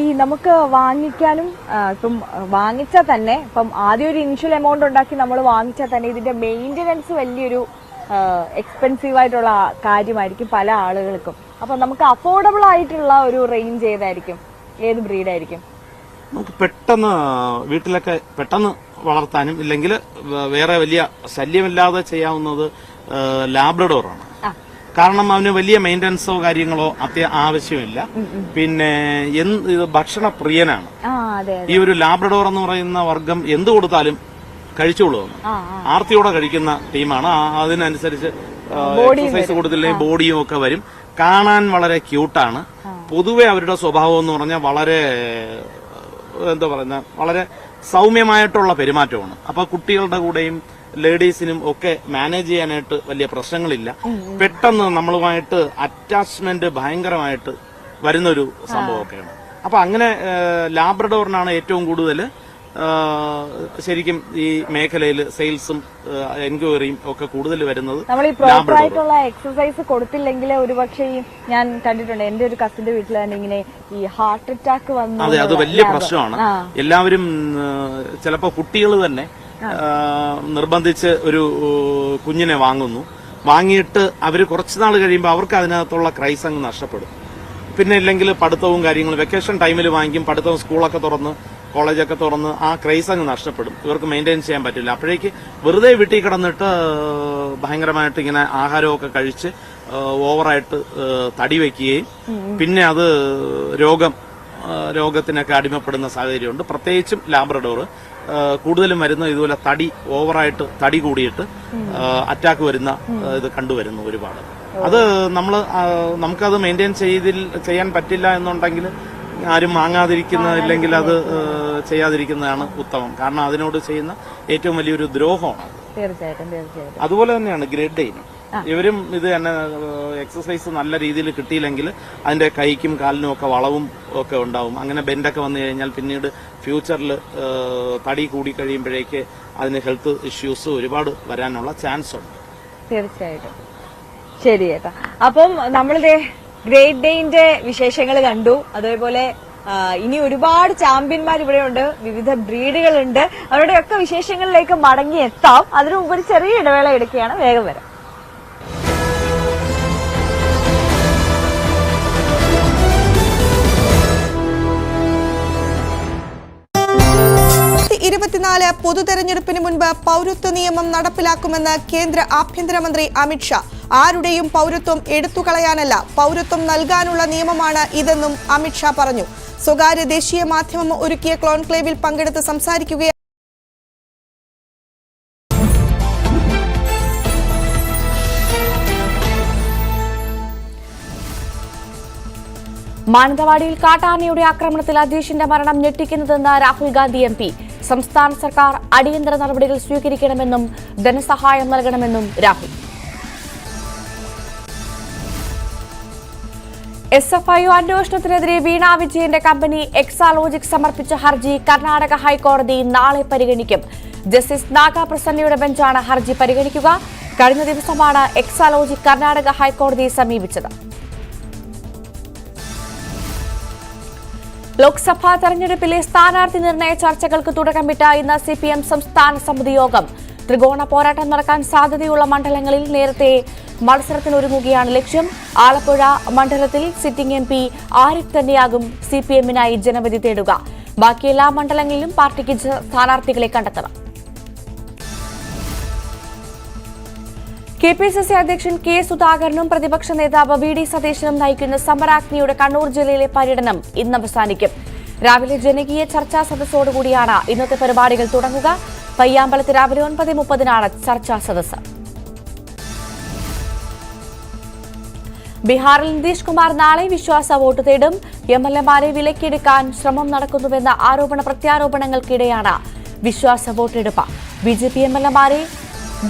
ഈ നമുക്ക് വാങ്ങിക്കാനും ഇപ്പം വാങ്ങിച്ചാൽ തന്നെ ഇപ്പം ആദ്യം ഒരു ഇനിഷ്യൽ എമൗണ്ട് ഉണ്ടാക്കി നമ്മൾ വാങ്ങിച്ചാൽ തന്നെ ഇതിന്റെ മെയിൻ്റനൻസ് വലിയൊരു എക്സ്പെൻസീവ് ആയിട്ടുള്ള കാര്യമായിരിക്കും പല ആളുകൾക്കും. അപ്പൊ നമുക്ക് അഫോർഡബിൾ ആയിട്ടുള്ള ഒരു റേഞ്ച് ഏതായിരിക്കും, ഏത് ബ്രീഡായിരിക്കും? നമുക്ക് പെട്ടെന്ന് വീട്ടിലൊക്കെ പെട്ടെന്ന് വളർത്താനും ഇല്ലെങ്കിൽ വേറെ വലിയ ശല്യമില്ലാതെ ചെയ്യാവുന്നത് ലാബ്രഡോറാണ്. കാരണം അവന് വലിയ മെയിൻ്റനൻസോ കാര്യങ്ങളോ ആവശ്യമില്ല. പിന്നെ ഭക്ഷണ പ്രിയനാണ്. ഈ ഒരു ലാബ്രഡോർ എന്ന് പറയുന്ന വർഗം എന്ത് കൊടുത്താലും കഴിച്ചോളൂ. ആർത്തിയോടെ കഴിക്കുന്ന ടീമാണ്. അതിനനുസരിച്ച് എക്സസൈസ് കൊടുത്തില്ലെങ്കിൽ ബോഡിയും ഒക്കെ വരും. കാണാൻ വളരെ ക്യൂട്ടാണ്. പൊതുവെ അവരുടെ സ്വഭാവം എന്ന് പറഞ്ഞാൽ വളരെ എന്താ പറയുന്ന വളരെ സൗമ്യമായിട്ടുള്ള പെരുമാറ്റമാണ്. അപ്പൊ കുട്ടികളുടെ കൂടെയും ലേഡീസിനും ഒക്കെ മാനേജ് ചെയ്യാനായിട്ട് വലിയ പ്രശ്നങ്ങളില്ല. പെട്ടെന്ന് നമ്മളുമായിട്ട് അറ്റാച്ച്മെന്റ് ഭയങ്കരമായിട്ട് വരുന്നൊരു സംഭവമൊക്കെയാണ്. അപ്പൊ അങ്ങനെ ലാബ്രഡോറിനാണ് ഏറ്റവും കൂടുതൽ ശരിക്കും ഈ മേഖലയിൽ സെയിൽസും എൻക്വയറിയും ഒക്കെ കൂടുതൽ വരുന്നത്. നമ്മൾ ഈ പ്രോപ്പർ ആയിട്ടുള്ള എക്സസൈസ് കൊടുത്തില്ലെങ്കിൽ ഒരുപക്ഷെ ഞാൻ കണ്ടിട്ടുണ്ട്, എന്റെ ഒരു കസിന്റെ വീട്ടിൽ തന്നെ ഇങ്ങനെ ഈ ഹാർട്ട് അറ്റാക്ക് വന്നു. അതെ, അത് വലിയ പ്രശ്നമാണ്. എല്ലാവരും ചിലപ്പോ കുട്ടികൾ തന്നെ നിർബന്ധിച്ച് ഒരു കുഞ്ഞിനെ വാങ്ങുന്നു. വാങ്ങിയിട്ട് അവർ കുറച്ചുനാൾ കഴിയുമ്പോൾ അവർക്ക് അതിനകത്തുള്ള ക്രൈസ് അങ്ങ് നഷ്ടപ്പെടും. പിന്നെ ഇല്ലെങ്കിൽ പഠിത്തവും കാര്യങ്ങളും വെക്കേഷൻ ടൈമിൽ വാങ്ങിക്കും. പഠിത്തവും സ്കൂളൊക്കെ തുറന്ന് കോളേജൊക്കെ തുറന്ന് ആ ക്രൈസ് അങ്ങ് നഷ്ടപ്പെടും. ഇവർക്ക് മെയിൻറ്റെയിൻ ചെയ്യാൻ പറ്റില്ല. അപ്പോഴേക്ക് വെറുതെ വീട്ടിൽ കിടന്നിട്ട് ഭയങ്കരമായിട്ട് ഇങ്ങനെ ആഹാരമൊക്കെ കഴിച്ച് ഓവറായിട്ട് തടി വയ്ക്കുകയും പിന്നെ അത് രോഗത്തിനൊക്കെ അടിമപ്പെടുന്ന സാഹചര്യമുണ്ട്. പ്രത്യേകിച്ചും ലാബ്രഡോർ കൂടുതലും വരുന്ന ഇതുപോലെ ഓവറായിട്ട് തടി കൂടിയിട്ട് അറ്റാക്ക് വരുന്ന ഇത് കണ്ടുവരുന്നു ഒരുപാട്. അത് നമുക്കത് മെയിൻറ്റെയിൻ ചെയ്യാൻ പറ്റില്ല എന്നുണ്ടെങ്കിൽ ആരും വാങ്ങാതിരിക്കുന്നതില്ലെങ്കിൽ അത് ചെയ്യാതിരിക്കുന്നതാണ് ഉത്തമം. കാരണം അതിനോട് ചെയ്യുന്ന ഏറ്റവും വലിയൊരു ദ്രോഹമാണ്. തീർച്ചയായിട്ടും. അതുപോലെ തന്നെയാണ് ഗ്രേഡ് ഡെയിനും. ഇവരും ഇത് തന്നെ എക്സസൈസ് നല്ല രീതിയിൽ കിട്ടിയില്ലെങ്കിൽ അതിന്റെ കൈക്കും കാലിനും ഒക്കെ വളവും ഒക്കെ ഉണ്ടാവും. അങ്ങനെ ബെൻഡൊക്കെ വന്നു കഴിഞ്ഞാൽ പിന്നീട് ഫ്യൂച്ചറിൽ തടി കൂടി കഴിയുമ്പോഴേക്ക് അതിന് ഹെൽത്ത് ഇഷ്യൂസ് ഒരുപാട് വരാനുള്ള ചാൻസ് ഉണ്ട്. തീർച്ചയായിട്ടും. ശരി ചേട്ടാ. അപ്പം നമ്മളിതേ ഗ്രേറ്റ് ഡെയിന്റെ വിശേഷങ്ങൾ കണ്ടു. അതേപോലെ ഇനി ഒരുപാട് ചാമ്പ്യന്മാർ ഇവിടെയുണ്ട്, വിവിധ ബ്രീഡുകളുണ്ട്. അവരുടെയൊക്കെ വിശേഷങ്ങളിലേക്ക് മടങ്ങി എത്താം. അതിനു മുമ്പ് ഒരു ചെറിയ ഇടവേള എടുക്കുകയാണ്. വേഗം വരാം. പൊതുതെരഞ്ഞെടുപ്പിന് മുൻപ് പൗരത്വ നിയമം നടപ്പിലാക്കുമെന്ന് കേന്ദ്ര ആഭ്യന്തരമന്ത്രി അമിത്ഷാ. ആരുടെയും പൗരത്വം എടുത്തുകളയാനല്ല, പൗരത്വം നൽകാനുള്ള നിയമമാണ് ഇതെന്നും അമിത്ഷാ പറഞ്ഞു. സ്വകാര്യ ദേശീയ മാധ്യമം ഒരുക്കിയ കോൺക്ലേവിൽ പങ്കെടുത്ത് സംസാരിക്കുകയാണ് മാനന്തവാടിയിൽ കാട്ടാനയുടെ ആക്രമണത്തിൽ അജീഷിന്റെ മരണം ഞെട്ടിക്കുന്നതെന്ന് രാഹുൽ ഗാന്ധി MP. സംസ്ഥാന സർക്കാർ അടിയന്തര നടപടികൾ സ്വീകരിക്കണമെന്നും ധനസഹായം നൽകണമെന്നും രാഹുൽ. SFIO അന്വേഷണത്തിനെതിരെ വീണ വിജയന്റെ കമ്പനി എക്സാലോജിക് സമർപ്പിച്ച ഹർജി കർണാടക ഹൈക്കോടതി നാളെ പരിഗണിക്കും. ജസ്റ്റിസ് നാഗപ്രസന്നയുടെ ബെഞ്ചാണ് ഹർജി പരിഗണിക്കുക. കഴിഞ്ഞ ദിവസമാണ് എക്സാലോജിക് കർണാടക ഹൈക്കോടതിയെ സമീപിച്ചത്. ലോക്സഭാ തെരഞ്ഞെടുപ്പിലെ സ്ഥാനാർത്ഥി നിർണയ ചർച്ചകൾക്ക് തുടക്കമിട്ട ഇന്ന് CPM സംസ്ഥാന സമിതി യോഗം. ത്രികോണ പോരാട്ടം നടക്കാൻ സാധ്യതയുള്ള മണ്ഡലങ്ങളിൽ നേരത്തെ മത്സരത്തിനൊരുങ്ങുകയാണ് ലക്ഷ്യം. ആലപ്പുഴ മണ്ഡലത്തിൽ സിറ്റിംഗ് MP ആരിഫ് തന്നെയാകും CPM-നായി ജനവിധി തേടുക. ബാക്കി എല്ലാ മണ്ഡലങ്ങളിലും പാർട്ടിക്ക് സ്ഥാനാർത്ഥികളെ കണ്ടെത്തണം. KPCC അധ്യക്ഷൻ K. സുധാകരനും പ്രതിപക്ഷ നേതാവ് VD സതീശനും നയിക്കുന്ന സമരാഗ്നിയുടെ കണ്ണൂർ ജില്ലയിലെ പര്യടനം ഇന്ന് അവസാനിക്കും. രാവിലെ ജനകീയ ചർച്ചാ സദസ്സോടുകൂടിയാണ് ഇന്നത്തെ പരിപാടികൾ തുടങ്ങുക. പയ്യാമ്പലത്ത് രാവിലെ 9:30 ചർച്ചാ സദസ്സ്. ബീഹാറിൽ നിതീഷ് കുമാർ നാളെ വിശ്വാസ വോട്ട് തേടും. എംഎൽഎമാരെ വിലക്കെടുക്കാൻ ശ്രമം നടക്കുന്നുവെന്ന ആരോപണ പ്രത്യാരോപണങ്ങൾക്കിടെയാണ് വിശ്വാസ വോട്ടെടുപ്പ്. ബിജെപി എംഎൽഎമാരെ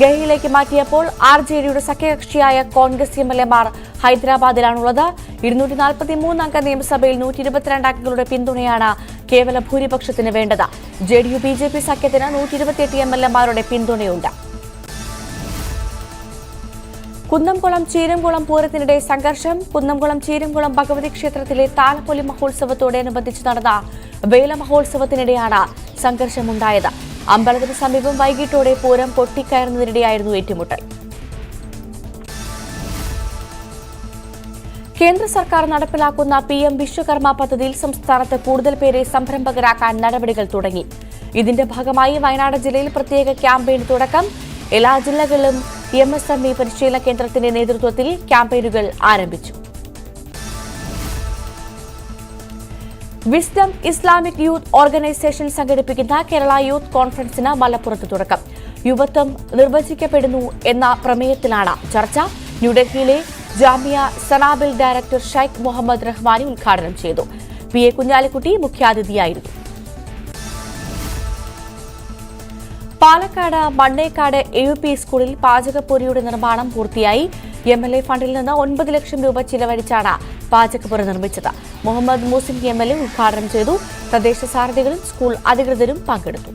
ഗയയിലേക്ക് മാറ്റിയപ്പോൾ ആർജെഡിയുടെ സഖ്യകക്ഷിയായ കോൺഗ്രസ് എംഎൽഎമാർ ഹൈദരാബാദിലാണുള്ളത്. 243 അംഗ നിയമസഭയിൽ 122 അംഗങ്ങളുടെ പിന്തുണയാണ് കേവല ഭൂരിപക്ഷത്തിന് വേണ്ടത്. ജെഡിയു ബിജെപി സഖ്യത്തിന് 128 എംഎൽഎമാരുടെ പിന്തുണയുണ്ട്. കുന്നംകുളം ചീരംകുളം പൂരത്തിനിടെ സംഘർഷം. കുന്നംകുളം ചീരംകുളം ഭഗവതി ക്ഷേത്രത്തിലെ താലപ്പൊലി മഹോത്സവത്തോടനുബന്ധിച്ച് നടന്ന വേല മഹോത്സവത്തിനിടെയാണ് സംഘർഷമുണ്ടായത്. അമ്പലത്തിന് സമീപം വൈകിട്ടോടെ പൂരം പൊട്ടിക്കയറുന്നതിനിടെയായിരുന്നു ഏറ്റുമുട്ടൽ. കേന്ദ്ര സർക്കാർ നടപ്പിലാക്കുന്ന PM വിശ്വകർമ്മ പദ്ധതിയിൽ സംസ്ഥാനത്ത് കൂടുതൽ പേരെ സംരംഭകരാക്കാൻ നടപടികൾ തുടങ്ങി. ഇതിന്റെ ഭാഗമായി വയനാട് ജില്ലയിൽ പ്രത്യേക ക്യാമ്പയിന് തുടക്കം. എല്ലാ ജില്ലകളിലും MSME പരിശീലന കേന്ദ്രത്തിന്റെ നേതൃത്വത്തിൽ ക്യാമ്പയിനുകൾ ആരംഭിച്ചു. വിസ്ഡം ഇസ്ലാമിക് യൂത്ത് ഓർഗനൈസേഷൻ സംഘടിപ്പിക്കുന്ന കേരള യൂത്ത് കോൺഫറൻസിന് മലപ്പുറത്ത് തുടക്കം. യുവത്വം നിർവചിക്കപ്പെടുന്നു എന്ന പ്രമേയത്തിലാണ് ചർച്ച. ന്യൂഡൽഹിയിലെ ജാമിയ സനാബിൽ ഡയറക്ടർ ഷൈഖ് മുഹമ്മദ് റഹ്മാനി ഉദ്ഘാടനം ചെയ്തു. PA കുഞ്ഞാലിക്കുട്ടി മുഖ്യാതിഥിയായിരുന്നു. പാലക്കാട് മണ്ണേക്കാട് AUP സ്കൂളിൽ പാചകപ്പുരയുടെ നിർമ്മാണം പൂർത്തിയായി. MLA ഫണ്ടിൽ നിന്ന് 9 ലക്ഷം രൂപ ചിലവഴിച്ചാണ് പാചകപ്പുര നിർമ്മിച്ചത്. മുഹമ്മദ് മൂസിൻ MLA ഉദ്ഘാടനം ചെയ്തു. തദ്ദേശ സാരഥികളും സ്കൂൾ അധികൃതരും പങ്കെടുത്തു.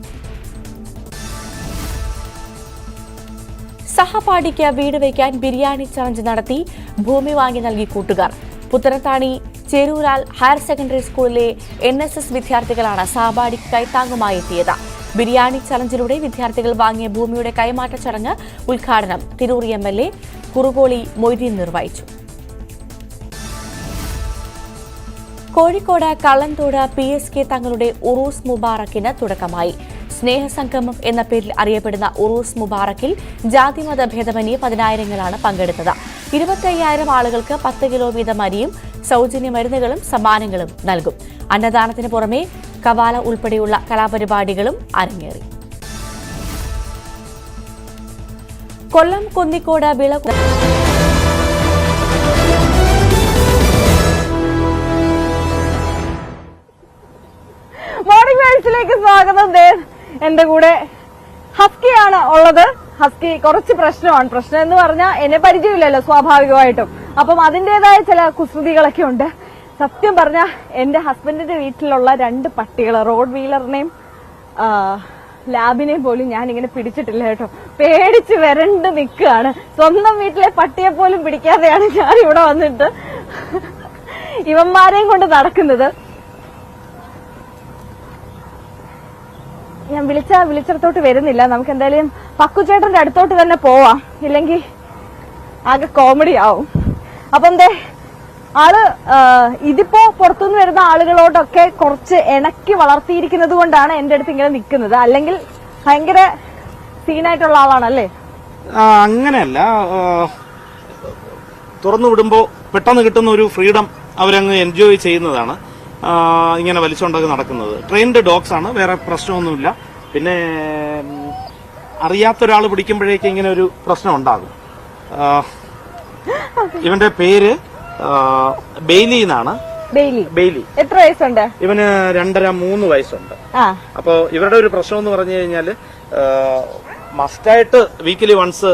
സഹപാഠിക്ക് വീട് വയ്ക്കാൻ ബിരിയാണി ചലഞ്ച് നടത്തി. ഭൂമി വാങ്ങി നൽകി കൂട്ടുകാർ. പുത്തനത്താണി ചേരൂരാൽ ഹയർ സെക്കൻഡറി സ്കൂളിലെ NSS വിദ്യാർത്ഥികളാണ് സഹപാഠിക്ക് കൈത്താങ്ങുമായി എത്തിയത്. ബിരിയാണി ചലഞ്ചിലൂടെ വിദ്യാർത്ഥികൾ വാങ്ങിയ ഭൂമിയുടെ കൈമാറ്റ ചടങ്ങ് ഉദ്ഘാടനം തിരൂർ MLA കുറുകോളി മൊയ്തീൻ നിർവഹിച്ചു. കോഴിക്കോട് കള്ളന്തോട് PSK തങ്ങളുടെ ഉറൂസ് മുബാറക്കിന് തുടക്കമായി. സ്നേഹസംഗമം എന്ന പേരിൽ അറിയപ്പെടുന്ന ഉറൂസ് മുബാറക്കിൽ ജാതിമത ഭേദമന്യേ 10,000ങ്ങളാണ് പങ്കെടുത്തത്. 25,000 ആളുകൾക്ക് 10 കിലോ വീതം അരിയും സൗജന്യ മരുന്നുകളും സമ്മാനങ്ങളും നൽകും. അന്നദാനത്തിന് പുറമെ കവാല ഉൾപ്പെടെയുള്ള കലാപരിപാടികളും അരങ്ങേറി. കൊല്ലം കുന്നിക്കോട് വിള മോർണിംഗ് വേൾസിലേക്ക് സ്വാഗതം. എന്റെ കൂടെ ഹസ്കിയാണ് ഉള്ളത്. ഹസ്കി കുറച്ച് പ്രശ്നം എന്ന് പറഞ്ഞാൽ എന്നെ പരിചയമില്ലല്ലോ സ്വാഭാവികമായിട്ടും. അപ്പം അതിന്റേതായ ചില കുസൃതികളൊക്കെ ഉണ്ട്. സത്യം പറഞ്ഞ എന്റെ ഹസ്ബൻഡിന്റെ വീട്ടിലുള്ള 2 പട്ടികൾ, റോഡ് വീലറിനെയും ലാബിനെയും പോലും ഞാൻ ഇങ്ങനെ പിടിച്ചിട്ടില്ല കേട്ടോ. പേടിച്ച് വരണ്ട് നിൽക്കുകയാണ്. സ്വന്തം വീട്ടിലെ പട്ടിയെ പോലും പിടിക്കാതെയാണ് ഞാൻ ഇവിടെ വന്നിട്ട് ഇവന്മാരെയും കൊണ്ട് നടക്കുന്നത്. ഞാൻ വിളിച്ചിടത്തോട്ട് വരുന്നില്ല. നമുക്ക് എന്തായാലും പക്കുചേട്ടന്റെ അടുത്തോട്ട് തന്നെ പോവാം, ഇല്ലെങ്കിൽ ആകെ കോമഡി ആവും. അപ്പം ഇതിപ്പോ പുറത്തുനിന്ന് വരുന്ന ആളുകളോടൊക്കെ കുറച്ച് ഇണക്കി വളർത്തിയിരിക്കുന്നത് കൊണ്ടാണ് എന്റെ അടുത്ത് ഇങ്ങനെ നിൽക്കുന്നത്. അല്ലെങ്കിൽ ഭയങ്കര സീനായിട്ടുള്ള ആളാണല്ലേ? അങ്ങനെയല്ല, തുറന്നു വിടുമ്പോ പെട്ടെന്ന് കിട്ടുന്ന ഒരു ഫ്രീഡം അവരങ്ങ് എൻജോയ് ചെയ്യുന്നതാണ് ഇങ്ങനെ വലിച്ചുകൊണ്ടൊക്കെ നടക്കുന്നത്. ട്രെയിൻഡ് ഡോഗ്സ് ആണ്, വേറെ പ്രശ്നമൊന്നുമില്ല. പിന്നെ അറിയാത്തൊരാൾ പിടിക്കുമ്പോഴേക്കും ഇങ്ങനെ ഒരു പ്രശ്നം ഉണ്ടാകും. ഇവന്റെ പേര് ബെയ്ലി എന്നാണ്. ബെയ്ലി. എത്ര വയസ്സുണ്ട്? ഇവന് 2.5-3 വയസ്സുണ്ട്. അപ്പോ ഇവരുടെ ഒരു പ്രശ്നം എന്ന് പറഞ്ഞു കഴിഞ്ഞാല് മസ്റ്റായിട്ട് വീക്കിലി വൺസ്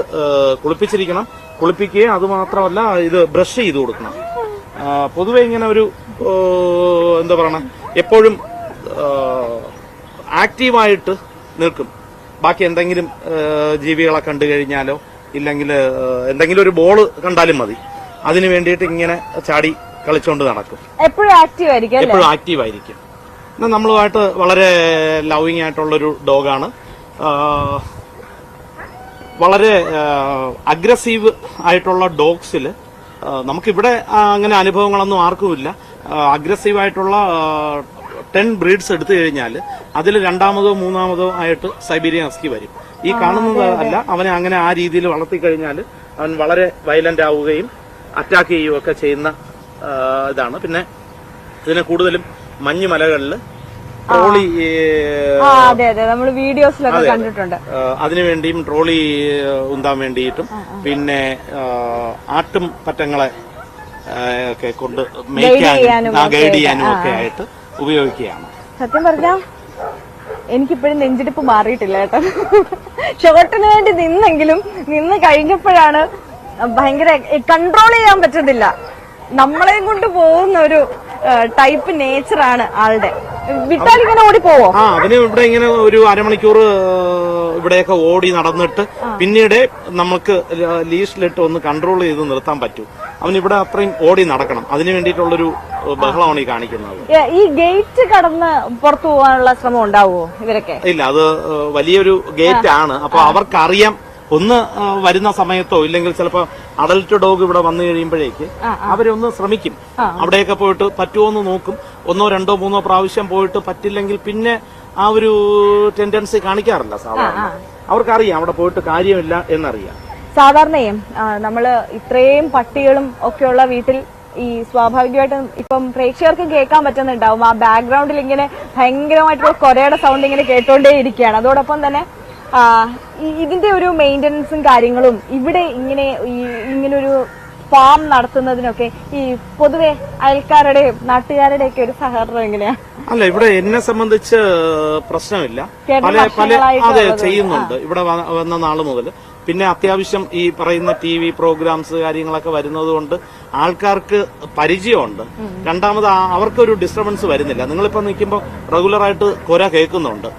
കുളിപ്പിച്ചിരിക്കണം. കുളിപ്പിക്കുകയും അതുമാത്രമല്ല ഇത് ബ്രഷ് ചെയ്ത് കൊടുക്കണം. പൊതുവെ ഇങ്ങനെ ഒരു എന്താ പറയണ, എപ്പോഴും ആക്റ്റീവായിട്ട് നിൽക്കും. ബാക്കി എന്തെങ്കിലും ജീവികളെ കണ്ടു കഴിഞ്ഞാലോ ഇല്ലെങ്കിൽ എന്തെങ്കിലും ഒരു ബോള് കണ്ടാലും മതി, അതിന് വേണ്ടിയിട്ട് ഇങ്ങനെ ചാടി കളിച്ചോണ്ട് നടക്കും. എപ്പോഴും ആക്റ്റീവ് ആയിരിക്കും. നമ്മളുമായിട്ട് വളരെ ലവിങ് ആയിട്ടുള്ളൊരു ഡോഗാണ്. വളരെ അഗ്രസീവ് ആയിട്ടുള്ള ഡോഗ്സിൽ നമുക്കിവിടെ അങ്ങനെ അനുഭവങ്ങളൊന്നും ആർക്കുമില്ല. അഗ്രസീവായിട്ടുള്ള 10 ബ്രീഡ്സ് എടുത്തു കഴിഞ്ഞാൽ അതിൽ 2ാമതോ 3ാമതോ ആയിട്ട് സൈബീരിയൻ ഹസ്കി വരും. ഈ കാണുന്നത് അല്ല, അവനെ അങ്ങനെ ആ രീതിയിൽ വളർത്തിക്കഴിഞ്ഞാൽ അവൻ വളരെ വയലന്റ് ആവുകയും അറ്റാക്ക് ചെയ്യുകയൊക്കെ ചെയ്യുന്ന ഇതാണ്. പിന്നെ ഇതിനെ കൂടുതലും മഞ്ഞുമലകളിൽ ട്രോളി നമ്മൾ വീഡിയോസിലൊക്കെ കണ്ടിട്ടുണ്ട്. അതിനുവേണ്ടിയും ട്രോളി ഉന്താൻ വേണ്ടിയിട്ടും പിന്നെ ആട്ടും പറ്റങ്ങളെ ഒക്കെ കൊണ്ട് ചെയ്യാനും ഗൈഡ് ചെയ്യാനും ഒക്കെ ആയിട്ട് ഉപയോഗിക്കുകയാണ്. സത്യം പറഞ്ഞാ എനിക്കിപ്പോഴും നെഞ്ചിടിപ്പ് മാറിയിട്ടില്ല കേട്ടോ. ഷോട്ടിന് വേണ്ടി നിന്നെങ്കിലും നിന്ന് കഴിഞ്ഞപ്പോഴാണ് ഭയങ്കര കൺട്രോൾ ചെയ്യാൻ പറ്റുന്നില്ല. നമ്മളെയും കൊണ്ട് പോകുന്ന ഒരു ടൈപ്പ് നേച്ചറാണ് ആളുടെ. വിട്ടാൽ ഇങ്ങനെ ഓടി പോവോ? അവന് ഇവിടെ ഇങ്ങനെ ഒരു അരമണിക്കൂർ ഇവിടെയൊക്കെ ഓടി നടന്നിട്ട് പിന്നീട് നമുക്ക് ലീസ്റ്റിലിട്ട് ഒന്ന് കൺട്രോൾ ചെയ്ത് നിർത്താൻ പറ്റൂ. അവനിവിടെ അത്രയും ഓടി നടക്കണം. അതിനു വേണ്ടിയിട്ടുള്ളൊരു ബഹളമാണ് ഈ കാണിക്കുന്നത്. ഈ ഗേറ്റ് കടന്ന് പുറത്തു പോകാനുള്ള ശ്രമം ഉണ്ടാവുമോ ഇവരൊക്കെ? ഇല്ല, അത് വലിയൊരു ഗേറ്റ് ആണ്. അപ്പൊ അവർക്കറിയാം ഒന്ന് വരുന്ന സമയത്തോ ഇല്ലെങ്കിൽ ചിലപ്പോ അഡൽട്ട് ഡോഗ് ഇവിടെ വന്നു കഴിയുമ്പോഴേക്ക് അവരൊന്ന് ശ്രമിക്കും. അവിടെയൊക്കെ പോയിട്ട് പറ്റുമോന്ന് നോക്കും. 1, 2, 3 പ്രാവശ്യം പോയിട്ട് പറ്റില്ലെങ്കിൽ പിന്നെ ആ ഒരു ടെൻഡൻസി കാണിക്കാറില്ല സാധാരണ. അവർക്കറിയാം അവിടെ പോയിട്ട് കാര്യമില്ല എന്നറിയാം. സാധാരണയും നമ്മള് ഇത്രയും പട്ടികളും ഒക്കെയുള്ള വീട്ടിൽ ഈ സ്വാഭാവികമായിട്ടും ഇപ്പം പ്രേക്ഷകർക്ക് കേൾക്കാൻ പറ്റുന്നുണ്ടാവും, ആ ബാക്ക്ഗ്രൗണ്ടിൽ ഇങ്ങനെ ഭയങ്കരമായിട്ടുള്ള കൊരയുടെ സൗണ്ട് ഇങ്ങനെ കേട്ടോണ്ടേ ഇരിക്കുകയാണ്. അതോടൊപ്പം തന്നെ ഇതിന്റെ ഒരു മെയിന്റനൻസും കാര്യങ്ങളും ഇവിടെ ഇങ്ങനൊരു ഫാം നടത്തുന്നതിനൊക്കെ ഈ പൊതുവെ അയൽക്കാരുടെയും നാട്ടുകാരുടെയൊക്കെ ഒരു സഹകരണം എങ്ങനെയാ? അല്ല, ഇവിടെ എന്നെ സംബന്ധിച്ച് പ്രശ്നമില്ല. അതെ, ചെയ്യുന്നുണ്ട് ഇവിടെ വന്ന നാള് മുതൽ. പിന്നെ അത്യാവശ്യം ഈ പറയുന്ന TV പ്രോഗ്രാംസ് കാര്യങ്ങളൊക്കെ വരുന്നത് കൊണ്ട് ആൾക്കാർക്ക് പരിചയമുണ്ട്. രണ്ടാമത് അവർക്കൊരു ഡിസ്റ്റർബൻസ് വരുന്നില്ല. നിങ്ങളിപ്പോ നിൽക്കുമ്പോൾ റെഗുലറായിട്ട് കൊര കേൾക്കുന്നുണ്ട്.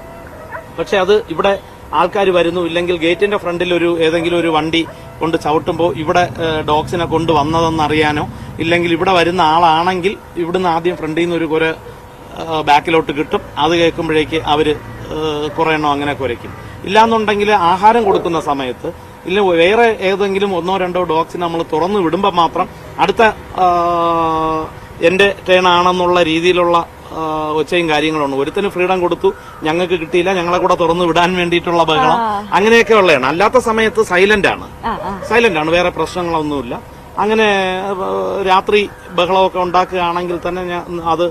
പക്ഷെ അത് ഇവിടെ ആൾക്കാർ വരുന്നു, ഇല്ലെങ്കിൽ ഗേറ്റിന്റെ ഫ്രണ്ടിൽ ഏതെങ്കിലും ഒരു വണ്ടി കൊണ്ട് ചവിട്ടുമ്പോൾ ഇവിടെ ഡോഗ്സിനെ കൊണ്ട് വന്നതെന്നറിയാനോ, ഇല്ലെങ്കിൽ ഇവിടെ വരുന്ന ആളാണെങ്കിൽ ഇവിടുന്ന് ആദ്യം ഫ്രണ്ടിൽ നിന്ന് ഒരു കുര ബാക്കിലോട്ട് കിട്ടും. അത് കേൾക്കുമ്പോഴേക്ക് അവര് കുറെ എണ്ണം അങ്ങനെ കുരയ്ക്കും. ഇല്ലാന്നുണ്ടെങ്കിൽ ആഹാരം കൊടുക്കുന്ന സമയത്ത് ഇല്ല വേറെ ഏതെങ്കിലും 1, 2 ഡോഗ്സിനെ നമ്മൾ തുറന്നു വിടുമ്പോൾ മാത്രം അടുത്ത എന്റെ ടേൺ ആണെന്നുള്ള രീതിയിലുള്ള ഒച്ചയും കാര്യങ്ങളുണ്ട്. ഒരുത്തിന് ഫ്രീഡം കൊടുത്തു, ഞങ്ങൾക്ക് കിട്ടിയില്ല, ഞങ്ങളെ കൂടെ തുറന്നു വിടാൻ വേണ്ടിയിട്ടുള്ള ബഹളം, അങ്ങനെയൊക്കെ ഉള്ളതാണ്. അല്ലാത്ത സമയത്ത് സൈലന്റ് ആണ്, വേറെ പ്രശ്നങ്ങളൊന്നുമില്ല. അങ്ങനെ രാത്രി ബഹളമൊക്കെ ഉണ്ടാക്കുകയാണെങ്കിൽ തന്നെ അത്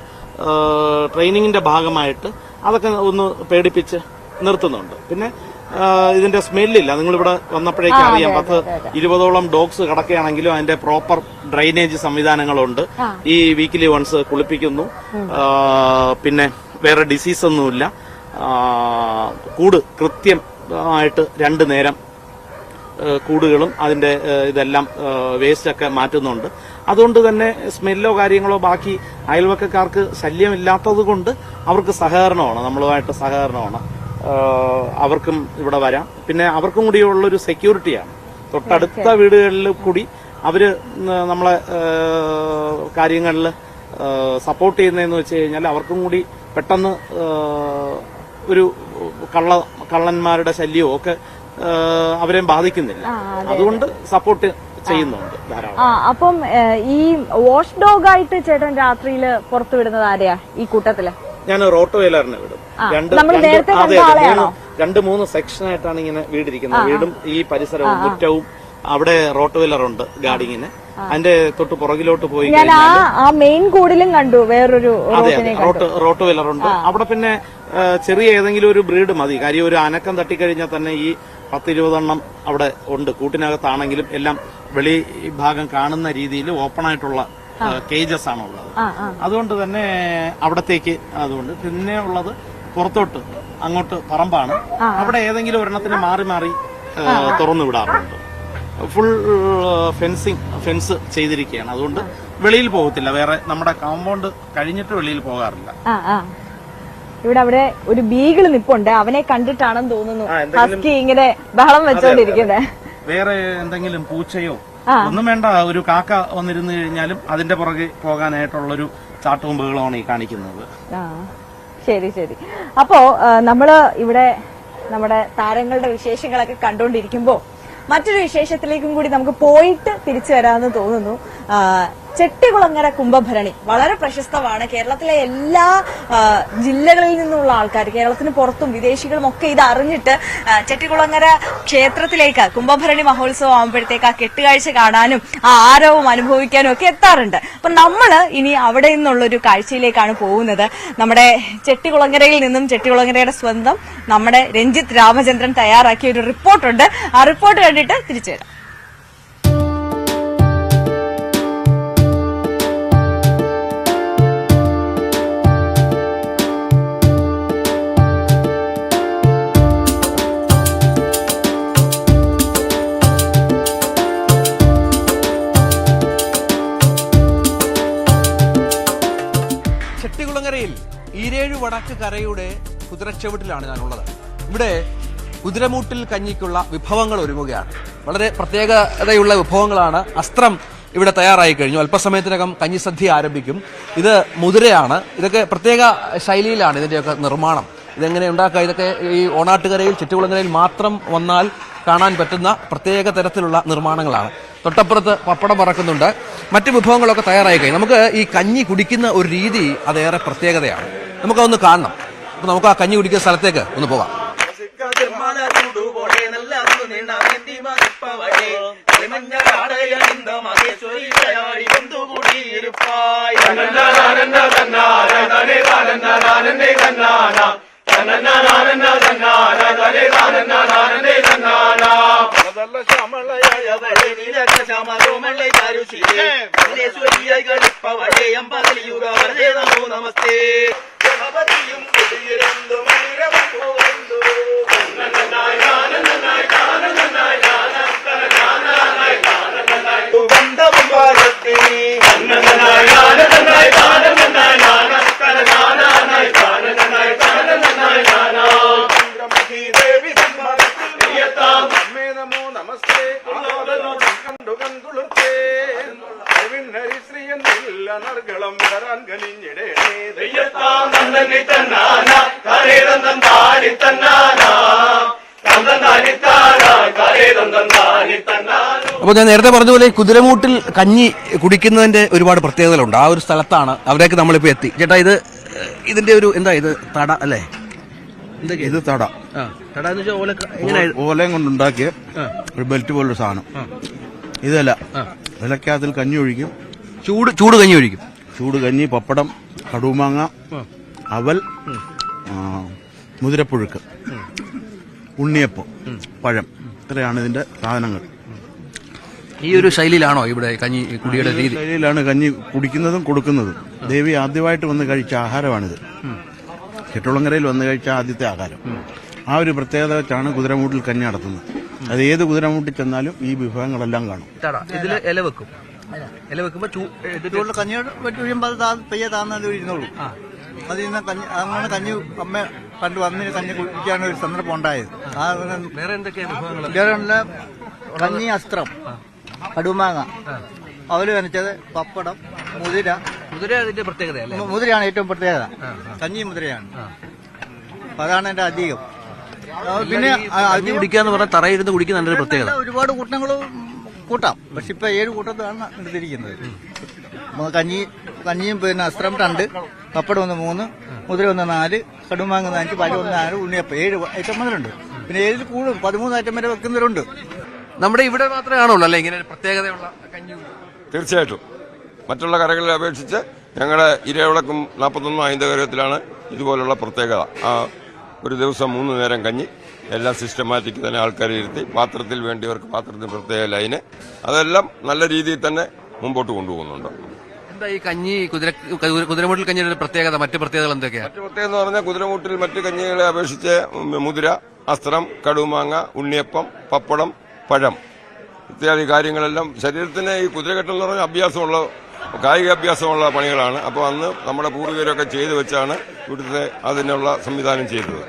ട്രെയിനിങ്ങിന്റെ ഭാഗമായിട്ട് അതൊക്കെ ഒന്ന് പേടിപ്പിച്ച് നിർത്തുന്നുണ്ട്. പിന്നെ ഇതിന്റെ സ്മെല്ലില്ല. നിങ്ങളിവിടെ വന്നപ്പോഴേക്കും അറിയാം, 10-20ഓളം ഡോഗ്സ് കിടക്കുകയാണെങ്കിലും അതിന്റെ പ്രോപ്പർ ഡ്രൈനേജ് സംവിധാനങ്ങളുണ്ട്. ഈ വീക്കിലി വൺസ് കുളിപ്പിക്കുന്നു. പിന്നെ വേറെ ഡിസീസ് ഒന്നുമില്ല. കൂട് കൃത്യമായിട്ട് 2 നേരം കൂടുകളും അതിന്റെ ഇതെല്ലാം വേസ്റ്റ് ഒക്കെ മാറ്റുന്നുണ്ട്. അതുകൊണ്ട് തന്നെ സ്മെല്ലോ കാര്യങ്ങളോ ബാക്കി അയൽവക്കക്കാർക്ക് ശല്യമില്ലാത്തത് കൊണ്ട് അവർക്ക് സഹകരണമാണ്, നമ്മളുമായിട്ട് സഹകരണമാണ്. അവർക്കും ഇവിടെ വരാം. പിന്നെ അവർക്കും കൂടിയുള്ളൊരു സെക്യൂരിറ്റിയാണ്. തൊട്ടടുത്ത വീടുകളിൽ കൂടി അവര് നമ്മളെ കാര്യങ്ങളിൽ സപ്പോർട്ട് ചെയ്യുന്നതെന്ന് വെച്ച് കഴിഞ്ഞാൽ അവർക്കും കൂടി പെട്ടെന്ന് ഒരു കള്ളന്മാരുടെ ശല്യമോ ഒക്കെ അവരെയും ബാധിക്കുന്നില്ല. അതുകൊണ്ട് സപ്പോർട്ട് ചെയ്യുന്നുണ്ട് ധാരാളം. അപ്പം ഈ വാഷ് ഡോഗ് ആയിട്ട് ചേട്ടൻ രാത്രിയിൽ പുറത്തു വിടുന്നത് ആരെയാ ഈ കൂട്ടത്തില്? ഞാൻ റോട്ടോവെയിലറിനെ വിടും. 2-3 സെക്ഷനായിട്ടാണ് ഇങ്ങനെ വീടിരിക്കുന്നത്. വീടും ഈ പരിസരവും മുറ്റവും അവിടെ റോട്ടോവെയിലറുണ്ട് ഗാർഡിങ്ങിന്. അതിന്റെ തൊട്ട് പുറകിലോട്ട് പോയി മെയിൻ കൂടിലും കണ്ടു വേറൊരു റോട്ടോവെയിലറുണ്ട്. അവിടെ പിന്നെ ചെറിയ ഏതെങ്കിലും ഒരു ബ്രീഡ് മതി. കാര്യം ഒരു അനക്കം തട്ടിക്കഴിഞ്ഞാൽ തന്നെ ഈ 10-20 എണ്ണം അവിടെ ഉണ്ട്. കൂട്ടിനകത്താണെങ്കിലും എല്ലാം വെളി ഭാഗം കാണുന്ന രീതിയിൽ ഓപ്പൺ ആയിട്ടുള്ള കേജസ് ആണുള്ളത്. അതുകൊണ്ട് തന്നെ അവിടത്തേക്ക് അതുകൊണ്ട് പിന്നെ ഉള്ളത് പുറത്തോട്ട് അങ്ങോട്ട് പറമ്പാണ്. അവിടെ ഏതെങ്കിലും ഒരെണ്ണത്തിന് മാറി മാറി തുറന്നു വിടാറുണ്ട്. ഫുൾ ഫെൻസ് ചെയ്തിരിക്കുകയാണ്. അതുകൊണ്ട് വെളിയിൽ പോകത്തില്ല. വേറെ നമ്മുടെ കോമ്പൗണ്ട് കഴിഞ്ഞിട്ട് വെളിയിൽ പോകാറില്ല. ഇവിടെ അവിടെ ഒരു ബീഗിൾ നിപ്പുണ്ട്. അവനെ കണ്ടിട്ടാണെന്ന് തോന്നുന്നു ഹസ്കി ഇങ്ങനെ ബഹളം വെച്ചോണ്ടിരിക്കുന്നത്. വേറെ എന്തെങ്കിലും പൂച്ചയോ ഒന്നും വേണ്ട, ഒരു കാക്ക വന്നിരുന്നു കഴിഞ്ഞാലും അതിന്റെ പുറകെ പോകാനായിട്ടുള്ളൊരു ചാട്ടവും ബഹളമാണ് ഈ കാണിക്കുന്നത്. ശരി ശരി. അപ്പോ നമ്മള് ഇവിടെ നമ്മുടെ താരങ്ങളുടെ വിശേഷങ്ങളൊക്കെ കണ്ടുകൊണ്ടിരിക്കുമ്പോ മറ്റൊരു വിശേഷത്തിലേക്കും കൂടി നമുക്ക് പോയിട്ട് തിരിച്ചു വരാമെന്ന് തോന്നുന്നു. ചെട്ടികുളങ്ങര കുംഭഭരണി വളരെ പ്രശസ്തമാണ്. കേരളത്തിലെ എല്ലാ ജില്ലകളിൽ നിന്നുള്ള ആൾക്കാർ, കേരളത്തിന് പുറത്തും വിദേശികളും ഒക്കെ ഇത് അറിഞ്ഞിട്ട് ചെട്ടികുളങ്ങര ക്ഷേത്രത്തിലേക്ക് കുംഭഭരണി മഹോത്സവം ആകുമ്പോഴത്തേക്ക് ആ കെട്ടുകാഴ്ച കാണാനും ആ ആരവം അനുഭവിക്കാനും ഒക്കെ എത്താറുണ്ട്. അപ്പൊ നമ്മള് ഇനി അവിടെ നിന്നുള്ളൊരു കാഴ്ചയിലേക്കാണ് പോകുന്നത്. നമ്മുടെ ചെട്ടികുളങ്ങരയിൽ നിന്നും ചെട്ടികുളങ്ങരയുടെ സ്വന്തം നമ്മുടെ രഞ്ജിത്ത് രാമചന്ദ്രൻ തയ്യാറാക്കിയ ഒരു റിപ്പോർട്ടുണ്ട്. ആ റിപ്പോർട്ട് കണ്ടിട്ട് തിരിച്ചു വരാം. കരയുടെ കുതിരച്ചവിട്ടിലാണ് ഞാനുള്ളത്. ഇവിടെ കുതിരമൂട്ടിൽ കഞ്ഞിക്കുള്ള വിഭവങ്ങൾ ഒരുങ്ങുകയാണ്. വളരെ പ്രത്യേകതയുള്ള വിഭവങ്ങളാണ്. അസ്ത്രം ഇവിടെ തയ്യാറായി കഴിഞ്ഞു. അല്പസമയത്തിനകം കഞ്ഞിസദ്യ ആരംഭിക്കും. ഇത് മുതിരയാണ്. ഇതൊക്കെ പ്രത്യേക ശൈലിയിലാണ് ഇതിന്റെയൊക്കെ നിർമ്മാണം. ഇതെങ്ങനെ ഉണ്ടാക്കുക? ഇതൊക്കെ ഈ ഓണാട്ടുകരയിൽ ചുറ്റുകുളങ്ങരയിൽ മാത്രം വന്നാൽ കാണാൻ പറ്റുന്ന പ്രത്യേക തരത്തിലുള്ള നിർമ്മാണങ്ങളാണ്. തൊട്ടപ്പുറത്ത് പപ്പടം പറക്കുന്നുണ്ട്. മറ്റു വിഭവങ്ങളൊക്കെ തയ്യാറായി കഴിഞ്ഞു. നമുക്ക് ഈ കഞ്ഞി കുടിക്കുന്ന ഒരു രീതി അതേറെ പ്രത്യേകതയാണ്. നമുക്കതൊന്ന് കാണണം. അപ്പോൾ നമുക്ക് ആ കഞ്ഞി കുടിക്കുന്ന സ്ഥലത്തേക്ക് ഒന്ന് പോകാം. നമസ്തേ അപ്പോൾ ഞാൻ നേരത്തെ പറഞ്ഞതുപോലെ കുതിരമൂട്ടിൽ കഞ്ഞി കുടിക്കുന്നതിന്റെ ഒരുപാട് പ്രത്യേകതകളുണ്ട്. ആ ഒരു സ്ഥലത്താണ് അവരേക്ക് നമ്മളിപ്പോൾ എത്തി. ചേട്ടാ, ഇതിന്റെ ഒരു എന്താ ഇത്? തട അല്ലേ? ഇത് തട. തട എന്ന് വെച്ചാൽ ഓലയും കൊണ്ടുണ്ടാക്കിയ ഒരു ബെൽറ്റ് പോലൊരു സാധനം. ഇതല്ല, ഇലക്കകത്തിൽ കഞ്ഞി ഒഴിക്കും. ചൂട് കഞ്ഞി ഒഴിക്കും. ചൂട് കഞ്ഞി, പപ്പടം, കടുമാങ്ങ, അവൽ, മുതിരപ്പുഴുക്ക്, ഉണ്ണിയപ്പം, പഴം, ഇത്രയാണ് ഇതിന്റെ സാധനങ്ങൾ. ഈ ഒരു ശൈലിയിലാണോ ഇവിടെ കഞ്ഞി കുടിയുടെ രീതി? ശൈലിയിലാണ് കഞ്ഞി കുടിക്കുന്നതും കൊടുക്കുന്നതും. ദേവി ആദ്യമായിട്ട് വന്ന് കഴിച്ച ആഹാരമാണിത്. ചെട്ടുളങ്ങരയിൽ വന്ന് കഴിച്ച ആദ്യത്തെ ആഹാരം. ആ ഒരു പ്രത്യേകത വെച്ചാണ് കുതിരമൂട്ടിൽ കഞ്ഞി നടത്തുന്നത്. അത് ഏത് കുതിരമൂട്ടിൽ ചെന്നാലും ഈ വിഭവങ്ങളെല്ലാം കാണും. ഇതിൽ ഇല വെക്കും. ഇല വെക്കുമ്പോൾ കഞ്ഞി ഒഴിയുമ്പോൾ പെയ്യെ താന്നത് ഒഴിയുന്നുള്ളൂ. അതിൽ നിന്ന് അങ്ങനെ കഞ്ഞി അമ്മ പണ്ട് വന്നിന് കഞ്ഞി കുടിക്കാണ് ഒരു സന്ദർഭം ഉണ്ടായത്. വേറെ എന്തൊക്കെയാണ്? കഞ്ഞി, അസ്ത്രം, കടുമാങ്ങ, അവല് നനച്ചത്, പപ്പടം, മുതിര. അതിന്റെ പ്രത്യേകതയല്ലേ? മുതിരയാണ് ഏറ്റവും പ്രത്യേകത. കഞ്ഞി മുതിരയാണ്. അതാണ് എന്റെ അധികം. പിന്നെ കുടിക്കാന്ന് പറഞ്ഞാൽ തറയിരുന്ന് കുടിക്കുന്ന നല്ലൊരു പ്രത്യേകത. ഒരുപാട് കൂട്ടങ്ങളും കൂട്ടാം. പക്ഷെ ഇപ്പൊ 7 കൂട്ടത്തിലാണ് എടുത്തിരിക്കുന്നത്. കഞ്ഞിയും പിന്നെ അസ്ത്രം 2, പപ്പടം 1, 3, മുതിര 1, 4, കടുമാങ്ങ 5, പഴം 1, 4, ഉണ്ണിയപ്പം 7 ഐറ്റം മുതലുണ്ട്. പിന്നെ 7 കൂടും 13 ഐറ്റം വരെ വെക്കുന്നവരുണ്ട്. നമ്മുടെ ഇവിടെ മാത്രമേ ആണുള്ളൂ അല്ലേ ഇങ്ങനെ പ്രത്യേകതയുള്ള കഞ്ഞി? തീർച്ചയായിട്ടും മറ്റുള്ള കരകളെ അപേക്ഷിച്ച് ഞങ്ങളുടെ ഇരവിളക്കും 41 ഐന്തകരത്തിലാണ് ഇതുപോലുള്ള പ്രത്യേകത. ഒരു ദിവസം 3 നേരം കഞ്ഞി, എല്ലാം സിസ്റ്റമാറ്റിക് തന്നെ ആൾക്കാരെ ഇരുത്തി, പാത്രത്തിൽ വേണ്ടിയവർക്ക് പാത്രത്തിന് പ്രത്യേക ലൈന്, അതെല്ലാം നല്ല രീതിയിൽ തന്നെ മുമ്പോട്ട് കൊണ്ടുപോകുന്നുണ്ട്. എന്താ ഈ കഞ്ഞി കുതിരമൂട്ടിൽ കഞ്ഞിയുടെ പ്രത്യേകത? മറ്റു പ്രത്യേകതകൾ എന്തൊക്കെയാണ്? മറ്റു പ്രത്യേകത എന്ന് പറഞ്ഞാൽ കുതിരമൂട്ടിൽ മറ്റു കഞ്ഞികളെ അപേക്ഷിച്ച് മുതിര, അസ്ത്രം, കടുമാങ്ങ, ഉണ്ണിയപ്പം, പപ്പടം, പഴം ഇത്യാദി കാര്യങ്ങളെല്ലാം ശരീരത്തിന് ഈ കുതിരകെട്ടൽ എന്ന് പറഞ്ഞാൽ കായിക അഭ്യാസമുള്ള പണികളാണ്. അപ്പോൾ അന്ന് നമ്മുടെ പൂർവികരൊക്കെ ചെയ്തു വെച്ചാണ് ഇവിടുത്തെ അതിനുള്ള സംവിധാനം ചെയ്തത്.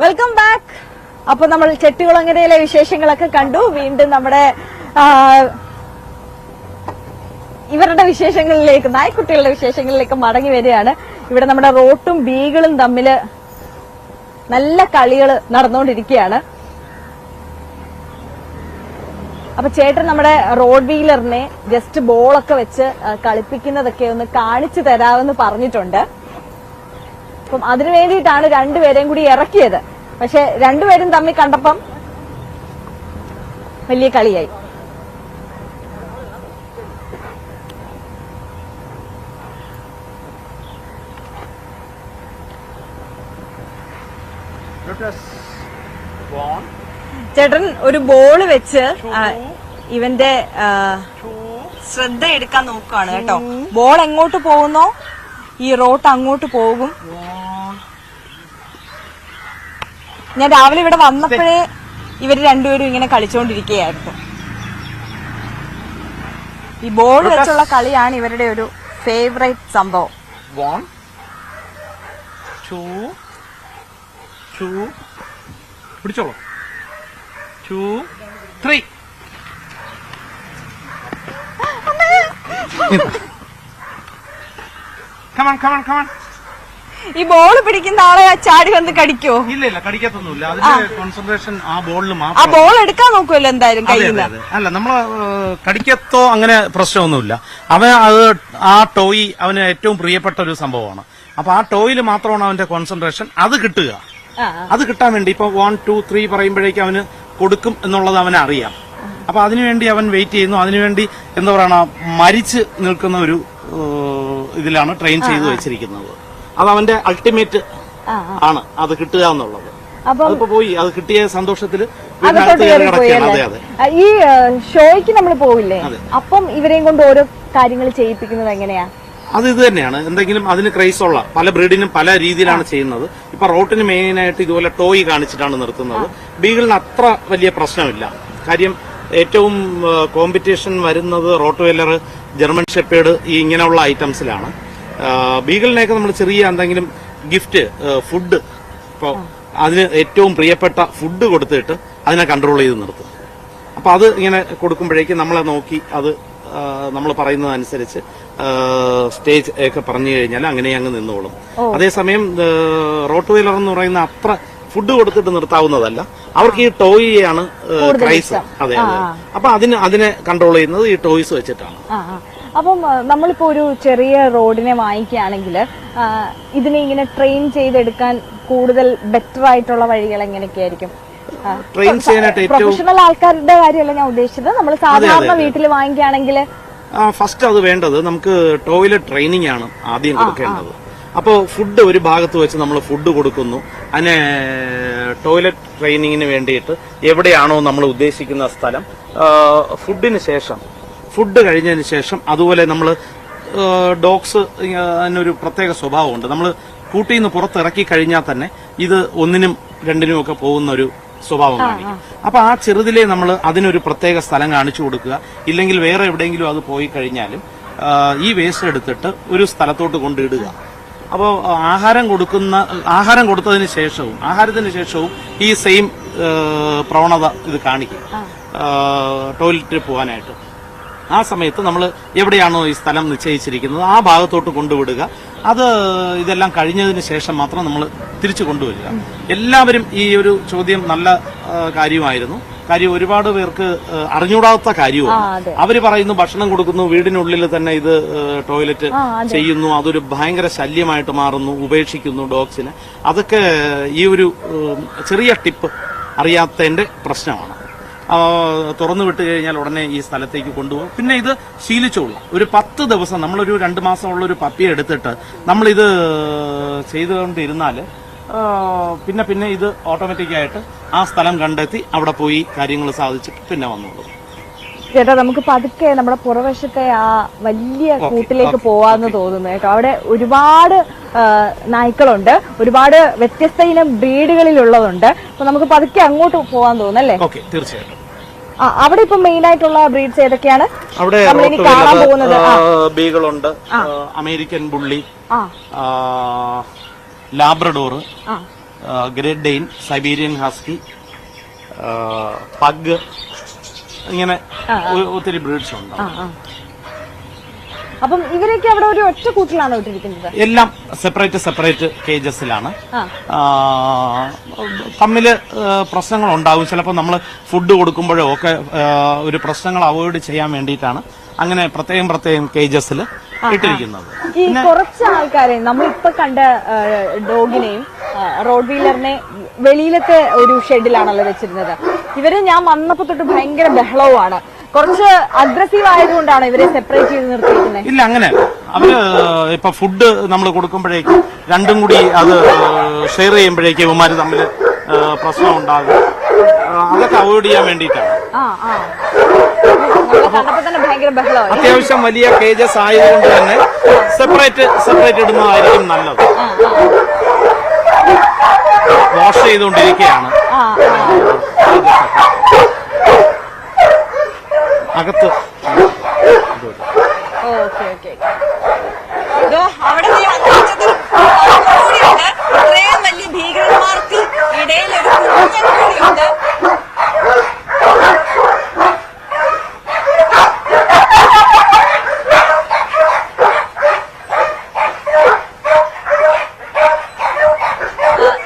Welcome back. അപ്പൊ നമ്മൾ ചെട്ടികുളങ്ങരയിലെ വിശേഷങ്ങളൊക്കെ കണ്ടു. വീണ്ടും നമ്മുടെ ഇവരുടെ വിശേഷങ്ങളിലേക്ക്, നായ്ക്കുട്ടികളുടെ വിശേഷങ്ങളിലേക്ക് മടങ്ങി വരികയാണ്. ഇവിടെ നമ്മുടെ റോട്ടും ബീഗിളും തമ്മില് നല്ല കളികൾ നടന്നുകൊണ്ടിരിക്കുകയാണ്. അപ്പൊ ചേട്ടൻ നമ്മുടെ റോഡ് വീലറിനെ ജസ്റ്റ് ബോളൊക്കെ വെച്ച് കളിപ്പിക്കുന്നതൊക്കെ ഒന്ന് കാണിച്ചു തരാമെന്ന് പറഞ്ഞിട്ടുണ്ട്. അപ്പം അതിനു വേണ്ടിയിട്ടാണ് രണ്ടുപേരെയും കൂടി ഇറക്കിയത്. പക്ഷെ രണ്ടുപേരും തമ്മിൽ കണ്ടപ്പം വലിയ കളിയായി. ചേട്ടൻ ഒരു ബോള് വെച്ച് ഇവന്റെ ശ്രദ്ധ എടുക്കാൻ നോക്കുകയാണ് കേട്ടോ. ബോൾ എങ്ങോട്ട് പോകുന്നോ ഈ റോട്ട് അങ്ങോട്ട് പോകും. ഞാൻ രാവിലെ ഇവിടെ വന്നപ്പോഴേ ഇവര് രണ്ടുപേരും ഇങ്ങനെ കളിച്ചോണ്ടിരിക്കുകയായിരുന്നു. ഈ ബോൾ വെച്ചുള്ള കളിയാണ് ഇവരുടെ ഒരു ഫേവറേറ്റ് സംഭവം. 1 2 2 പിടിച്ചോളൂ 2 3 കമാൺ കമാൺ കമാൺ. ഈ ബോൾ പിടിക്കുന്ന ആളെ ചാടി വന്ന് കടിക്കോ? ഇല്ല കടിക്കത്തൊന്നുമില്ല. അതിന്റെ കോൺസെൻട്രേഷൻ ആ ബോളിൽ മാത്രം. ആ ബോൾ എടുക്കാൻ നോക്കുമല്ലോ എന്തായാലും കയ്യിൽ നിന്ന്. അല്ല നമ്മള് കടിക്കത്തോ അങ്ങനെ പ്രശ്നമൊന്നുമില്ല. അവൻ അത് ആ ടോയ് അവന് ഏറ്റവും പ്രിയപ്പെട്ട ഒരു സംഭവമാണ്. അപ്പൊ ആ ടോയിൽ മാത്രമാണ് അവന്റെ കോൺസെൻട്രേഷൻ. അത് കിട്ടുക, അത് കിട്ടാൻ വേണ്ടി ഇപ്പൊ 1 2 3 പറയുമ്പോഴേക്കും അവന് കൊടുക്കും എന്നുള്ളത് അവന് അറിയാം. അപ്പൊ അതിനുവേണ്ടി അവൻ വെയിറ്റ് ചെയ്യുന്നു. അതിനുവേണ്ടി എന്താ പറയണ മരിച്ച് നിൽക്കുന്ന ഒരു ഇതിലാണ് ട്രെയിൻ ചെയ്തു വെച്ചിരിക്കുന്നത്. അത് അവന്റെ അൾട്ടിമേറ്റ് ആണ്, അത് കിട്ടുക എന്നുള്ളത്. അതിപ്പോ പോയി അത് കിട്ടിയ സന്തോഷത്തില് കിടക്കുകയാണ്. അതെ അതെ. ഈ ഷോയ്ക്ക് നമ്മൾ പോവില്ലേ, അപ്പം ഇവരെയും കൊണ്ട് ഓരോ കാര്യങ്ങൾ ചെയ്യിപ്പിക്കുന്നത് എങ്ങനെയാ? അത് ഇത് തന്നെയാണ്. എന്തെങ്കിലും അതിന് ക്രൈസ് ഉള്ള പല ബ്രീഡിനും പല രീതിയിലാണ് ചെയ്യുന്നത്. ഇപ്പൊ റോട്ടിന് മെയിനായിട്ട് ഇതുപോലെ ടോയ് കാണിച്ചിട്ടാണ് നിർത്തുന്നത്. ബീഗിളിന് അത്ര വലിയ പ്രശ്നമില്ല. കാര്യം ഏറ്റവും കോമ്പറ്റീഷൻ വരുന്നത് റോട്ട് വെല്ലർ, ജർമ്മൻ ഷെപ്പേർഡ് ഈ ഇങ്ങനെയുള്ള ഐറ്റംസിലാണ്. ബീഗിളിനെയൊക്കെ നമ്മൾ ചെറിയ എന്തെങ്കിലും ഗിഫ്റ്റ് ഫുഡ്, ഇപ്പോൾ അതിന് ഏറ്റവും പ്രിയപ്പെട്ട ഫുഡ് കൊടുത്തിട്ട് അതിനെ കൺട്രോൾ ചെയ്ത് നിർത്തും. അപ്പൊ അത് ഇങ്ങനെ കൊടുക്കുമ്പോഴേക്കും നമ്മളെ നോക്കി അത് നമ്മൾ പറയുന്നതനുസരിച്ച് സ്റ്റേജ് ഒക്കെ പറഞ്ഞു കഴിഞ്ഞാൽ അങ്ങനെ അങ്ങ് നിന്നോളും. അതേസമയം റോട്ട് വെയിലർ എന്ന് പറയുന്ന അത്ര ഫുഡ് കൊടുത്തിട്ട് നിർത്താവുന്നതല്ല. അവർക്ക് ഈ ടോയിയാണ് ക്രൈസ്. അതെ അതെ. അപ്പൊ അതിനെ കൺട്രോൾ ചെയ്യുന്നത് ഈ ടോയ്സ് വെച്ചിട്ടാണ്. അപ്പം നമ്മളിപ്പോ ഒരു ചെറിയ റോഡിനെ വാങ്ങിക്കുകയാണെങ്കിൽ ഇതിനെ ഇങ്ങനെ ട്രെയിൻ ചെയ്തെടുക്കാൻ കൂടുതൽ ബെറ്റർ ആയിട്ടുള്ള വഴികൾ എങ്ങനെയൊക്കെയായിരിക്കും? ട്രെയിൻ ചെയ്യാനായിട്ട് പ്രൊഫഷണൽ ആൾക്കാരുടെ കാര്യമല്ല ഞാൻ ഉദ്ദേശിച്ചത്. നമ്മൾ സാധാരണ വീട്ടിൽ വാങ്ങിക്കുകയാണെങ്കിൽ ഫസ്റ്റ് അത് വേണ്ടത് നമുക്ക് ടോയ്ലറ്റ് ട്രെയിനിങ് ആണ് ആദ്യം കൊടുക്കേണ്ടത്. അപ്പോൾ ഫുഡ് ഒരു ഭാഗത്ത് വെച്ച് നമ്മൾ ഫുഡ് കൊടുക്കുന്നു. അതിനെ ടോയ്ലറ്റ് ട്രെയിനിങ്ങിന് വേണ്ടിയിട്ട് എവിടെയാണോ നമ്മൾ ഉദ്ദേശിക്കുന്ന സ്ഥലം, ഫുഡ് കഴിഞ്ഞതിന് ശേഷം അതുപോലെ നമ്മൾ ഡോഗ്സ് അതിനൊരു പ്രത്യേക സ്വഭാവമുണ്ട്. നമ്മൾ കൂട്ടിൽ നിന്ന് പുറത്തിറക്കി കഴിഞ്ഞാൽ തന്നെ ഇത് 1നും 2നും ഒക്കെ പോകുന്ന ഒരു സ്വഭാവം കാണിക്കും. അപ്പൊ ആ ചെറുതിലെ നമ്മൾ അതിനൊരു പ്രത്യേക സ്ഥലം കാണിച്ചു കൊടുക്കുക. ഇല്ലെങ്കിൽ വേറെ എവിടെയെങ്കിലും അത് പോയി കഴിഞ്ഞാലും ഈ വേസ്റ്റ് എടുത്തിട്ട് ഒരു സ്ഥലത്തോട്ട് കൊണ്ടിടുക. അപ്പോൾ ആഹാരം കൊടുത്തതിന് ശേഷവും ഈ സെയിം പ്രവണത ഇത് കാണിക്കും ടോയ്ലറ്റിൽ പോകാനായിട്ട്. ആ സമയത്ത് നമ്മൾ എവിടെയാണോ ഈ സ്ഥലം നിശ്ചയിച്ചിരിക്കുന്നത് ആ ഭാഗത്തോട്ട് കൊണ്ടുവിടുക. അത് ഇതെല്ലാം കഴിഞ്ഞതിന് ശേഷം മാത്രം നമ്മൾ തിരിച്ചു കൊണ്ടുവരിക. എല്ലാവരും ഈ ഒരു ചോദ്യം നല്ല കാര്യമായിരുന്നു. കാര്യം ഒരുപാട് പേർക്ക് അറിഞ്ഞൂടാത്ത കാര്യമാണ്. അവര് പറയുന്നു ഭക്ഷണം കൊടുക്കുന്നു, വീടിനുള്ളിൽ തന്നെ ഇത് ടോയ്ലറ്റ് ചെയ്യുന്നു, അതൊരു ഭയങ്കര ശല്യമായിട്ട് മാറുന്നു, ഉപേക്ഷിക്കുന്നു ഡോഗ്സിനെ. അതൊക്കെ ഈ ഒരു ചെറിയ ടിപ്പ് അറിയാത്തതിന്റെ പ്രശ്നമാണ്. തുറന്നു വിട്ട് കഴിഞ്ഞാൽ ഉടനെ ഈ സ്ഥലത്തേക്ക് കൊണ്ടുപോകും. പിന്നെ ഇത് ശീലിച്ചോളൂ. ഒരു 10 ദിവസം, നമ്മളൊരു 2 മാസമുള്ള ഒരു പപ്പിയെ എടുത്തിട്ട് നമ്മളിത് ചെയ്തുകൊണ്ടിരുന്നാല് പിന്നെ ഇത് ഓട്ടോമാറ്റിക്കായിട്ട് ആ സ്ഥലം കണ്ടെത്തി അവിടെ പോയി കാര്യങ്ങൾ സാധിച്ചിട്ട് പിന്നെ വന്നോളൂ. ചേട്ടാ, നമുക്ക് പതുക്കെ നമ്മുടെ പുറവശത്തെ ആ വലിയ കൂട്ടിലേക്ക് പോവാന്ന് തോന്നുന്നു കേട്ടോ. അവിടെ ഒരുപാട് നായ്ക്കളുണ്ട്, ഒരുപാട് വ്യത്യസ്ത ഇനം ബ്രീഡുകളിലുള്ളതുണ്ട്. അപ്പൊ നമുക്ക് പതുക്കെ അങ്ങോട്ട് പോവാൻ തോന്നുന്നല്ലേ? ഓക്കെ, തീർച്ചയായിട്ടും. അവിടെ ഇപ്പൊ മെയിൻ ആയിട്ടുള്ള ബ്രീഡ്സ് ഏതൊക്കെയാണ്? അവിടെ കാണാൻ പോകുന്നത് ബീഗളുണ്ട്, American bully, Labrador, great Dane, Siberian husky, pug, ഇങ്ങനെ ഒത്തിരി ബ്രീഡ്സ് ഉണ്ട്. അപ്പം ഇവരൊക്കെ അവിടെ ഒരു ഒറ്റ കൂട്ടിലാണോ ഇട്ടിരിക്കുന്നത്? എല്ലാം സെപ്പറേറ്റ് കേജസിലാണ്. തമ്മില് പ്രശ്നങ്ങൾ ഉണ്ടാവും. ചിലപ്പോൾ നമ്മൾ ഫുഡ് കൊടുക്കുമ്പോഴോ ഒക്കെ ഒരു പ്രശ്നങ്ങൾ അവോയ്ഡ് ചെയ്യാൻ വേണ്ടിയിട്ടാണ് അങ്ങനെ പ്രത്യേകം കേജസിൽ ഇട്ടിരിക്കുന്നത്. ഈ കുറച്ച് ആൾക്കാരെ നമ്മളിപ്പോ കണ്ട ഡോഗിനെയും റോഡ് വീലറിനെ വെളിയിലത്തെ ഒരു ഷെഡിലാണല്ലോ വെച്ചിരുന്നത്. ഇവര് ഞാൻ വന്നപ്പോ തൊട്ട് ഭയങ്കര ബഹളവുമാണ്. കുറച്ച് അഗ്രസീവ് ആയതുകൊണ്ടാണ് ഇവരെ സെപ്പറേറ്റ് ചെയ്ത് നിർത്തിയിരിക്കുന്നത്. ഇല്ല, അങ്ങനെ അവര് ഇപ്പൊ ഫുഡ് നമ്മൾ കൊടുക്കുമ്പോഴേക്കും രണ്ടും കൂടി അത് ഷെയർ ചെയ്യുമ്പോഴേക്കും ഇവന്മാര് തമ്മിൽ പ്രശ്നം ഉണ്ടാകും. അതൊക്കെ അവോയ്ഡ് ചെയ്യാൻ വേണ്ടിയിട്ടാണ്. കണ്ടപ്പോ തന്നെ ഭയങ്കര ബഹളമായി. അത്യാവശ്യം വലിയ കേജസ് ആയതുകൊണ്ട് തന്നെ സെപ്പറേറ്റ് ഇടുന്നതായിരിക്കും നല്ലത്. വാഷ് ചെയ്തുകൊണ്ടിരിക്കുകയാണ് അകത്ത്. Okay okay. അവിടെ ഇത്രയും വലിയ ഭീകരന്മാർക്ക് ഇടയിൽ ഒരു കുഞ്ഞൻ കൂടിയുണ്ട്.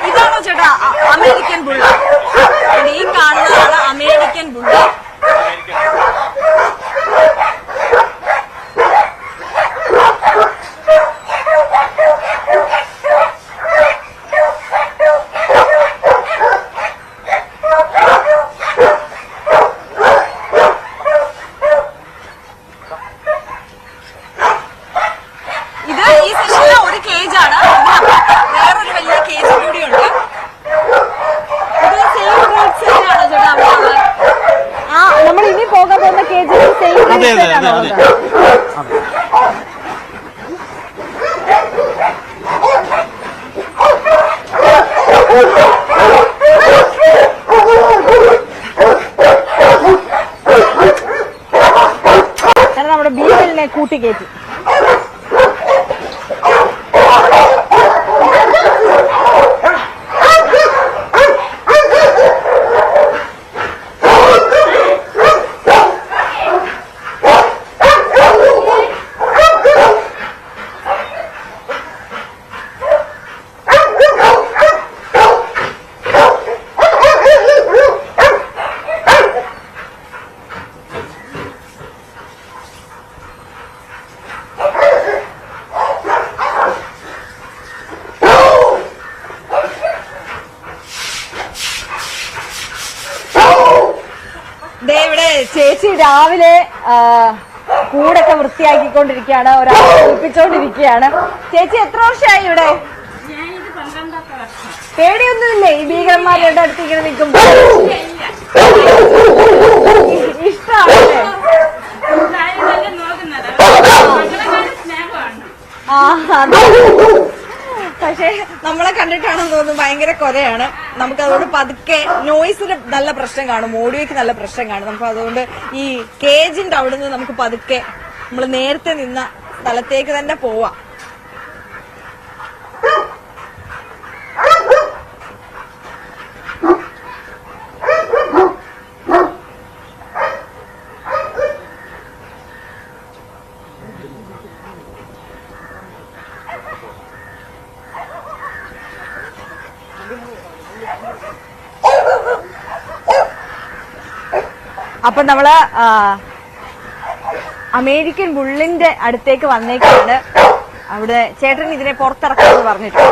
ഇതാണോ ചേട്ടാ അമേരിക്കൻ ബുള്ള? ഈ കാണുന്നതാണ് അമേരിക്കൻ ബുള്ള. ഈ സെഷനിലെ ഒരു കേജാണ്. വേറൊരു വലിയ കേജ് കൂടിയുണ്ട്. ഇത് സെയിം റേറ്റ്സ് തന്നെയാണോ ചേട്ടാ? നമ്മൾ ഇനി പോകാൻ പോകുന്ന കേജ് സെയിം റേറ്റ്സ് ആണോ? കാരണം നമ്മുടെ ബീഫലിനെ കൂട്ടിക്കയറ്റി. ഇവിടെ ചേച്ചി രാവിലെ കൂടൊക്കെ വൃത്തിയാക്കിക്കൊണ്ടിരിക്കുകയാണ്, ഒരാളെ കുളിപ്പിച്ചോണ്ടിരിക്കുകയാണ്. ചേച്ചി എത്ര വർഷമായി ഇവിടെ? പേടിയൊന്നുമില്ലേ ഈ ഭീകരന്മാരുടെ അടുത്ത് ഇങ്ങനെ നിൽക്കുമ്പോ? ഇഷ്ടമാണല്ലേ? പക്ഷെ നമ്മളെ കണ്ടിട്ടാണെന്ന് തോന്നുന്നു ഭയങ്കര കൊരയാണ്. നമുക്ക് അതുകൊണ്ട് പതുക്കെ നോയ്സിന് നല്ല പ്രശ്നം കാണും, ഓഡിയോയ്ക്ക് നല്ല പ്രശ്നം കാണും. നമുക്ക് അതുകൊണ്ട് ഈ കേജിന്റെ അവിടെ നിന്ന് നമുക്ക് പതുക്കെ നമ്മൾ നേരത്തെ നിന്ന സ്ഥലത്തേക്ക് തന്നെ പോവാം. അപ്പൊ നമ്മള് അമേരിക്കൻ ബുള്ളിന്റെ അടുത്തേക്ക് വന്നേക്കാണ്. അവിടെ ചേട്ടൻ ഇതിനെ പുറത്തിറക്കാമെന്ന് പറഞ്ഞിട്ട്.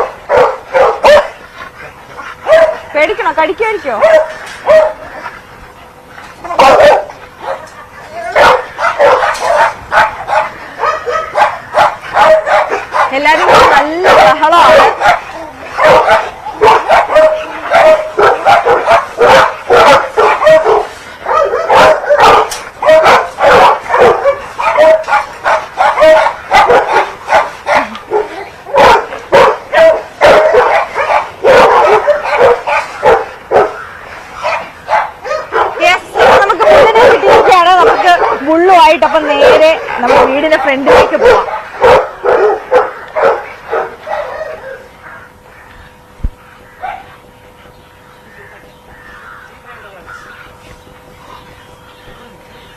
പേടിക്കണോ? കടിക്കായിരിക്കോ? എല്ലാരും നല്ല ബഹളമാണ്. ബുള്ളുമായിട്ട് അപ്പം നേരെ നമ്മുടെ വീടിന്റെ ഫ്രണ്ടിലേക്ക് പോവാം.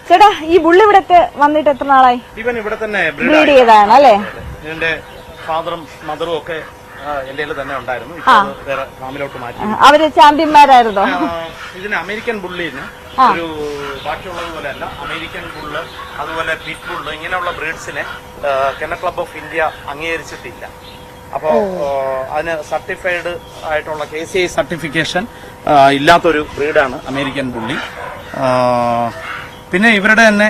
ചേട്ടാ ഈ ബുള്ളി ഇവിടെ വന്നിട്ട് എത്ര നാളായി? ഇവൻ ഇവിടെ തന്നെ ബ്രീഡ് ചെയ്തതാണ് അല്ലേ? ഇതിന്റെ ഫാദറും മദറും ഒക്കെ എന്റെ തന്നെ ഉണ്ടായിരുന്നു. വേറെ ഫാമിലോട്ട് മാറ്റി. അവര് ചാമ്പ്യന്മാരായിരുന്നോ? ഇതിന് അമേരിക്കൻ ബുള്ളിന് ഒരു ബാക്കിയുള്ളത് പോലെ അല്ല. അമേരിക്കൻ ബുള്ള്, അതുപോലെ പിറ്റ് ബുള്ള്, ഇങ്ങനെയുള്ള ബ്രീഡ്സിനെ കെന്നൽ ക്ലബ് ഓഫ് ഇന്ത്യ അംഗീകരിച്ചിട്ടില്ല. അപ്പോ അതിന് സർട്ടിഫൈഡ് ആയിട്ടുള്ള KCI സർട്ടിഫിക്കേഷൻ ഇല്ലാത്തൊരു ബ്രീഡാണ് അമേരിക്കൻ ബുള്ളി. പിന്നെ ഇവരുടെ തന്നെ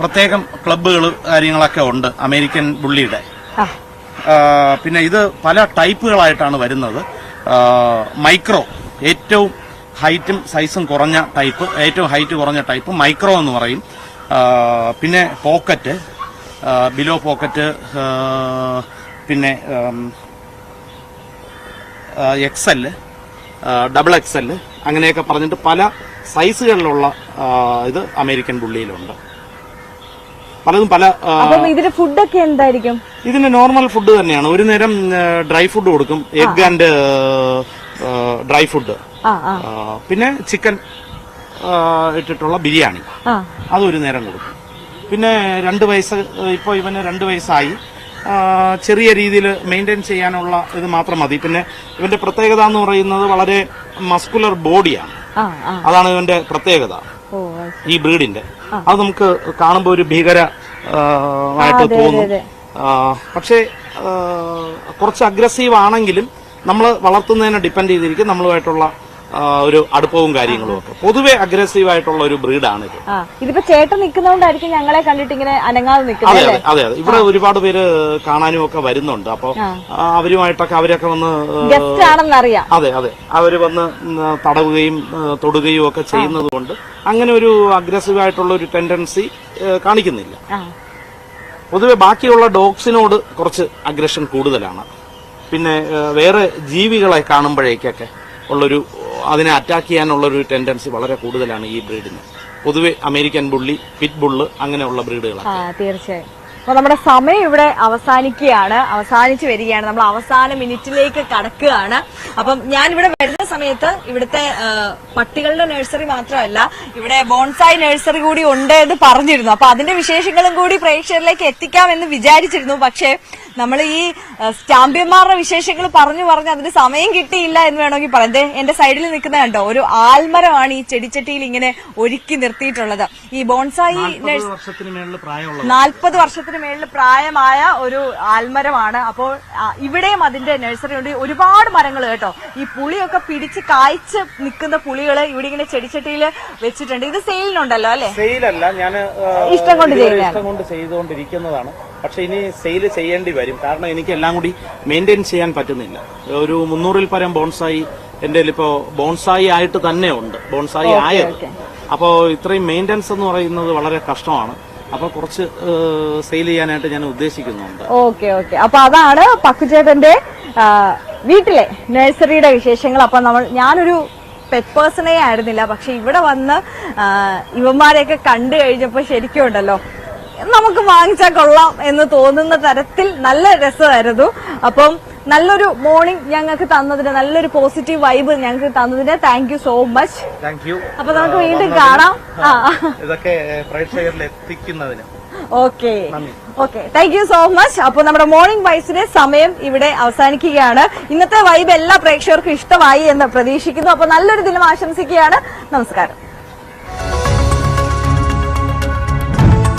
പ്രത്യേകം ക്ലബ്ബുകൾ കാര്യങ്ങളൊക്കെ ഉണ്ട് അമേരിക്കൻ ബുള്ളിയുടെ. പിന്നെ ഇത് പല ടൈപ്പുകളായിട്ടാണ് വരുന്നത്. മൈക്രോ ഏറ്റവും ഹൈറ്റും സൈസും കുറഞ്ഞ ടൈപ്പ്, ഏറ്റവും ഹൈറ്റ് കുറഞ്ഞ ടൈപ്പ് മൈക്രോ എന്ന് പറയും. പിന്നെ പോക്കറ്റ്, ബിലോ പോക്കറ്റ്, പിന്നെ XL, ഡബിൾ XL അങ്ങനെയൊക്കെ പറഞ്ഞിട്ട് പല സൈസുകളിലുള്ള ഇത് അമേരിക്കൻ ബുള്ളിയിലുണ്ട്. പലതും പല. അപ്പം ഇതിന്റെ ഫുഡൊക്കെ എന്തായിരിക്കും? ഇതിന് നോർമൽ ഫുഡ് തന്നെയാണ്. ഒരു നേരം ഡ്രൈ ഫുഡ് കൊടുക്കും, എഗ് ആൻഡ് ഡ്രൈ ഫുഡ്. പിന്നെ ചിക്കൻ ഇട്ടിട്ടുള്ള ബിരിയാണി, അതൊരു നേരം കൊടുക്കും. പിന്നെ 2 വയസ്സ്, ഇപ്പോൾ ഇവന് 2 വയസ്സായി. ചെറിയ രീതിയിൽ മെയിൻറ്റെയിൻ ചെയ്യാനുള്ള ഇത് മാത്രം മതി. പിന്നെ ഇവന്റെ പ്രത്യേകത എന്ന് പറയുന്നത് വളരെ മസ്കുലർ ബോഡിയാണ്. അതാണ് ഇവന്റെ പ്രത്യേകത ഈ ബ്രീഡിന്റെ. അത് നമുക്ക് കാണുമ്പോൾ ഒരു ഭീകരമായിട്ട് തോന്നും. പക്ഷേ കുറച്ച് അഗ്രസീവ് ആണെങ്കിലും നമ്മൾ വളർത്തുന്നതിനെ ഡിപ്പെൻഡ് ചെയ്തിരിക്കും നമ്മളുമായിട്ടുള്ള ഒരു അടുപ്പവും കാര്യങ്ങളും ഒക്കെ. പൊതുവെ അഗ്രസീവ് ആയിട്ടുള്ള ഒരു ബ്രീഡാണിത്. ഇതിപ്പോ ചേട്ടൻ നിൽക്കുന്നതുകൊണ്ടായിരിക്കും ഞങ്ങളെ കണ്ടിട്ട് ഇങ്ങനെ അനങ്ങാതെ നിൽക്കുന്നത്. അതെ അതെ അതെ. ഇവിടെ ഒരുപാട് പേര് കാണാനും ഒക്കെ വരുന്നുണ്ട്. അപ്പൊ അവരുമായിട്ടൊക്കെ അവരൊക്കെ വന്ന് ഗസ്റ്റ് ആണെന്നറിയാം. അതെ അതെ, അവര് വന്ന് തടവുകയും തൊടുകയും ഒക്കെ ചെയ്യുന്നത് കൊണ്ട് അങ്ങനെ ഒരു അഗ്രസീവ് ആയിട്ടുള്ള ഒരു ടെൻഡൻസി കാണിക്കുന്നില്ല. പൊതുവെ ബാക്കിയുള്ള ഡോഗ്സിനോട് കുറച്ച് അഗ്രഷൻ കൂടുതലാണ്. പിന്നെ വേറെ ജീവികളെ കാണുമ്പോഴേക്കൊക്കെ ഉള്ളൊരു അതിനെ അറ്റാക്ക് ചെയ്യാനുള്ളൊരു ടെൻഡൻസി വളരെ കൂടുതലാണ് ഈ ബ്രീഡിന്. പൊതുവെ അമേരിക്കൻ ബുള്ളി, പിറ്റ് ബുള്ള് അങ്ങനെയുള്ള ബ്രീഡുകളാണ്. തീർച്ചയായും. അപ്പൊ നമ്മുടെ സമയം ഇവിടെ അവസാനിച്ചു വരികയാണ്. നമ്മൾ അവസാന മിനിറ്റിലേക്ക് കടക്കുകയാണ്. അപ്പം ഞാൻ ഇവിടെ വരുന്ന സമയത്ത് ഇവിടുത്തെ പട്ടികളുടെ നഴ്സറി മാത്രമല്ല, ഇവിടെ ബോൺസായി നഴ്സറി കൂടി ഉണ്ട് എന്ന് പറഞ്ഞിരുന്നു. അപ്പൊ അതിന്റെ വിശേഷങ്ങളും കൂടി പ്രേക്ഷകരിലേക്ക് എത്തിക്കാമെന്ന് വിചാരിച്ചിരുന്നു. പക്ഷേ നമ്മൾ ഈ സ്റ്റാമ്പ്യന്മാരുടെ വിശേഷങ്ങൾ പറഞ്ഞു അതിന് സമയം കിട്ടിയില്ല എന്ന് വേണമെങ്കിൽ പറയാം. എന്റെ സൈഡിൽ നിൽക്കുന്ന കണ്ടോ, ഒരു ആൽമരമാണ് ഈ ചെടിച്ചട്ടിയിൽ ഇങ്ങനെ ഒരുക്കി നിർത്തിയിട്ടുള്ളത്. ഈ ബോൺസായി 40 വർഷത്തിന് മേളിൽ പ്രായമായ ഒരു ആൽമരമാണ്. അപ്പോൾ ഇവിടെയും അതിന്റെ നഴ്സറി ഉണ്ട്. ഒരുപാട് മരങ്ങൾ കേട്ടോ. ഈ പുളിയൊക്കെ പിടിച്ച് കായ്ച്ച് നിൽക്കുന്ന പുളികൾ ഇവിടെ ഇങ്ങനെ ചെടിച്ചട്ടിയിൽ വെച്ചിട്ടുണ്ട്. ഇത് സെയിലിനുണ്ടല്ലോ അല്ലെ? സെയിലല്ല, ഞാൻ ഇഷ്ടം കൊണ്ട് ചെയ്തുകൊണ്ടിരിക്കുന്നതാണ്. പക്ഷെ ഇനി സെയിൽ ചെയ്യേണ്ടി വരും. കാരണം എനിക്ക് എല്ലാം കൂടി മെയിൻറ്റെയിൻ ചെയ്യാൻ പറ്റുന്നില്ല. ഒരു 300-ൽ പരം ബോൺസായി എന്റെ ഇപ്പോ ബോൺസായി ആയിട്ട് തന്നെ ഉണ്ട്, ബോൺസായി ആയത്. അപ്പോ ഇത്രയും മെയിൻ്റെനൻസ് എന്ന് പറയുന്നത് വളരെ കഷ്ടമാണ്. അപ്പൊ കുറച്ച് സെയിൽ ചെയ്യാനായിട്ട് ഞാൻ ഉദ്ദേശിക്കുന്നുണ്ട്. ഓക്കെ. അപ്പൊ അതാണ് പക്കുചേട്ടന്റെ വീട്ടിലെ നഴ്സറിയുടെ വിശേഷങ്ങൾ. അപ്പൊ ഞാനൊരു പെറ്റ് പേഴ്സണേ ആയിരുന്നില്ല, പക്ഷെ ഇവിടെ വന്ന് ഇവന്മാരെയൊക്കെ കണ്ടു കഴിഞ്ഞപ്പോ ശരിക്കും ഉണ്ടല്ലോ, നമുക്ക് വാങ്ങിച്ചാൽ കൊള്ളാം എന്ന് തോന്നുന്ന തരത്തിൽ നല്ല രസമായിരുന്നു. അപ്പം നല്ലൊരു മോർണിംഗ് ഞങ്ങൾക്ക് തന്നതിന്, നല്ലൊരു പോസിറ്റീവ് വൈബ് ഞങ്ങൾക്ക് തന്നതിന് താങ്ക് യു സോ മച്ച്. അപ്പൊ നമുക്ക് വീണ്ടും കാണാം. ഇതൊക്കെ പ്രേക്ഷകരിൽ എത്തിക്കുന്നതിന് okay. Thank you so much. അപ്പൊ നമ്മുടെ മോർണിംഗ് വൈസിന്റെ സമയം ഇവിടെ അവസാനിക്കുകയാണ്. ഇന്നത്തെ വൈബ് എല്ലാ പ്രേക്ഷകർക്കും ഇഷ്ടമായി എന്ന് പ്രതീക്ഷിക്കുന്നു. അപ്പൊ നല്ലൊരു ദിനം ആശംസിക്കുകയാണ്. നമസ്കാരം.